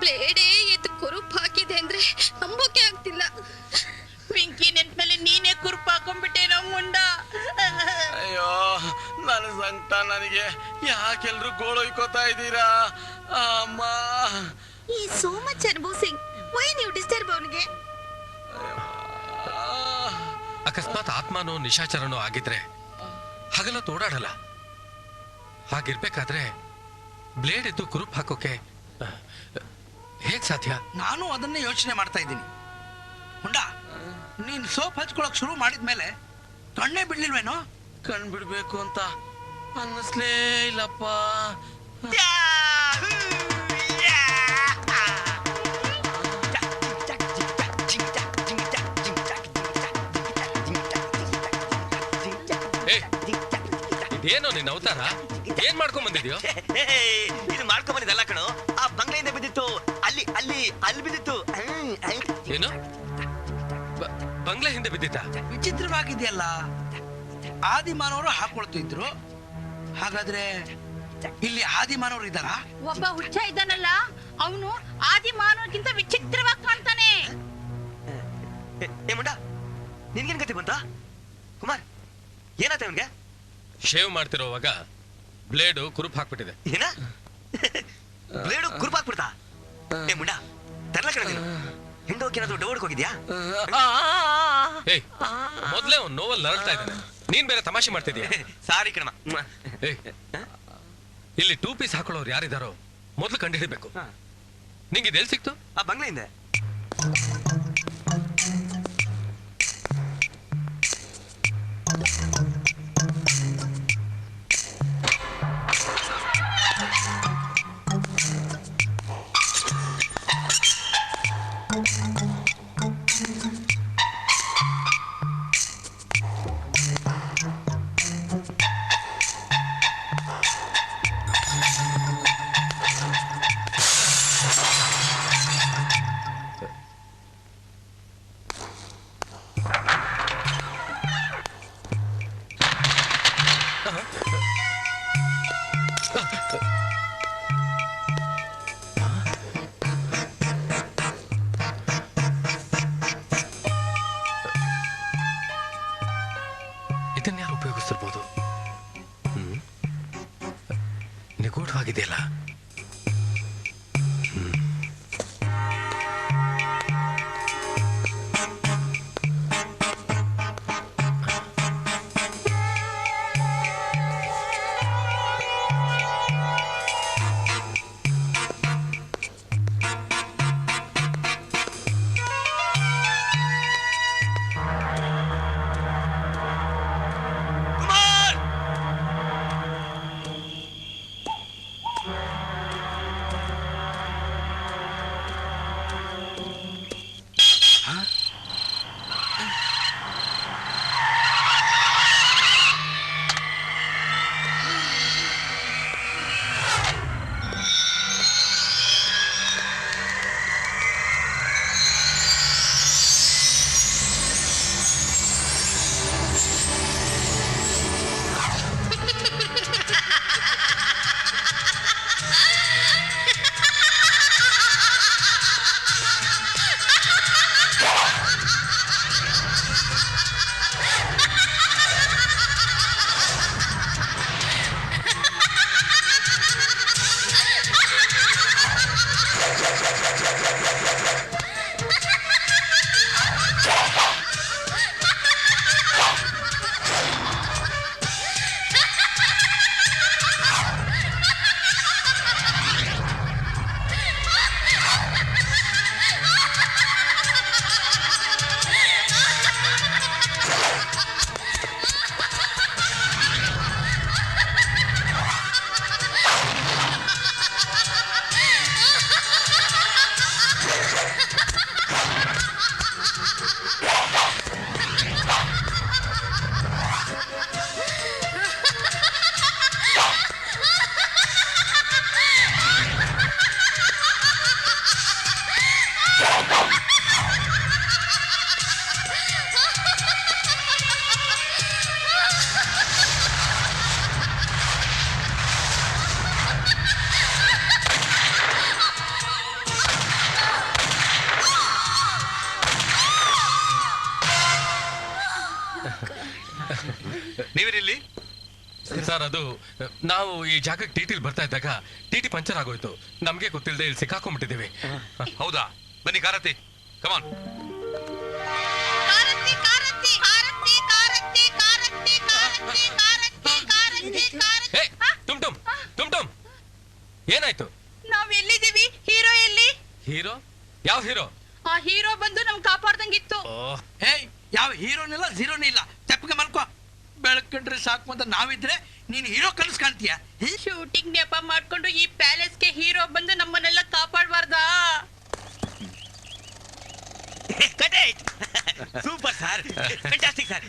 ಬ್ಲೇಡೇ ಎದ್ದು ಕುರುಪ್ ಹಾಕಿದೆ ಅಂದ್ರೆ ನಂಬೋಕೆ ಆಗ್ತಿಲ್ಲ. ಪಿಂಕಿ ನೆನ್ಪಲ್ಲಿ ನೀನೇ ಕುರುಪ್ ಹಾಕೊಂಡ್ಬಿಟ್ಟೇನೋ ಮುಂಡ. ಅಯ್ಯೋ ನನ್ನ ಸಂಕಟ ನನಗೆ ಯಾಕೆಲ್ರು ಗೋಳೊಯ್ಕೋತಾ ಇದ್ದೀರಾ ಅಮ್ಮ. ಈ ಸೋ ಮಚ್ ಅನುಭವಿಸಿಂಗ್ ವೈ ನೀವು ಡಿಸ್ಟರ್ಬ್ ಅವನಿಗೆ. ಅಕಸ್ಮಾತ್ ಆತ್ಮನೋ ನಿಶಾಚರನೋ ಆಗಿದ್ರೆ ಹಗಲ ತೋಡಾಡಲ್ಲ. ಹಾಗಿರ್ಬೇಕಾದ್ರೆ ಬ್ಲೇಡ್ ಎದ್ದು ಕುರುಪ್ ಹಾಕೋಕೆ ಹೇಗ್ ಸಾಧ್ಯ? ನಾನು ಅದನ್ನೇ ಯೋಚನೆ ಮಾಡ್ತಾ ಇದ್ದೀನಿ. ಹುಂಡ, ನೀನ್ ಸೋಪ್ ಹಚ್ಕೊಳಕ್ ಶುರು ಮಾಡಿದ್ಮೇಲೆ ಕಣ್ಣೇ ಬಿಡ್ಲಿಲ್ವೇನೋ? ಕಣ್ ಬಿಡ್ಬೇಕು ಅಂತ ಅನ್ನಿಸ್ಲೇ ಇಲ್ಲಪ್ಪ. ಏನೋ ನಿನ್ನ ಅವತಾರ? ಏನ್ ಮಾಡ್ಕೊಂಡ್ ಬಂದಿದ್ಯೋ? ಇದು ಮಾಡ್ಕೊಂಡ್ ಬಂದಿದ್ದಲ್ಲ ಕಣೋ, ಆ ಬಂಗ್ಲೆಯಿಂದ ಬಿದ್ದಿತ್ತು. ಅಲ್ಲಿ ಅಲ್ಲಿ ಅಲ್ಲಿ ಬಿದ್ದಿತ್ತು. ಏನು ಬಂಗ್ಲೆ ಹಿಂದೆ ಬಿದ್ದಿತ್ತ? ವಿಚಿತ್ರವಾಗಿದೆಯಲ್ಲ. ಆದಿಮಾನವರು ಹಾಕೊಳ್ತಿದ್ರು, ಹಾಗಾದ್ರೆ ಇಲ್ಲಿ ಆದಿಮಾನವರು ಇದ್ದಾರ? ಒಬ್ಬ ಹುಚ್ಚ ಇದ್ದಾನಲ್ಲ, ಅವನು ಆದಿಮಾನವಕ್ಕಿಂತ ವಿಚಿತ್ರವಾಗಿ ಕಾಣ್ತಾನೆ. ಏ ಮುಂಡ, ನಿನ್ಗೇನ್ ಗತಿ ಬಂತ? ಕುಮಾರ್, ಏನಾಯ್ತ ಇವನ್ಗೆ? ಶೇವ್ ಮಾಡ್ತಿರೋವಾಗ ಬ್ಲೇಡು ಕುರುಪ್ ಹಾಕ್ಬಿಟ್ಟಿದೆ. ಏನ ಬ್ಲೇಡು ಕುರುಪ್ ಹಾಕ್ಬಿಡ್ತಾ? ಏ ಮುಂಡ, ತರ್ಲ ಕಣ ನೀನು. ಹೆಂಡೋಕೇನಾದ್ರು ಡೌಡ್ಕ್ ಹೋಗಿದ್ಯಾ? ಏಯ್, ಮೊದ್ಲೇ ಅವ್ನು ನೋವಲ್ ನರಳ್ತಾ ಇದ್ದಾನೆ, ನೀನ್ ಬೇರೆ ತಮಾಷೆ ಮಾಡ್ತಿದ್ಯಾ? ಸಾರಿ ಕಣಮ್ಮ. ಇಲ್ಲಿ 2 ಪೀಸ್ ಹಾಕೊಳ್ಳೋರು ಯಾರಿದಾರೋ ಮೊದ್ಲು ಕಂಡು ಹಿಡಿಬೇಕು. ನಿಂಗೆ ಇದೆಲ್ಲಿ ಸಿಕ್ತು? ಆ ಬಂಗ್ಲೆಯಿಂದ. ಇದನ್ಯಾರು ಉಪಯೋಗಿಸ್ತಿರ್ಬೋದು? ನಿಗೂಢವಾಗಿದೆಯಲ್ಲ. ನೀವೇನಿಲ್ಲಿ? ಸರ್ ಅದು ನಾವು ಈ ಜಾಗಕ್ಕೆ ಟಿಟಿಲ್ ಬರ್ತಾ ಇದ್ದಾಗ ಟಿಟಿ ಪಂಚರ್ ಆಗೋಯ್ತು. ನಮ್ಗೆ ಗೊತ್ತಿಲ್ಲದೆ ಇಲ್ಲಿ ಸಿಕ್ಕಾಕೊಂಡ್ಬಿಟ್ಟಿದ್ದೀವಿ. ಹೌದಾ? ಬನ್ನಿ ಕಾರತಿ, ಕಮಾನ್. ಟುಮ್ ಟುಮ್ ಟುಮ್ ಟುಮ್ ಏನಾಯ್ತು? ನಾವ್ ಎಲ್ಲಿದ್ದೀವಿ? ಹೀರೋ ಎಲ್ಲಿ? ಹೀರೋ? ಯಾವ ಹೀರೋ? ಆ ಹೀರೋ ಬಂದು ನಮ್ ಕಾಪಾಡ್ದಂಗಿತ್ತು. ಏಯ್, ಯಾವ ಹೀರೋನಿಲ್ಲ ಝೀರೋನೇ ಇಲ್ಲ. ತೆಪ್ಪಗೆ ಮಲ್ಕೋ. ಬೆಳಕಂಡ್ರೆ ಸಾಕು ಅಂತ ನಾವಿದ್ರೆ ನೀನ್ ಹೀರೋ ಕನಸು ಕಾಣ್ತೀಯ. ಶೂಟಿಂಗ್ ನೆಪ ಮಾಡ್ಕೊಂಡು ಈ ಪ್ಯಾಲೇಸ್ಗೆ ಹೀರೋ ಬಂದು ನಮ್ಮನ್ನೆಲ್ಲ ಕಾಪಾಡಬಾರ್ದಾ? Super sir, fantastic sir.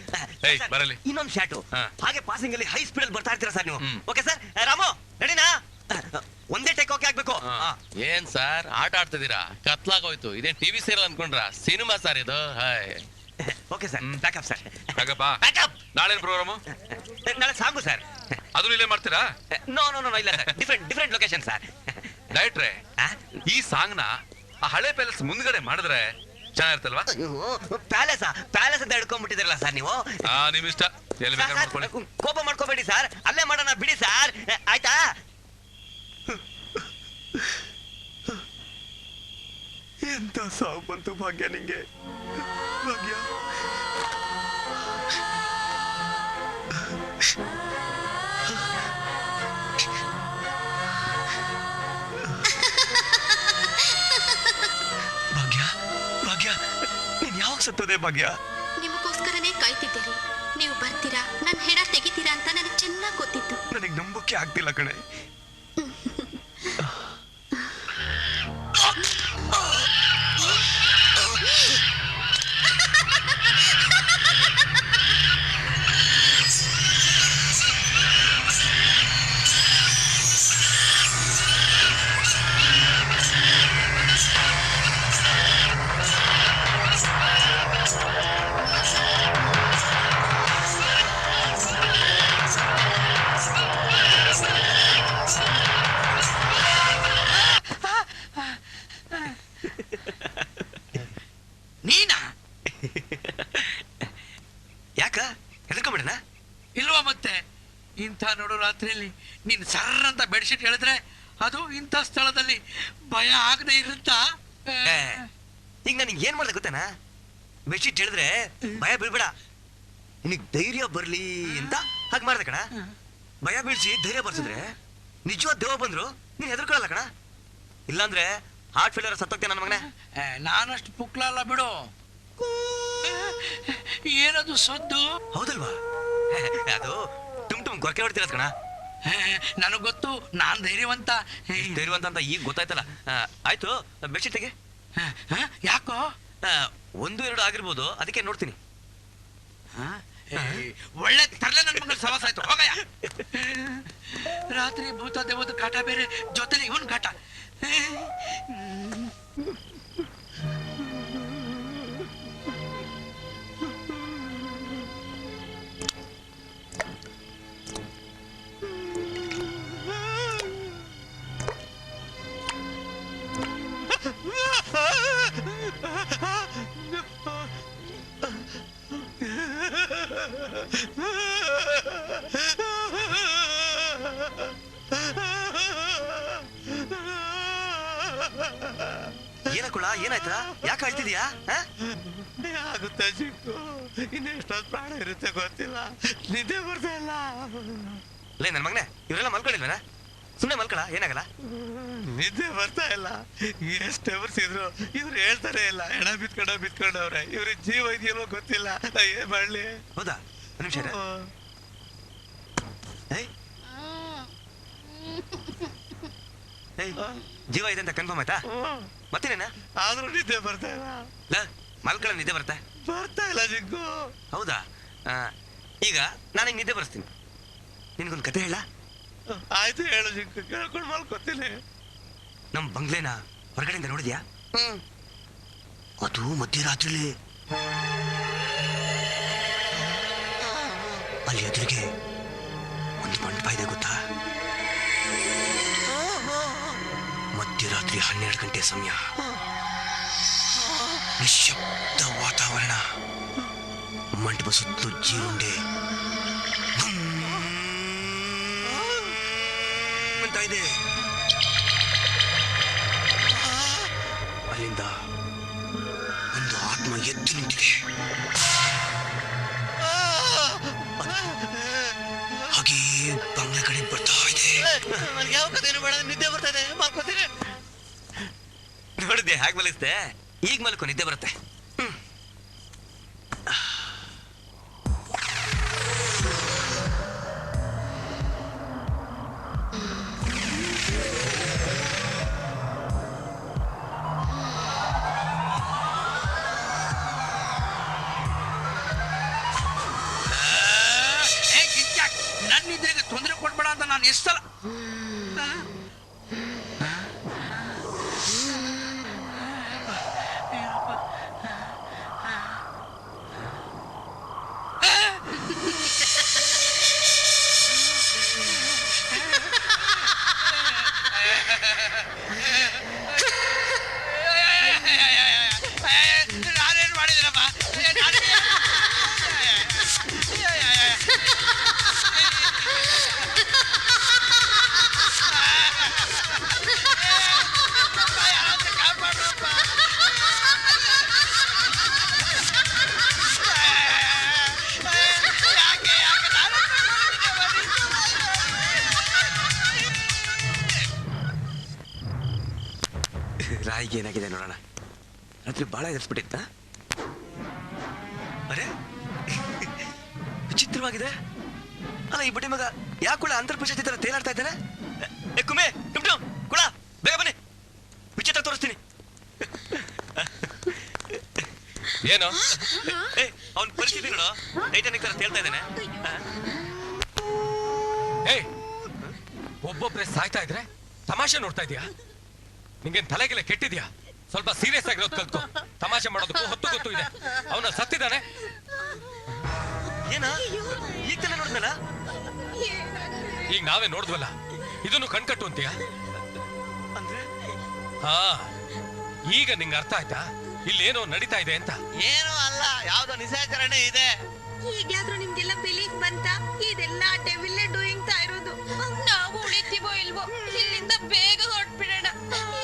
ಬರಲಿ ಇನ್ನೊಂದು ಶಾಟು. ಹಾಗೆ ಪಾಸಿಂಗ್ ಅಲ್ಲಿ ಹೈ ಸ್ಪೀಡ್ ಅಲ್ಲಿ ಬರ್ತಾ ಇರ್ತೀರಾ ಸರ್ ನೀವು. Okay sir. ರಾಮು ರೆಡಿನಾ? ಒಂದೇ ಟೇಕ್ ಓಕೆ ಆಗ್ಬೇಕು. ಏನ್ ಸರ್ ಆಟ ಆಡ್ತಿದ್ದೀರಾ? ಕತ್ಲಾಗೋಯ್ತು. ಇದೇನ್ ಟಿವಿ ಸೀರಿಯಲ್ ಅನ್ಕೊಂಡ್ರ? ಸಿನಿಮಾ ಸರ್ ಇದು. Okay sir, backup sir. Backup. ನಾಳೆ ಪ್ರೋಗ್ರಾಮು? ನಾಳೆ ಸಾಂಗು ಸರ್. ಅದು ಇಲ್ಲೇ ಮಾಡ್ತೀರಾ? ನೋ ನೋ ನೋ ಇಲ್ಲ ಸರ್, ಡಿಫ್ರೆಂಟ್ ಲೊಕೇಶನ್ ಸರ್. ಡೈರೆಕ್ಟ್ರೆ, ಈ ಸಾಂಗ್ ನ ಆ ಹಳೆ ಪ್ಯಾಲೇಸ್ ಮುಂದ್ಗಡೆ ಮಾಡಿದ್ರೆ ಚೆನ್ನಾಗಿರ್ತಲ್ವಾ? ಪ್ಯಾಲೇಸ್ ಅಂತ ಹಿಡ್ಕೊಂಡ್ಬಿಟ್ಟಿದ್ರಲ್ಲ ಸರ್ ನೀವು. ನಿಮ್ ಇಷ್ಟ, ಎಲ್ಲಿ ಬೇಕಾದ್ರೆ ಮಾಡ್ಕೊಳ್ಳಿ. ಕೋಪ ಮಾಡ್ಕೋಬೇಡಿ ಸರ್, ಅಲ್ಲೇ ಮಾಡೋಣ ಬಿಡಿ ಸರ್. ಆಯ್ತಾ? ಎಂತ ಸಾವು ಬಂತು ಭಾಗ್ಯ ನಿಂಗೆ. ಭಾಗ್ಯ ಭಾಗ್ಯ ಭಾಗ್ಯ ನೀನ್ ಯಾವಾಗ ಸತ್ತೋದೆ ಭಾಗ್ಯ? ನಿಮಗೋಸ್ಕರನೇ ಕಾಯ್ತಿದ್ದೀರಿ. ನೀವು ಬರ್ತೀರಾ, ನನ್ನ ಹೆಣ ತೆಗಿತೀರಾ ಅಂತ ನನಗೆ ಚೆನ್ನಾಗಿ ಗೊತ್ತಿತ್ತು. ನನಗೆ ನಂಬಕ್ಕೆ ಆಗ್ತಿಲ್ಲ ಕಣೆ. ನೀನಾ? ಯಾಕ ಹೆದರ್ಕೊಂಬಿಡಣ? ಇಲ್ವಾ ಮತ್ತೆ. ಇಂಥ ನೋಡು ರಾತ್ರಿಯಲ್ಲಿ ನೀನ್ ಸರ್ರ ಅಂತ ಬೆಡ್ಶೀಟ್ ಹೇಳಿದ್ರೆ ಅದು ಇಂಥ ಸ್ಥಳದಲ್ಲಿ ಭಯ ಆಗದೆ ಇರುತ್ತಾ? ಈಗ ನನಗೆ ಏನ್ ಮಾಡ್ದೆ ಗೊತ್ತೇನಾ? ಬೆಡ್ಶೀಟ್ ಹೇಳಿದ್ರೆ ಭಯ ಬೀಳ್ಬೇಡ, ನಿನಗ್ ಧೈರ್ಯ ಬರ್ಲಿ ಅಂತ ಹಾಗೆ ಮಾಡ್ದೆ ಕಣ. ಭಯ ಬೀಳ್ಸಿ ಧೈರ್ಯ ಬರ್ಸಿದ್ರೆ ನಿಜವಾದ ದೇವ ಬಂದ್ರು ನೀನ್ ಹೆದರ್ಕೊಳ್ಳಲ್ಲ ಕಣ. ಇಲ್ಲಾಂದ್ರೆ ಹಾರ್ಟ್ ಫೇಲಿಯರ್ ಸತ್ತೋಗ್ತೇನೆ ನನ್ನ ಮಗನೇ. ನಾನಷ್ಟು ಪುಕ್ಲಲ್ಲ ಬಿಡು. ಏನದು ಸದ್ದು? ಹೌದಲ್ವಾ? ಅದು ಟುಮ್ ಟುಮ್ ಗೊರಕೆ ಹೊಡ್ತಿರೋದ್ ಕಣ. ನನಗ್ ಗೊತ್ತು, ನಾನ್ ಧೈರ್ಯವಂತ. ಧೈರ್ಯವಂತ ಅಂತ ಈಗ ಗೊತ್ತಾಯ್ತಲ್ಲ. ಆಯ್ತು, ಬೆಡ್ಶೀಟ್ ತೆಗೆ. ಯಾಕೋ? 1-2 ಆಗಿರ್ಬೋದು, ಅದಕ್ಕೆ ನೋಡ್ತೀನಿ. ಒಳ್ಳೆ ತರಲೆ ನನ್ ಮಗನ ಸವಾಸ ಆಯ್ತು. ಹೋಗಯ್ಯ. ರಾತ್ರಿ ಭೂತ ದೇವದ ಕಾಟ ಬೇರೆ, ಜೊತೆಲಿ ಇವನ್ ಕಾಟ. ಏನಕ್ಕುಳ ಏನಾಯ್ತಾ? ಯಾಕೆ ಅಳ್ತಿದ್ಯಾ? ಆಗುತ್ತೆ ಚಿಕ್ಕು, ಇನ್ನೆಷ್ಟೊಂದು ಪ್ರಾಣ ಇರುತ್ತೆ ಗೊತ್ತಿಲ್ಲ, ನಿದ್ದೆ ಬರ್ತಾ ಇಲ್ಲ. ಲೇ ನನ್ ಮಗನೇ, ಇವರೆಲ್ಲ ಮಲ್ಕೊಂಡಿಲ್ವೇನಾ? ಸುಮ್ಮನೆ ಮಲ್ಕೊಳ, ಏನಾಗಲ್ಲ. ನಿದ್ದೆ ಬರ್ತಾ ಇಲ್ಲ. ಎಷ್ಟು ಎವರ್ಸಿದ್ರು ಇವ್ರು ಹೇಳ್ತಾರೆ ಇಲ್ಲ. ಹೆಣ ಬಿತ್ಕೊಂಡವ್ರೆ. ಇವ್ರಿಗೆ ಜೀವ ಇದೆಯಲ್ವೋ ಗೊತ್ತಿಲ್ಲ, ಏನ್ ಮಾಡ್ಲಿ? ಹೌದಾ? ಒಂದು ನಿಮಿಷ. ಜೀವ ಇದೆ ಅಂತ ಕನ್ಫರ್ಮ್ ಆಯ್ತಾ? ಮತ್ತೇನೇನಾ? ಆದ್ರೂ ನಿದ್ದೆ ಬರ್ತಾ ಇಲ್ಲ. ಮಲ್ಕೊಳ ನಿದ್ದೆ ಬರ್ತಾ ಇಲ್ಲ ಜಿಗ್ಗು. ಹೌದಾ? ಈಗ ನಾನು ನಿದ್ದೆ ಬರ್ಸ್ತೀನಿ. ನಿನ್ಗೊಂದು ಕತೆ ಹೇಳ? ಆಯ್ತು ಹೇಳು ಜಿಗ್ಗು, ಕೇಳ್ಕೊಂಡು ಮಲ್ಕೊತೀನಿ. ನಮ್ ಬಂಗ್ಲೆನ ಹೊರಗಡೆಯಿಂದ ನೋಡಿದ್ಯಾ? ಅದು ಮಧ್ಯರಾತ್ರಿಲಿ. ಅಲ್ಲಿ ಎದುರಿಗೆ ಒಂದು ಮಂಟಪ ಇದೆ ಗೊತ್ತಾ? ಮಧ್ಯರಾತ್ರಿ 12 ಗಂಟೆ ಸಮಯ, ನಿಶ್ಶಬ್ದ ವಾತಾವರಣ, ಮಂಟಪ ಸುತ್ತಲೂ ಜೀರುಂಡೆ, ಆಗ್ತಾ ಇದೆ. ಅಲ್ಲಿಂದ ಒಂದು ಆತ್ಮ ಎದ್ದು ನಿಂತಿದೆ. ಹಾಗೆ ಬಂಗ್ಲೆ ಕಡೆ ಬರ್ತಾ ಇದೆ. ನನಗೆ ಯಾವ ಕಥೆನೂ ಬೇಡ, ನಿದ್ದೆ ಬರ್ತಾ ಇದೆ, ಮಾಡ್ಕೋತೀನಿ. ನೋಡಿದ್ದೆ ಹೇಗೆ ಮಲಗಿಸ್ದೆ? ಈಗ ಮಲ್ಕೊ, ನಿದ್ದೆ ಬರುತ್ತೆ. ನನ್ನ ನಿದ್ರೆಗೆ ತೊಂದರೆ ಕೊಡ್ಬೇಡ ಅಂತ ನಾನು ಎಷ್ಟು ಸಲ ನಾನೇನು ಮಾಡಿದ್ದೀನಪ್ಪ? ರಾಯಿಗೆ ಏನಾಗಿದೆ ನೋಡೋಣ. ರಾತ್ರಿ ಬಹಳ ಎದುರಿಸ್ಬಿಟ್ಟಿತ್ತ. ಅರೆ ವಿಚಿತ್ರವಾಗಿದೆ ಅಲ್ಲ, ಈ ಬಡ್ಡಿ ಮಗ ಯಾಕುಳ ಅಂತರ್ಪಂಚಾಯತಿ ತರ ತೇಲಾಡ್ತಾ ಇದ್ದಾನೆ. ಕುಮೆ ಟುಮ್ ಕುಳ ಬೇಗ ಬನ್ನಿ, ವಿಚಿತ್ರ ತೋರಿಸ್ತೀನಿ. ಏನು ಅವನ್ ಪರಿಸ್ಥಿತಿ ನೋಡು, ಟೈಟಾನಿಕ್ ತರ ತೇಲ್ತಾ ಇದ್ದಾನೆ. ಒಬ್ಬೊಬ್ರೆ ಸಾಯ್ತಾ ಇದ್ರೆ ತಮಾಷೆ ನೋಡ್ತಾ ಇದೀಯಾ? ನಿಂಗೇನ್ ತಲೆಗೆಲ್ಲ ಕೆಟ್ಟಿದ್ಯಾ? ಸ್ವಲ್ಪ ಸೀರಿಯಸ್ ಆಗಿರೋದು ಕಲ್ತ್ಕೊ. ತಮಾಷೆ ಮಾಡೋದಕ್ಕೂ ಹೊತ್ತು ಗೊತ್ತು ಇದೆ. ಅವನ ಸತ್ತಿದ್ದಾನೆ. ಏನ ಈಗ ತಾನೇ ನೋಡಿದ್ನಲ್ಲ? ಈಗ ನಾವೇ ನೋಡಿದ್ವಲ್ಲ, ಇದನ್ನು ಕಣ್ಕಟ್ಟು ಅಂತೀಯ? ಹಾ, ಈಗ ನಿಂಗೆ ಅರ್ಥ ಆಯ್ತಾ ಇಲ್ಲೇನೋ ನಡೀತಾ ಇದೆ ಅಂತ? ಏನೋ ಅಲ್ಲ, ಯಾವ್ದೋ ನಿಶಾಚರಣೆ ಇದೆ. ಈಗ್ಲಾದ್ರೂ ನಿಮ್ಗೆಲ್ಲ ಬಿಲೀಫ್ ಬಂತ? ಇದೆಲ್ಲ ಡೆವಿಲ್ ಡೂಯಿಂಗ್ ತಾ ಇರೋದು. ನಾವು ಉಳಿತೀವೋ ಇಲ್ವೋ, ಇಲ್ಲಿಂದ ಬೇಗ ಹೊರಟ್ಬಿಡೋಣ,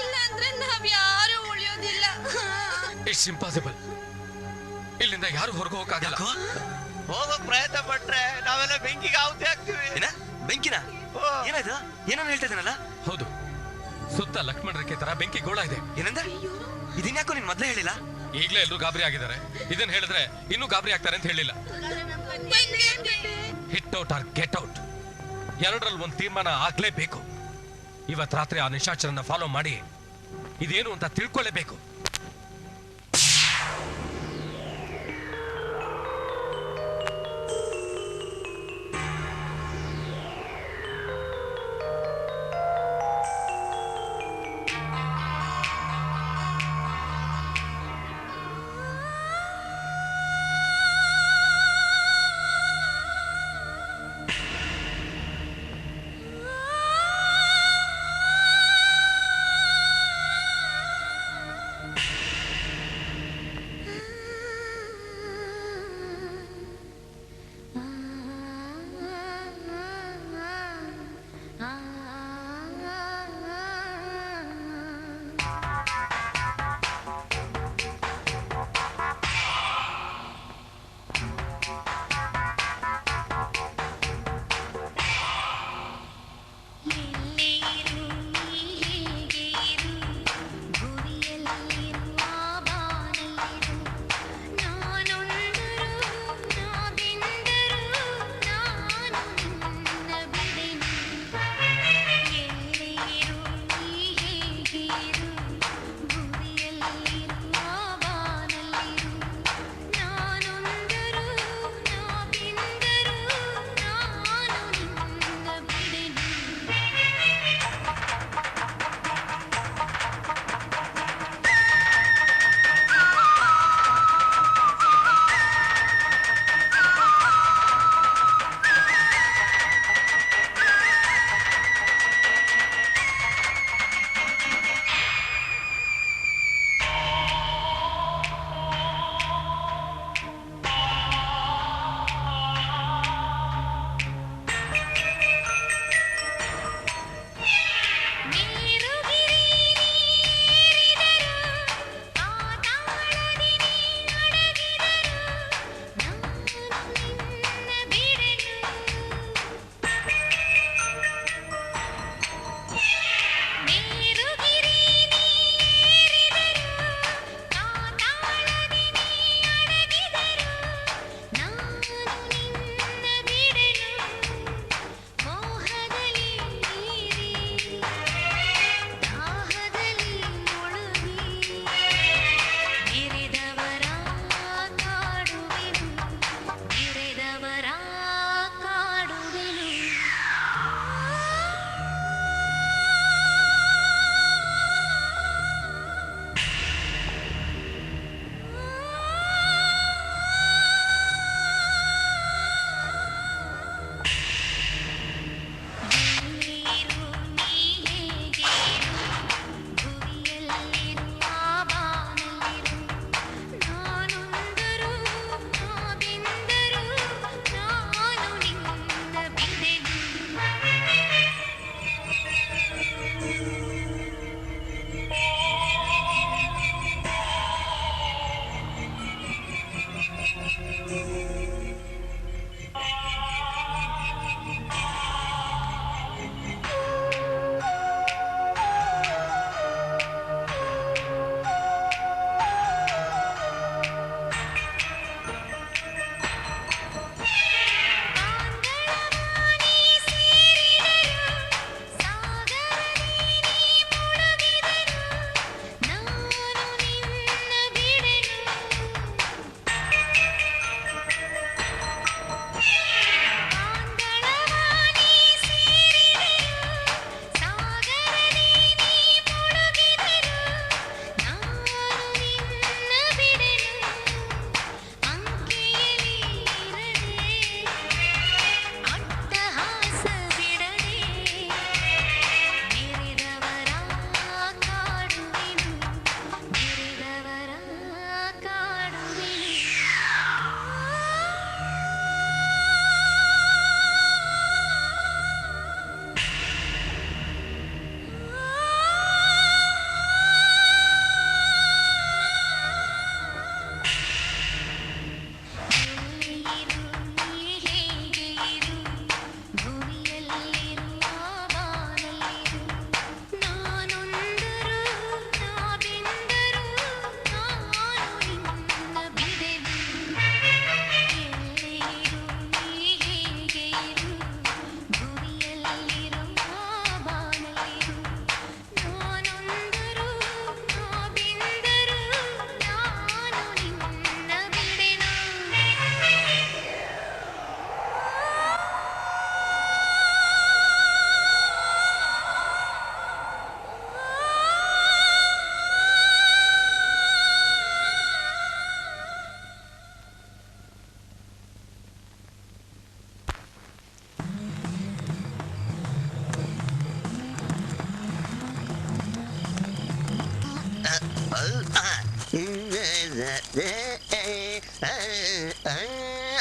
ಇಲ್ಲ ಅಂದ್ರೆ ನಾವ್ ಯಾರು ಉಳಿಯೋದಿಲ್ಲ. It's impossible. ಇಲ್ಲಿಂದ ಯಾರು ಹೊರಗೆ ಹೋಗಕ್ಕಾಗಲ್ಲ. ಹೋಗೋಕ್ ಪ್ರಯತ್ನ ಪಟ್ರೆ ನಾವೆಲ್ಲ ಬೆಂಕಿಗೆ ಆಹುತಿ ಆಗ್ತೀವಿ. ಏನ ಬೆಂಕಿನ? ಏನಾಯ್ತು? ಏನೋ ಹೇಳ್ತಾ ಇದ್ದಾನಲ್ಲ? ಹೌದು, ಸುತ್ತ ಲಕ್ಷ್ಮಣ ರೇಖೆ ತರ ಬೆಂಕಿ ಗೋಳ ಇದೆ. ಏನಂದ? ಇದನ್ಯಾಕೋ ನೀನ್ ಮೊದ್ಲೇ ಹೇಳಿಲ್ಲ? ಈಗ್ಲೇ ಎಲ್ಲರೂ ಗಾಬರಿ ಆಗಿದ್ದಾರೆ. ಇದನ್ನ ಹೇಳಿದ್ರೆ ಇನ್ನೂ ಗಾಬರಿ ಆಗ್ತಾರೆ ಅಂತ ಹೇಳಿಲ್ಲ. Hit out or get out, ಎರಡರಲ್ಲಿ ಒಂದು ತೀರ್ಮಾನ ಆಗ್ಲೇಬೇಕು. ಇವತ್ ರಾತ್ರಿ ಆ ನಿಶಾಚರನ್ನ ಫಾಲೋ ಮಾಡಿ ಇದೇನು ಅಂತ ತಿಳ್ಕೊಳ್ಳೇಬೇಕು.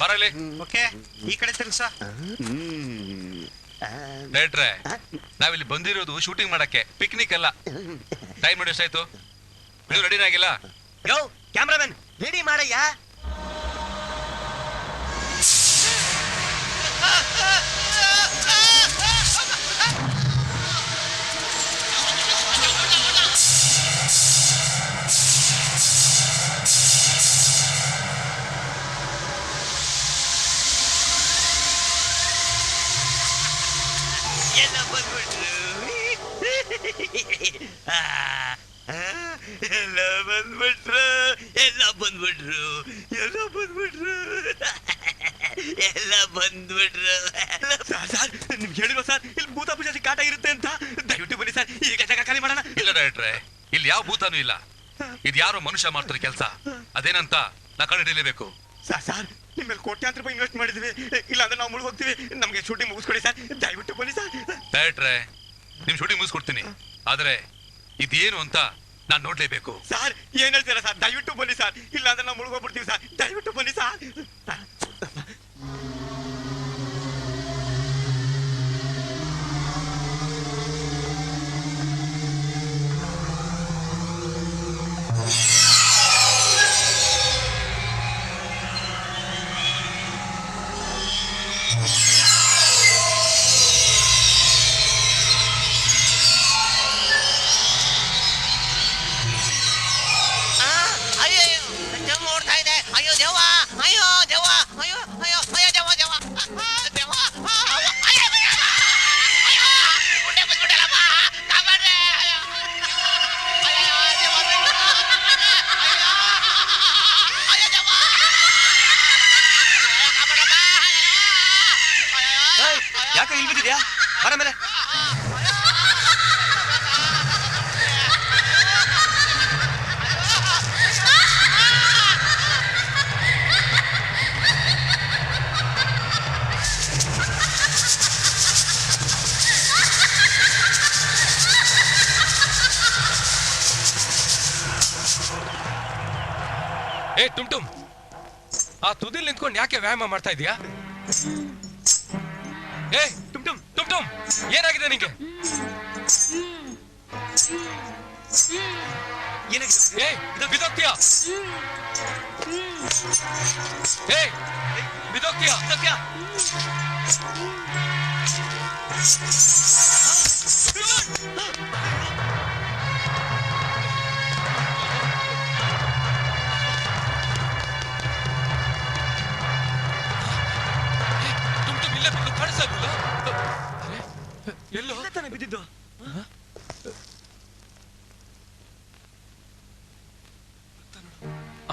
ಬರಲಿ. ಓಕೆ, ಈ ಕಡೆ ತಿರ್ಗ್ಸ. ಡೈರೆಕ್ಟ್ರೆ, ನಾವಿಲ್ಲಿ ಬಂದಿರೋದು ಶೂಟಿಂಗ್ ಮಾಡಕ್ಕೆ, ಪಿಕ್ನಿಕ್ ಅಲ್ಲ. ಟೈಮ್ ನೋಡಿ ಎಷ್ಟಾಯ್ತು? ನೀವು ರೆಡಿನ ಆಗಿಲ್ಲ? ಯೋ ಕ್ಯಾಮ್ರಾಮನ್, ರೆಡಿ ಮಾಡಯ್ಯ. ಎಲ್ಲ ಬಂದ್ಬಿಟ್ರು, ಎಲ್ಲ ಬಂದ್ಬಿಟ್ರು, ಎಲ್ಲ ಬಂದ್ಬಿಟ್ರು, ಎಲ್ಲ ಬಂದ್ಬಿಟ್ರು, ಎಲ್ಲ ಬಂದ್ಬಿಟ್ರು. ಸರ್, ನಿಮ್ಗೆ ಹೇಳಿಲ್ವ ಸರ್ ಇಲ್ಲಿ ಭೂತ ಪಿಶಾಚಿ ಕಾಟ ಇರುತ್ತೆ ಅಂತ? ದಯವಿಟ್ಟು ಬನ್ನಿ ಸರ್, ಈಗ ಜಾಗ ಖಾಲಿ ಮಾಡೋಣ. ಇಲ್ಲ ಡೈರೆಕ್ಟ್ರೆ, ಇಲ್ಲಿ ಯಾವ ಭೂತಾನೂ ಇಲ್ಲ. ಇದು ಯಾರೋ ಮನುಷ್ಯ ಮಾಡ್ತಾರೆ ಕೆಲಸ. ಅದೇನಂತ ನಾ ಕಂಡು ಹಿಡಿಯಲೇಬೇಕು. ಸರ್ ನಿಮ್ಮಲ್ಲಿ ಕೋಟ್ಯಾಂತರ ರೂಪಾಯಿ ಇನ್ವೆಸ್ಟ್ ಮಾಡಿದ್ವಿ, ಇಲ್ಲ ಅಂದ್ರೆ ನಾವು ಮುಳುಗ್ ಹೋಗ್ತೀವಿ. ನಮಗೆ ಶೂಟಿಂಗ್ ಮುಗಿಸ್ಕೊಡಿ ಸರ್, ದಯವಿಟ್ಟು ಬನ್ನಿ ಸರ್. ಡೈರೆಕ್ಟ್ರೆ, ನಿಮ್ ಶೂಟಿಂಗ್ ಮುಗಿಸ್ಕೊಡ್ತೀನಿ, ಆದ್ರೆ ಇದೇನು ಅಂತ ನಾನ್ ನೋಡ್ಲೇಬೇಕು. ಸರ್ ಏನ್ ಹೇಳ್ತೀರಾ ಸರ್? ದಯವಿಟ್ಟು ಬನ್ನಿ ಸರ್, ಇಲ್ಲ ಅಂದ್ರೆ ನಾವು ಮುಳುಗ್ ಹೋಗ್ಬಿಡ್ತೀವಿ ಸರ್, ದಯವಿಟ್ಟು ಬನ್ನಿ ಸರ್. ಯಾಕೆ ಇಲ್ಲಿ ಬಿದ್ದಿದ್ಯಾ? ಬರ ಮೇಲೆ. ಏ ಟುಮ್ ಟುಮ್, ಆ ತುದಿಲ್ ನಿಂತ್ಕೊಂಡು ಯಾಕೆ ವ್ಯಾಯಾಮ ಮಾಡ್ತಾ ಇದೀಯಾ? ಏ ಟುಮ್ ಟುಮ್ ಟುಮ್ ಟುಮ್, ಏನಾಗಿದೆ ನಿಂಗೆ? ಏ ಬಿದೋಗ್ತೀಯಾ? ಏ ಬಿದೋಗ್ತೀಯಾ? ಎಲ್ಲೋ ತಾನೆ ಬಿದ್ದಿದ್ದು?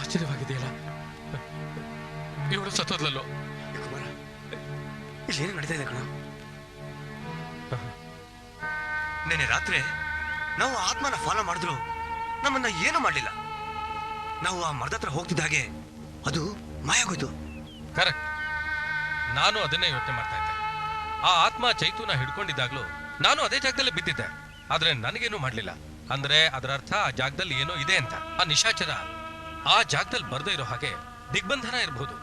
ಆಶ್ಚರ್ಯವಾಗಿದೆಯಲ್ಲ, ಇವಳು ಸತ್ತೋದ್ಲಲ್ಲೋ. ಇಲ್ಲಿ ಏನು ನಡೀತಾ ಇದೆ ಕಣ? ನೆನ್ನೆ ರಾತ್ರಿ ನಾವು ಆತ್ಮನ ಫಾಲೋ ಮಾಡಿದ್ರು ನಮ್ಮನ್ನ ಏನು ಮಾಡ್ಲಿಲ್ಲ. ನಾವು ಆ ಮರದ ಹತ್ರ ಹೋಗ್ತಿದ್ದ ಹಾಗೆ ಅದು ಮಾಯಾಗೋಯ್ತು. ಕರೆಕ್ಟ್, ನಾನು ಅದನ್ನೇ ಯೋಚನೆ ಮಾಡ್ತಾ ಇದ್ದೆ. ಆ ಆತ್ಮ ಚೈತೂನ ಹಿಡ್ಕೊಂಡಿದ್ದಾಗ್ಲೂ ನಾನು ಅದೇ ಜಾಗದಲ್ಲಿ ಬಿದ್ದಿದ್ದೆ, ಆದ್ರೆ ನನಗೇನು ಮಾಡ್ಲಿಲ್ಲ. ಅಂದ್ರೆ ಅದರ ಅರ್ಥ ಆ ಜಾಗದಲ್ಲಿ ಏನೋ ಇದೆ ಅಂತ. ಆ ನಿಶಾಚರ ಆ ಜಾಗದಲ್ಲಿ ಬರ್ದೇ ಇರೋ ಹಾಗೆ ದಿಗ್ಬಂಧನ ಇರಬಹುದು,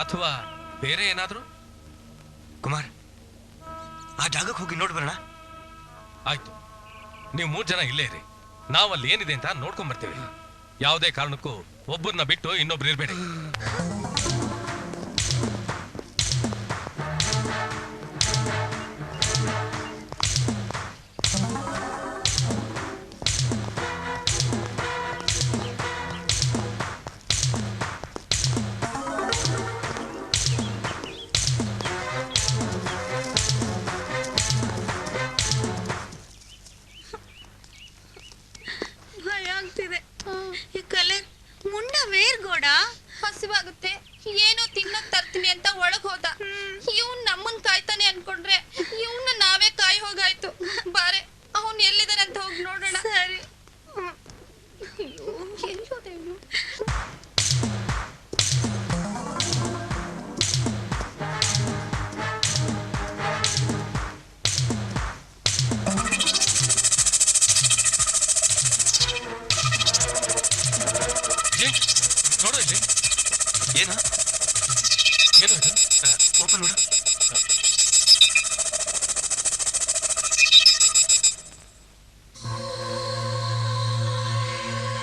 ಅಥವಾ ಬೇರೆ ಏನಾದ್ರೂ. ಕುಮಾರ್, ಆ ಜಾಗಕ್ಕೆ ಹೋಗಿ ನೋಡ್ಬರೋಣ. ಆಯ್ತು, ನೀವು 3 ಜನ ಇಲ್ಲೇ ಇರಿ, ನಾವಲ್ಲಿ ಏನಿದೆ ಅಂತ ನೋಡ್ಕೊಂಡ್ ಬರ್ತೀವಿ. ಯಾವುದೇ ಕಾರಣಕ್ಕೂ ಒಬ್ಬರನ್ನ ಬಿಟ್ಟು ಇನ್ನೊಬ್ರು ಇರ್ಬೇಡಿ. ಭಯ ಆಗ್ತಿದೆ. ಈ ಕಲರ್ ಮುಂಡ ವೇರ್ಗೋಡ ಹಸಿವಾಗುತ್ತೆ. ನೋಡು.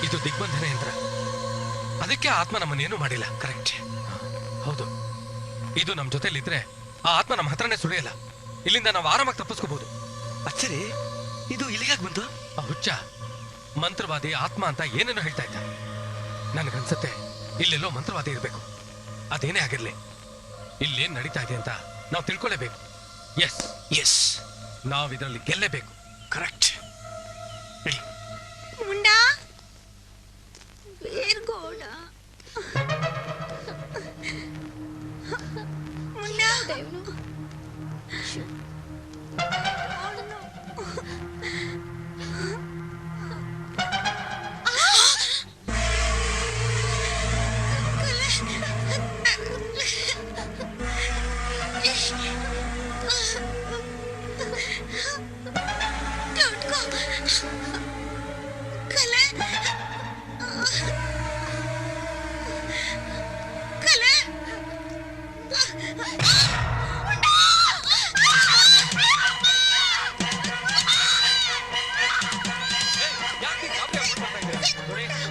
ಇದು ದಿಗ್ಬಂಧನ ಯಂತ್ರ. ಅದಕ್ಕೆ ಆತ್ಮ ನಮ್ಮನ್ನೇನು ಮಾಡಿಲ್ಲ. ಕರೆಕ್ಟ್. ಹೌದು, ಇದು ನಮ್ ಜೊತೆಲಿದ್ರೆ ಆ ಆತ್ಮ ನಮ್ಮ ಹತ್ರನೇ ಸುಳಿಯಲ್ಲ. ಇಲ್ಲಿಂದ ನಾವು ಆರಾಮಾಗಿ ತಪ್ಪಿಸ್ಕೋಬಹುದು. ಅಚ್ಚರಿ, ಇದು ಇಲ್ಲಿಗಾಗ್ ಬಂತು? ಆ ಹುಚ್ಚ ಮಂತ್ರವಾದಿ ಆತ್ಮ ಅಂತ ಏನೇನೋ ಹೇಳ್ತಾ ಇದ್ದ. ನನಗನ್ಸತ್ತೆ ಇಲ್ಲೆಲ್ಲೋ ಮಂತ್ರವಾದಿ ಇರ್ಬೇಕು. ಅದೇನೇ ಆಗಿರ್ಲಿ, ಇಲ್ಲೇನ್ ನಡೀತಾ ಇದೆ ಅಂತ ನಾವು ತಿಳ್ಕೊಳ್ಳೇಬೇಕು. ಎಸ್ ಎಸ್, ನಾವು ಇದರಲ್ಲಿ ಗೆಲ್ಲೇಬೇಕು. ಕರೆಕ್ಟ್. ಮುಂಡ ಬೇರ್ಗೋಡ ಮುಂಡ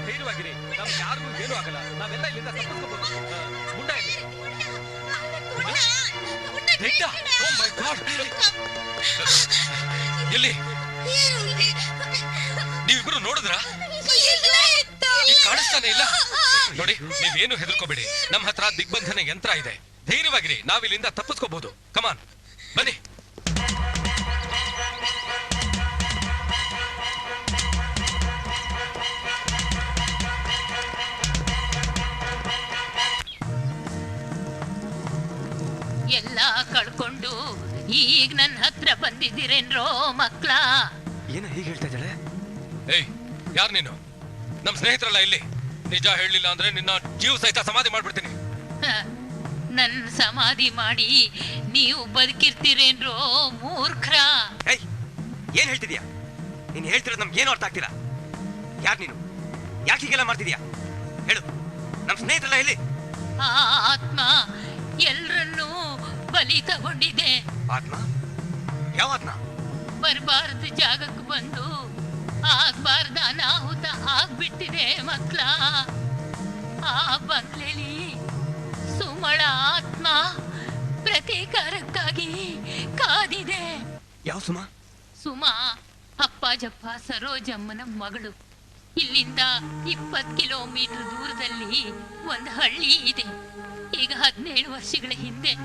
ಧೈರ್ಯವಾಗಿರಿ, ನಮ್ಗೆ ಯಾರಿಗೂ ಏನೂ ಆಗಲ್ಲ. ನಾವೆಲ್ಲ ಇಲ್ಲಿಂದ ತಪ್ಪಿಸ್ಕೋಬಹುದು. ಮುಂಡ ಇಲ್ಲಿ. Oh my God. ಎಲ್ಲಿ? ನೀವಿಬ್ರು ನೋಡಿದ್ರಾ? ಈಗ ಕಾಣಿಸ್ತಾನೆ ಇಲ್ಲ. ನೋಡಿ, ನೀವೇನು ಹೆದರ್ಕೋಬೇಡಿ. ನಮ್ಮ ಹತ್ರ ದಿಗ್ಬಂಧನ ಯಂತ್ರ ಇದೆ. ಧೈರ್ಯವಾಗಿರಿ, ನಾವಿಲ್ಲಿಂದ ತಪ್ಪಿಸ್ಕೋಬಹುದು. ಕಮಾನ್, ಬನ್ನಿ. ಎಲ್ಲ ಕಳ್ಕೊಂಡು ಈಗ ನನ್ನ ಹತ್ರ ಬಂದಿದ್ದೀರೇನ್ರೋ ಮಕ್ಳ? ಏನು ಹೀಗೆ ಹೇಳ್ತಾ ಇದ್ದಾಳೆ? ಏಯ್, ಯಾರು ನೀನು? ನಮ್ ಸ್ನೇಹಿತರಲ್ಲ ಇಲ್ಲಿ. ನಿಜ ಹೇಳಲಿಲ್ಲ ಅಂದ್ರೆ ನಿನ್ನ ಜೀವ ಸಹಿತ ಸಮಾಧಿ ಮಾಡ್ಬಿಡ್ತೀನಿ. ನನ್ ಸಮಾಧಿ ಮಾಡಿ ನೀವು ಬದುಕಿರ್ತೀರೇನ್ರೋ ಮೂರ್ಖರ? ಏಯ್, ಏನ್ ಹೇಳ್ತಿದ್ಯಾ? ನೀನ್ ಹೇಳ್ತಿರೋದು ನಮ್ಗೆ ಏನು ಅರ್ಥ ಆಗ್ತಿಲ್ಲ. ಯಾರು ನೀನು? ಯಾಕೆ ಹೀಗೆಲ್ಲ ಮಾಡ್ತಿದ್ಯಾ? ಹೇಳು. ನಮ್ ಸ್ನೇಹಿತರಲ್ಲ ಇಲ್ಲಿ. ಆ ಆತ್ಮ ಎಲ್ರನ್ನೂ ಬಲಿ ತಗೊಂಡಿದೆ. ಆತ್ಮ? ಯಾವ ಆತ್ಮ? ಬರಬಾರ್ದು ಜಾಗಕ್ಕೆ ಬಂದು ಆಗ್ಬಾರ್ದ ಅನಾಹುತ ಆಗ್ಬಿಟ್ಟಿದೆ ಮಕ್ಳ. ಆ ಬಂಗ್ಲೆಲಿ ಸುಮಳ ಆತ್ಮ ಪ್ರತೀಕಾರಕ್ಕಾಗಿ ಕಾದಿದೆ. ಯಾವ ಸುಮ? ಸುಮಾ ಅಪ್ಪಾಜಪ್ಪ ಸರೋಜಮ್ಮನ ಮಗಳು. ಇಲ್ಲಿಂದ 20 ಕಿಲೋಮೀಟರ್ ದೂರದಲ್ಲಿ ಒಂದು ಹಳ್ಳಿ ಇದೆ. ಈಗ 17 ವರ್ಷಗಳ ಹಿಂದೆ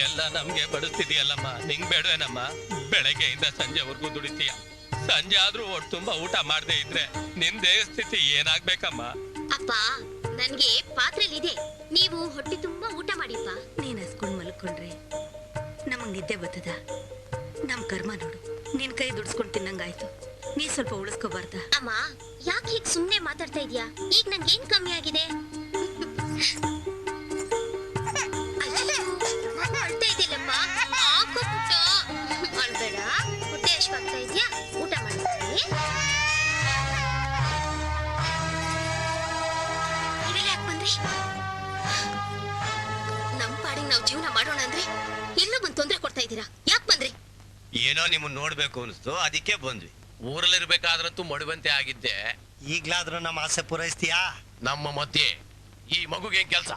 ಎಲ್ಲ ನಮ್ಗೆ ಬಡಿಸ್ತಿದೀಯಲ್ಲಮ್ಮ, ನಿಂಗ್ ಬೇಡವೇನಮ್ಮ? ಬೆಳಗ್ಗೆಯಿಂದ ಸಂಜೆವರೆಗೂ ದುಡಿತೀಯ. ಸಂಜೆ ಆದ್ರೂ ಹೊಟ್ಟೆ ತುಂಬಾ ಊಟ ಮಾಡದೆ ಇದ್ರೆ ನಿನ್ ದೇಹ ಸ್ಥಿತಿ ಏನಾಗ್ಬೇಕಮ್ಮ? ಅಪ್ಪ, ನನ್ಗೆ ಪಾತ್ರೆಲಿದೆ, ನೀವು ಹೊಟ್ಟೆ ತುಂಬಾ ಊಟ ಮಾಡಿಪ್ಪ. ನೀನ್ ಹಸ್ಕೊಂಡ್ ಮಲ್ಕೊಂಡ್ರೆ ನಮಗ್ ನಿದ್ದೆ ಬರ್ತದ? ನಮ್ ಕರ್ಮ ನೋಡು, ನಿನ್ ಕೈ ದುಡ್ಸ್ಕೊಂಡ್ ತಿನ್ನಂಗಾಯ್ತು. ನೀ ಸ್ವಲ್ಪ ಉಳಿಸ್ಕೋಬಾರ್ದ? ಅಮ್ಮ, ಯಾಕೆ ಹೀಗ್ ಸುಮ್ನೆ ಮಾತಾಡ್ತಾ ಇದ್ಯಾ? ಈಗ ನನ್ಗೇನ್ ಕಮ್ಮಿ ಆಗಿದೆ? ಅಳ್ತಾ ಇದೆಯಲ್ಲಪ್ಪ, ಹಾಕೋ ಪುಟ್ಟ. ಅಳ್ಬೇಡ, ಹೊಟ್ಟೆ ಹಶ್ವಾಗ್ತಾ ಇದ್ಯಾ? ಊಟ ಮಾಡ್ತೀನಿ. ನೀವೆಲ್ಲ ಯಾಕೆ ಬಂದ್ರಿ? ನಮ್ ಪಾಡಿಗೆ ನಾವು ಜೀವನ ಮಾಡೋಣ ಅಂದ್ರೆ ಎಲ್ಲೋ ಬಂದು ತೊಂದ್ರೆ ಕೊಡ್ತಾ ಇದ್ದೀರಾ. ಯಾಕೆ ಬಂದ್ರಿ? ಏನೋ ನಿಮ್ಮನ್ನ ನೋಡ್ಬೇಕು ಅನಿಸ್ತು, ಅದಕ್ಕೆ ಬಂದ್ವಿ. ಊರಲ್ಲಿರ್ಬೇಕಾದ್ರಂತೂ ಮಡುವಂತೆ ಆಗಿದ್ದೆ. ಈಗ್ಲಾದ್ರೂ ನಮ್ಮ ಆಸೆ ಪೂರೈಸ್ತೀಯಾ? ನಮ್ಮ ಮಧ್ಯೆ ಈ ಮಗುಗೆ ಕೆಲಸ.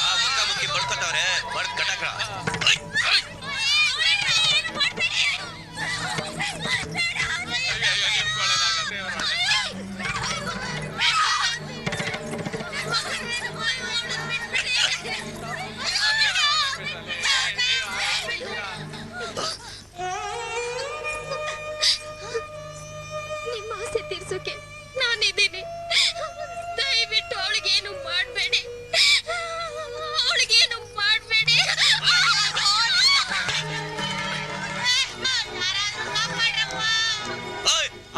ಆ ಮುಖಾಮುಖಿ ಬಡ್ಕೊಟ್ಟವ್ರೆ, ಬಡ್ ಕಟಕ. ನಿಮ್ಮ ಆಸೆ ತೀರ್ಸೋಕೆ ನಾನಿದ್ದೀನಿ. ದಯವಿಟ್ಟು ಅವಳಿಗೇನು ಮಾಡಬೇಡಿ, ಅವಳಿಗೇನು ಮಾಡಬೇಡಿ.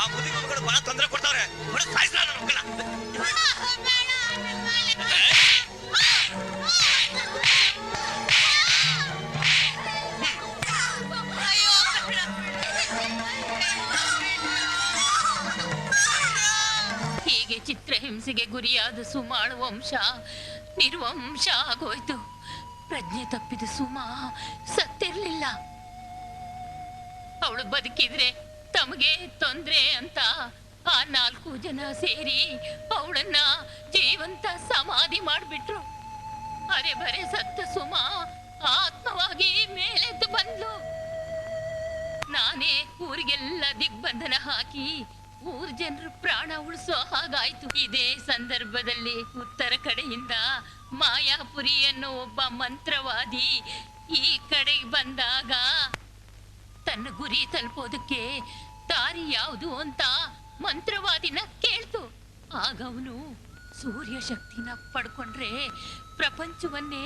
ಆ ಮುದಿ ಮಕ್ಕಳು ಬಹಳ ತೊಂದರೆ ಕೊಡ್ತಾವ್ರೆ ಹೊಡೆದು ಸಾಯಿಸ್ಲ ನನ್ನ ಮಕ್ಕಳ. ಹೀಗೆ ಚಿತ್ರಹಿಂಸೆಗೆ ಗುರಿಯಾದ ಸುಮಾಳು ವಂಶ ನಿರ್ವಂಶ ಆಗೋಯ್ತು. ಪ್ರಜ್ಞೆ ತಪ್ಪಿದ ಸುಮಾ ಸತ್ತಿರ್ಲಿಲ್ಲ. ಅವಳು ಬದುಕಿದ್ರೆ ತಮಗೆ ತೊಂದ್ರೆ ಅಂತ ಆ 4 ಜನ ಸೇರಿ ಅವಳನ್ನ ಜೀವಂತ ಸಮಾಧಿ ಮಾಡ್ಬಿಟ್ರು. ಅರೆ ಬರೆ ಸತ್ತ ಸುಮಾ ಆತ್ಮವಾಗಿ ಮೇಲೆದ್ದು ಬಂದ್ಲು. ನಾನೇ ಊರಿಗೆಲ್ಲ ದಿಗ್ಬಂಧನ ಹಾಕಿ ಊರ್ ಜನರು ಪ್ರಾಣ ಉಳಿಸೋ ಹಾಗಾಯ್ತು. ಇದೇ ಸಂದರ್ಭದಲ್ಲಿ ಉತ್ತರ ಕಡೆಯಿಂದ ಮಾಯಾಪುರಿ ಅನ್ನೋ ಒಬ್ಬ ಮಂತ್ರವಾದಿ ಈ ಕಡೆಗೆ ಬಂದಾಗ ತನ್ನ ಗುರಿ ತಲುಪೋದಕ್ಕೆ ದಾರಿ ಯಾವುದು ಅಂತ ಮಂತ್ರವಾದಿನ ಕೇಳ್ತು. ಆಗ ಅವನು ಸೂರ್ಯ ಶಕ್ತಿನ ಪಡ್ಕೊಂಡ್ರೆ ಪ್ರಪಂಚವನ್ನೇ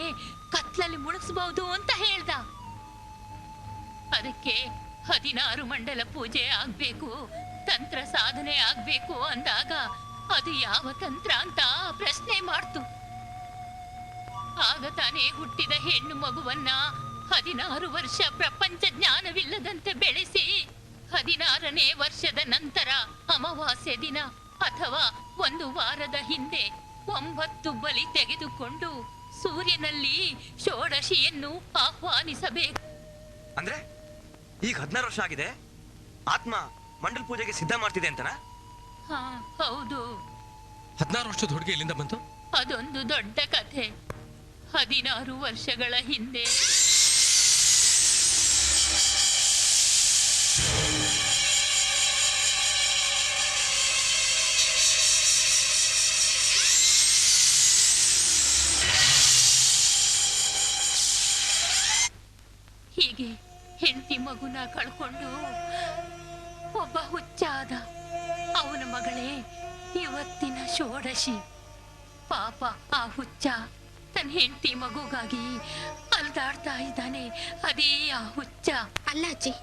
ಕತ್ಲಲ್ಲಿ ಮುಳುಗಿಸಬಹುದು ಅಂತ ಹೇಳ್ದ. ಅದಕ್ಕೆ 16 ಮಂಡಲ ಪೂಜೆ ಆಗ್ಬೇಕು, ತಂತ್ರ ಸಾಧನೆ ಆಗ್ಬೇಕು ಅಂದಾಗ ಅದು ಯಾವ ತಂತ್ರ ಅಂತ ಪ್ರಶ್ನೆ ಮಾಡ್ತು. ಆಗ ತಾನೇ ಹುಟ್ಟಿದ ಹೆಣ್ಣು ಮಗುವನ್ನ 16 ವರ್ಷ ಪ್ರಪಂಚ ಜ್ಞಾನವಿಲ್ಲದಂತೆ ಬೆಳೆಸಿ 16ನೇ ವರ್ಷದ ನಂತರ ಅಮಾವಾಸ್ಯೆ ದಿನ ಅಥವಾ 1 ವಾರದ ಹಿಂದೆ 9 ಬಲಿ ತೆಗೆದುಕೊಂಡು ಸೂರ್ಯನಲ್ಲಿ ಷೋಡಶಿಯನ್ನು ಆಹ್ವಾನಿಸಬೇಕು. ಅಂದ್ರೆ ಈಗ 16 ವರ್ಷ ಆಗಿದೆ, ಆತ್ಮ ಮಂಡಲ್ ಪೂಜೆಗೆ ಸಿದ್ಧ ಮಾಡ್ತಿದೆ ಅಂತನಾ? ಹಾ ಹೌದು. 16 ವರ್ಷದ ಹುಡುಗಿ ಎಲ್ಲಿಂದ ಬಂತು? ಅದೊಂದು ದೊಡ್ಡ ಕಥೆ. 16 ವರ್ಷಗಳ ಹಿಂದೆ ಹೀಗೆ ಹೆಂಡತಿ ಮಗುನ ಕಳ್ಕೊಂಡು ಒಬ್ಬ ಹುಚ್ಚಾದ. ಅವನ ಮಗಳೇ ಇವತ್ತಿನ ಷೋಡಶಿ. ಪಾಪ ಆ ಹುಚ್ಚ ತನ್ನ ಹೆಂಡತಿ ಮಗುಗಾಗಿ ಅಲ್ದಾಡ್ತಾ ಇದ್ದಾನೆ. ಅದೇ ಆ ಹುಚ್ಚ. ಅಲ್ಲ ಅಜ್ಜಿ,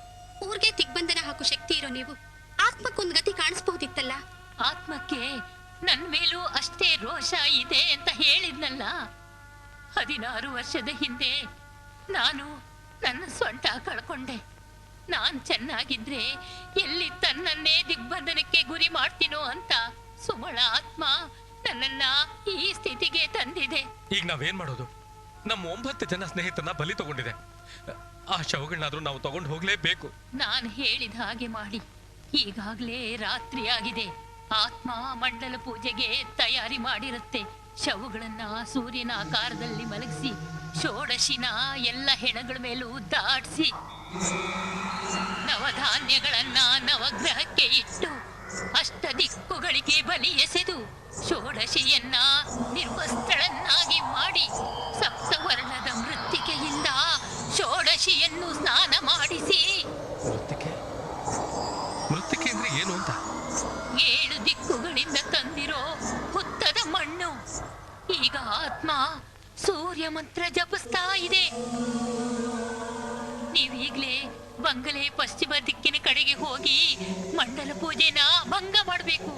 ಊರ್ಗೆ ದಿಗ್ಬಂಧನ ಹಾಕೋ ಶಕ್ತಿ ಇರೋ ನೀವು ಆತ್ಮಕ್ಕೊಂದು ಗತಿ ಕಾಣಿಸ್ಬಹುದಿತ್ತಲ್ಲ. ಆತ್ಮಕ್ಕೆ ನನ್ ಮೇಲೂ ಅಷ್ಟೇ ರೋಷ ಇದೆ ಅಂತ ಹೇಳಿದ್ನಲ್ಲ. 16 ವರ್ಷದ ಹಿಂದೆ ನಾನು ನನ್ನ ಸೊಂಟ ಕಳ್ಕೊಂಡೆ. ನಾನ್ ಚೆನ್ನಾಗಿದ್ರೆ ಎಲ್ಲಿ ತನ್ನನ್ನೇ ದಿಗ್ಬಂಧನಕ್ಕೆ ಗುರಿ ಮಾಡ್ತೀನೋ ಅಂತ ಸುಮಳ ಆತ್ಮ ನನ್ನನ್ನ ಈ ಸ್ಥಿತಿಗೆ ತಂದಿದೆ. ಈಗ ನಾವೇನ್ ಮಾಡೋದು? ನಮ್ಮ 9 ಜನ ಸ್ನೇಹಿತರನ್ನ ಬಲಿ ತಗೊಂಡಿದೆ. ಆ ಶವಗಳನ್ನಾದ್ರೂ ನಾವು ತಗೊಂಡು ಹೋಗ್ಲೇಬೇಕು. ನಾನು ಹೇಳಿದ ಹಾಗೆ ಮಾಡಿ. ಈಗಾಗ್ಲೇ ರಾತ್ರಿ ಆಗಿದೆ. ಆತ್ಮ ಮಂಡಲ ಪೂಜೆಗೆ ತಯಾರಿ ಮಾಡಿರುತ್ತೆ. ಶವಗಳನ್ನ ಸೂರ್ಯನ ಆಕಾರದಲ್ಲಿ ಮಲಗಿಸಿ ಷೋಡಶಿನ ಎಲ್ಲ ಹೆಣಗಳ ಮೇಲೂ ದಾಟಿಸಿ ನವಧಾನ್ಯಗಳನ್ನ ನವಗ್ರಹಕ್ಕೆ ಇಟ್ಟು ಅಷ್ಟ ದಿಕ್ಕುಗಳಿಗೆ ಬಲಿ ಎಸೆದು ಷೋಡಶಿಯನ್ನ ನಿರ್ವಸ್ತ್ರಳನ್ನಾಗಿ ಮಾಡಿ ಸಪ್ತವರ್ಣದ ಮೃತ್ತಿಕೆಯಿಂದ ಷೋಡಶಿಯನ್ನು ಸ್ನಾನ ಮಾಡಿಸಿ. ಮೃತ್ತಿಕೆ ಅಂದ್ರೆ ಏನು ಅಂತ? 7 ದಿಕ್ಕುಗಳಿಂದ ತಂದಿರೋ ಹುತ್ತದ ಮಣ್ಣು. ಈಗ ಆತ್ಮ ಸೂರ್ಯ ಮಂತ್ರ ಜಪಿಸ್ತಾ ಇದೆ. ನೀವೀಗ್ಲೇ ಬಂಗಲೆ ಪಶ್ಚಿಮ ದಿಕ್ಕಿನ ಕಡೆಗೆ ಹೋಗಿ ಮಂಡಲ ಪೂಜೆನ ಭಂಗ ಮಾಡಬೇಕು.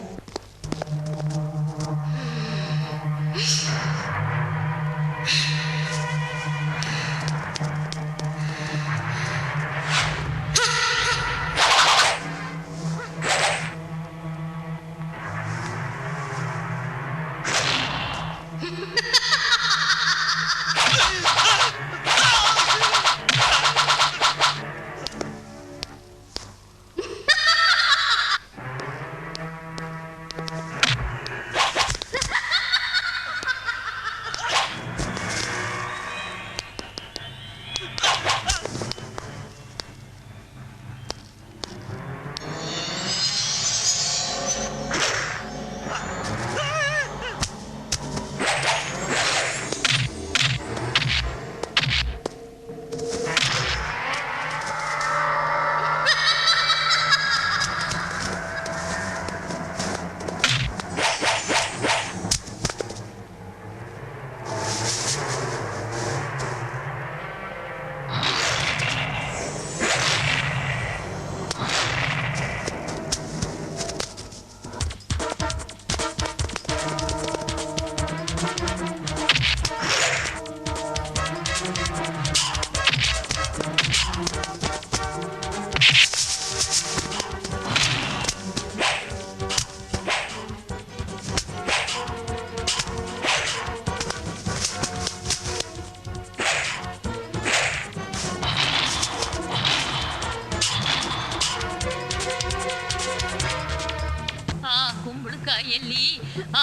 ಬಾಯಲ್ಲಿ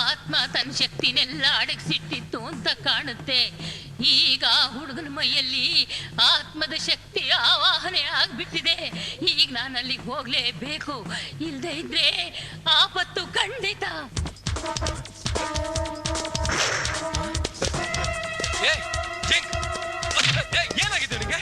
ಆತ್ಮ ತನ್ನ ಶಕ್ತಿನೆಲ್ಲ ಅಡಗಿಸಿಟ್ಟಿತ್ತು ಅಂತ ಕಾಣುತ್ತೆ. ಈಗ ಹುಡುಗನ ಮೈಯಲ್ಲಿ ಆತ್ಮದ ಶಕ್ತಿ ಆವಾಹನೆ ಆಗ್ಬಿಟ್ಟಿದೆ. ಈಗ ನಾನು ಅಲ್ಲಿಗೆ ಹೋಗ್ಲೇಬೇಕು, ಇಲ್ದೇ ಇದ್ರೆ ಆಪತ್ತು ಖಂಡಿತ. ಏನಾಗಿದೆ ನಿಮಗೆ?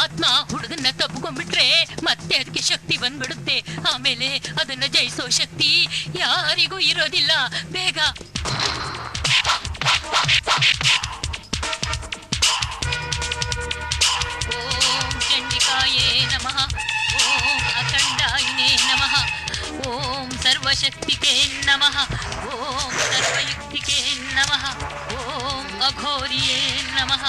ಆತ್ಮ ಹುಡುಗನ್ನ ತಪ್ಪಿಕೊಂಡ್ಬಿಟ್ರೆ ಮತ್ತೆ ಅದಕ್ಕೆ ಶಕ್ತಿ ಬಂದ್ಬಿಡುತ್ತೆ. ಆಮೇಲೆ ಅದನ್ನ ಜಯಿಸೋ ಶಕ್ತಿ ಯಾರಿಗೂ ಇರೋದಿಲ್ಲ. ಬೇಗ ಓಂ ಚಂಡಿಕಾಯೇ ನಮಃ, ಓಂ ಅಖಂಡಾಯಿನೇ ನಮಃ, ಓಂ ಸರ್ವಶಕ್ತಿಕೇ ನಮಃ, ಓಂ ಸರ್ವಯುಕ್ತಿಕೇ ನಮಃ, ಓಂ ಅಘೋರಿಯೇ ನಮಃ,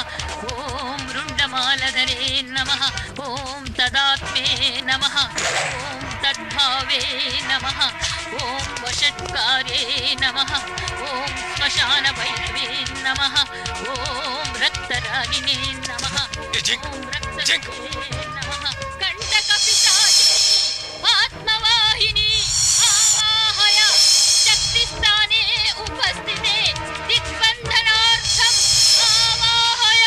ಓಂ ರುಂಡಮಾಲಧರೇ ನಮಃ, ಓಂ ತದಾತ್ಮೇ ನಮಃ, ಓಂ ತದ್ಭಾವೇ ನಮಃ, ಓಂ ವಷಟ್ಕಾರೇ ನಮಃ, ಓಂ ಸ್ಮಶಾನ ಭೈರವೇ ನಮಃ, ಓಂ ರಕ್ತರಾಗಿನೇ ನಮಃ, ಓಂ ರಕ್ತರಾಗಿನೇ ನಮಃ. ಕಂಟಕ ಪಿಶಾಚಿನಿ ಆತ್ಮವಾಹಿನಿ ಆವಾಹಯ ಶಕ್ತಿಸ್ಥಾನೇ ಉಪಸ್ಥಿತೆ ದಿಗ್ಬಂಧನಾರ್ಥಂ ಆವಾಹಯ.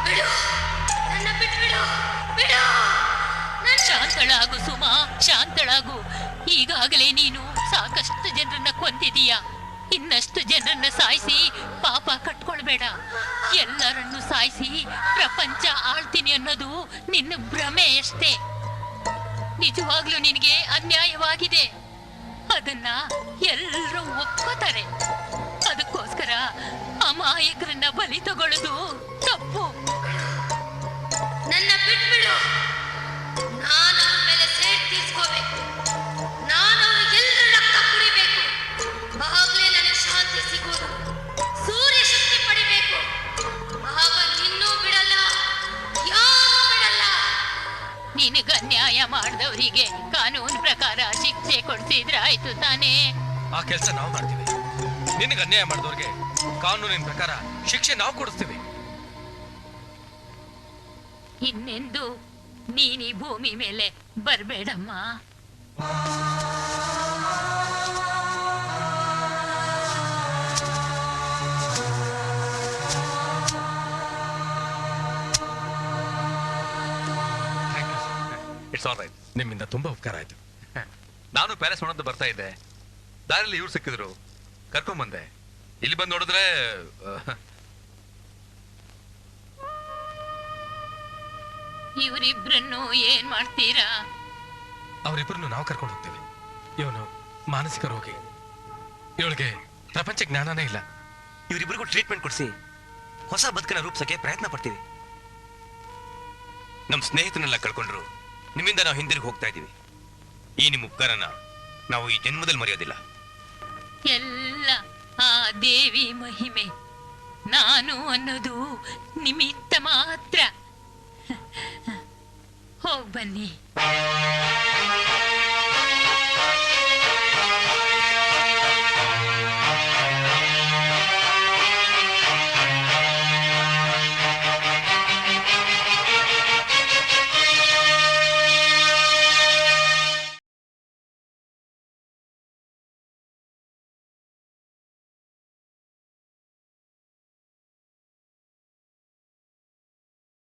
ಬಿಡು, ನನ್ನ ಬಿಟ್ಬಿಡು, ಬಿಡು. ಶಾಂತಳಾಗು ಸುಮಾ, ಶಾಂತಳಾಗು. ಈಗಾಗಲೇ ನೀನು ಸಾಕಷ್ಟು ಜನರನ್ನ ಕೊಂದಿದೀಯ. ಇನ್ನಷ್ಟು ಜನರನ್ನ ಸಾಯಿಸಿ ಪಾಪ ಕಟ್ಕೊಳ್ಬೇಡ. ಎಲ್ಲರನ್ನು ಸಾಯಿಸಿ ಪ್ರಪಂಚ ಆಳ್ತೀನಿ ಅನ್ನೋದು ನಿನ್ನ ಭ್ರಮೆ ಅಷ್ಟೇ. ನಿಜವಾಗ್ಲೂ ನಿನಗೆ ಅನ್ಯಾಯವಾಗಿದೆ, ಅದನ್ನ ಎಲ್ಲರೂ ಒಪ್ಕೋತಾರೆ. ಅದಕ್ಕೋಸ್ಕರ ಅಮಾಯಕರನ್ನ ಬಲಿ ತಗೊಳ್ಳೋದು ತಪ್ಪು. ನನ್ನ ಬಿಟ್ಬಿಡು. ನಾನು ಅವ್ರ ಮೇಲೆ ಸೇಡ್ ತೀರ್ಸ್ಕೋಬೇಕು. ನಾನು ಅವ್ರಿಗೆಲ್ಲರ ರಕ್ತ ಕುಡಿಬೇಕು. ಆವಾಗಲೇ ನನಗೆ ಶಾಂತಿ ಸಿಗೋದು. ಸೂರ್ಯ ಶಕ್ತಿ ಪಡಿಬೇಕು. ಆಗ ನಿನ್ನೂ ಬಿಡಲ್ಲ, ಯಾರೂ ಬಿಡಲ್ಲ. ನಿನಗ ಅನ್ಯಾಯ ಮಾಡಿದವರಿಗೆ ಕಾನೂನು ಪ್ರಕಾರ ಶಿಕ್ಷೆ ಕೊಡ್ತಿದ್ರೆ ಆಯ್ತು ತಾನೇ. ಆ ಕೆಲಸ ನಾವು ಮಾಡ್ತೀವಿ. ನಿನಗೆ ಅನ್ಯಾಯ ಮಾಡಿದವ್ರಿಗೆ ಕಾನೂನಿನ ಪ್ರಕಾರ ಶಿಕ್ಷೆ ನಾವು ಕೊಡಿಸ್ತೀವಿ. ಇನ್ನೆಂದು ನೀನ್ ಈ ಭೂಮಿ ಮೇಲೆ ಬರ್ಬೇಡಮ್ಮ. It's all right. ನಿಮ್ಮಿಂದ ತುಂಬಾ ಉಪಕಾರ ಆಯ್ತು. ನಾನು ಪ್ಯಾಲೇಸ್ ನೋಡೋದು ಬರ್ತಾ ಇದ್ದೆ, ದಾರಿಯಲ್ಲಿ ಇವ್ರು ಸಿಕ್ಕಿದ್ರು, ಕರ್ಕೊಂಡ್ ಬಂದೆ. ಇಲ್ಲಿ ಬಂದು ನೋಡಿದ್ರೆ ಇವರಿಬ್ರನ್ನು ಏನ್ ಮಾಡ್ತೀರಾ? ಅವರಿಬ್ಬರನ್ನು ನಾವು ಕರ್ಕೊಂಡು ಹೋಗ್ತೇವೆ. ಇವನು ಮಾನಸಿಕ ರೋಗಿ, ಇವಳಿಗೆ ಪ್ರಪಂಚ ಜ್ಞಾನನೇ ಇಲ್ಲ. ಇವರಿಬ್ಬರಿಗೂ ಟ್ರೀಟ್ಮೆಂಟ್ ಕೊಡಿಸಿ ಹೊಸ ಬದುಕನ್ನ ರೂಪಿಸಕ್ಕೆ ಪ್ರಯತ್ನ ಪಡ್ತೀವಿ. ನಮ್ಮ ಸ್ನೇಹಿತನೆಲ್ಲ ಕಳ್ಕೊಂಡ್ರು ನಿಮ್ಮಿಂದ ನಾವು ಹಿಂದಿರುಗಿ ಹೋಗ್ತಾ ಇದೀವಿ. ಈ ನಿಮ್ಮ ಉಪಕಾರನ ನಾವು ಈ ಜನ್ಮದಲ್ಲಿ ಮರೆಯೋದಿಲ್ಲ. ಎಲ್ಲ ಆ ದೇವಿ ಮಹಿಮೆ. ನಾನು ಅನ್ನೋದು ನಿಮಿತ್ತ ಮಾತ್ರ. ಹೋಗ್ ಬನ್ನಿ.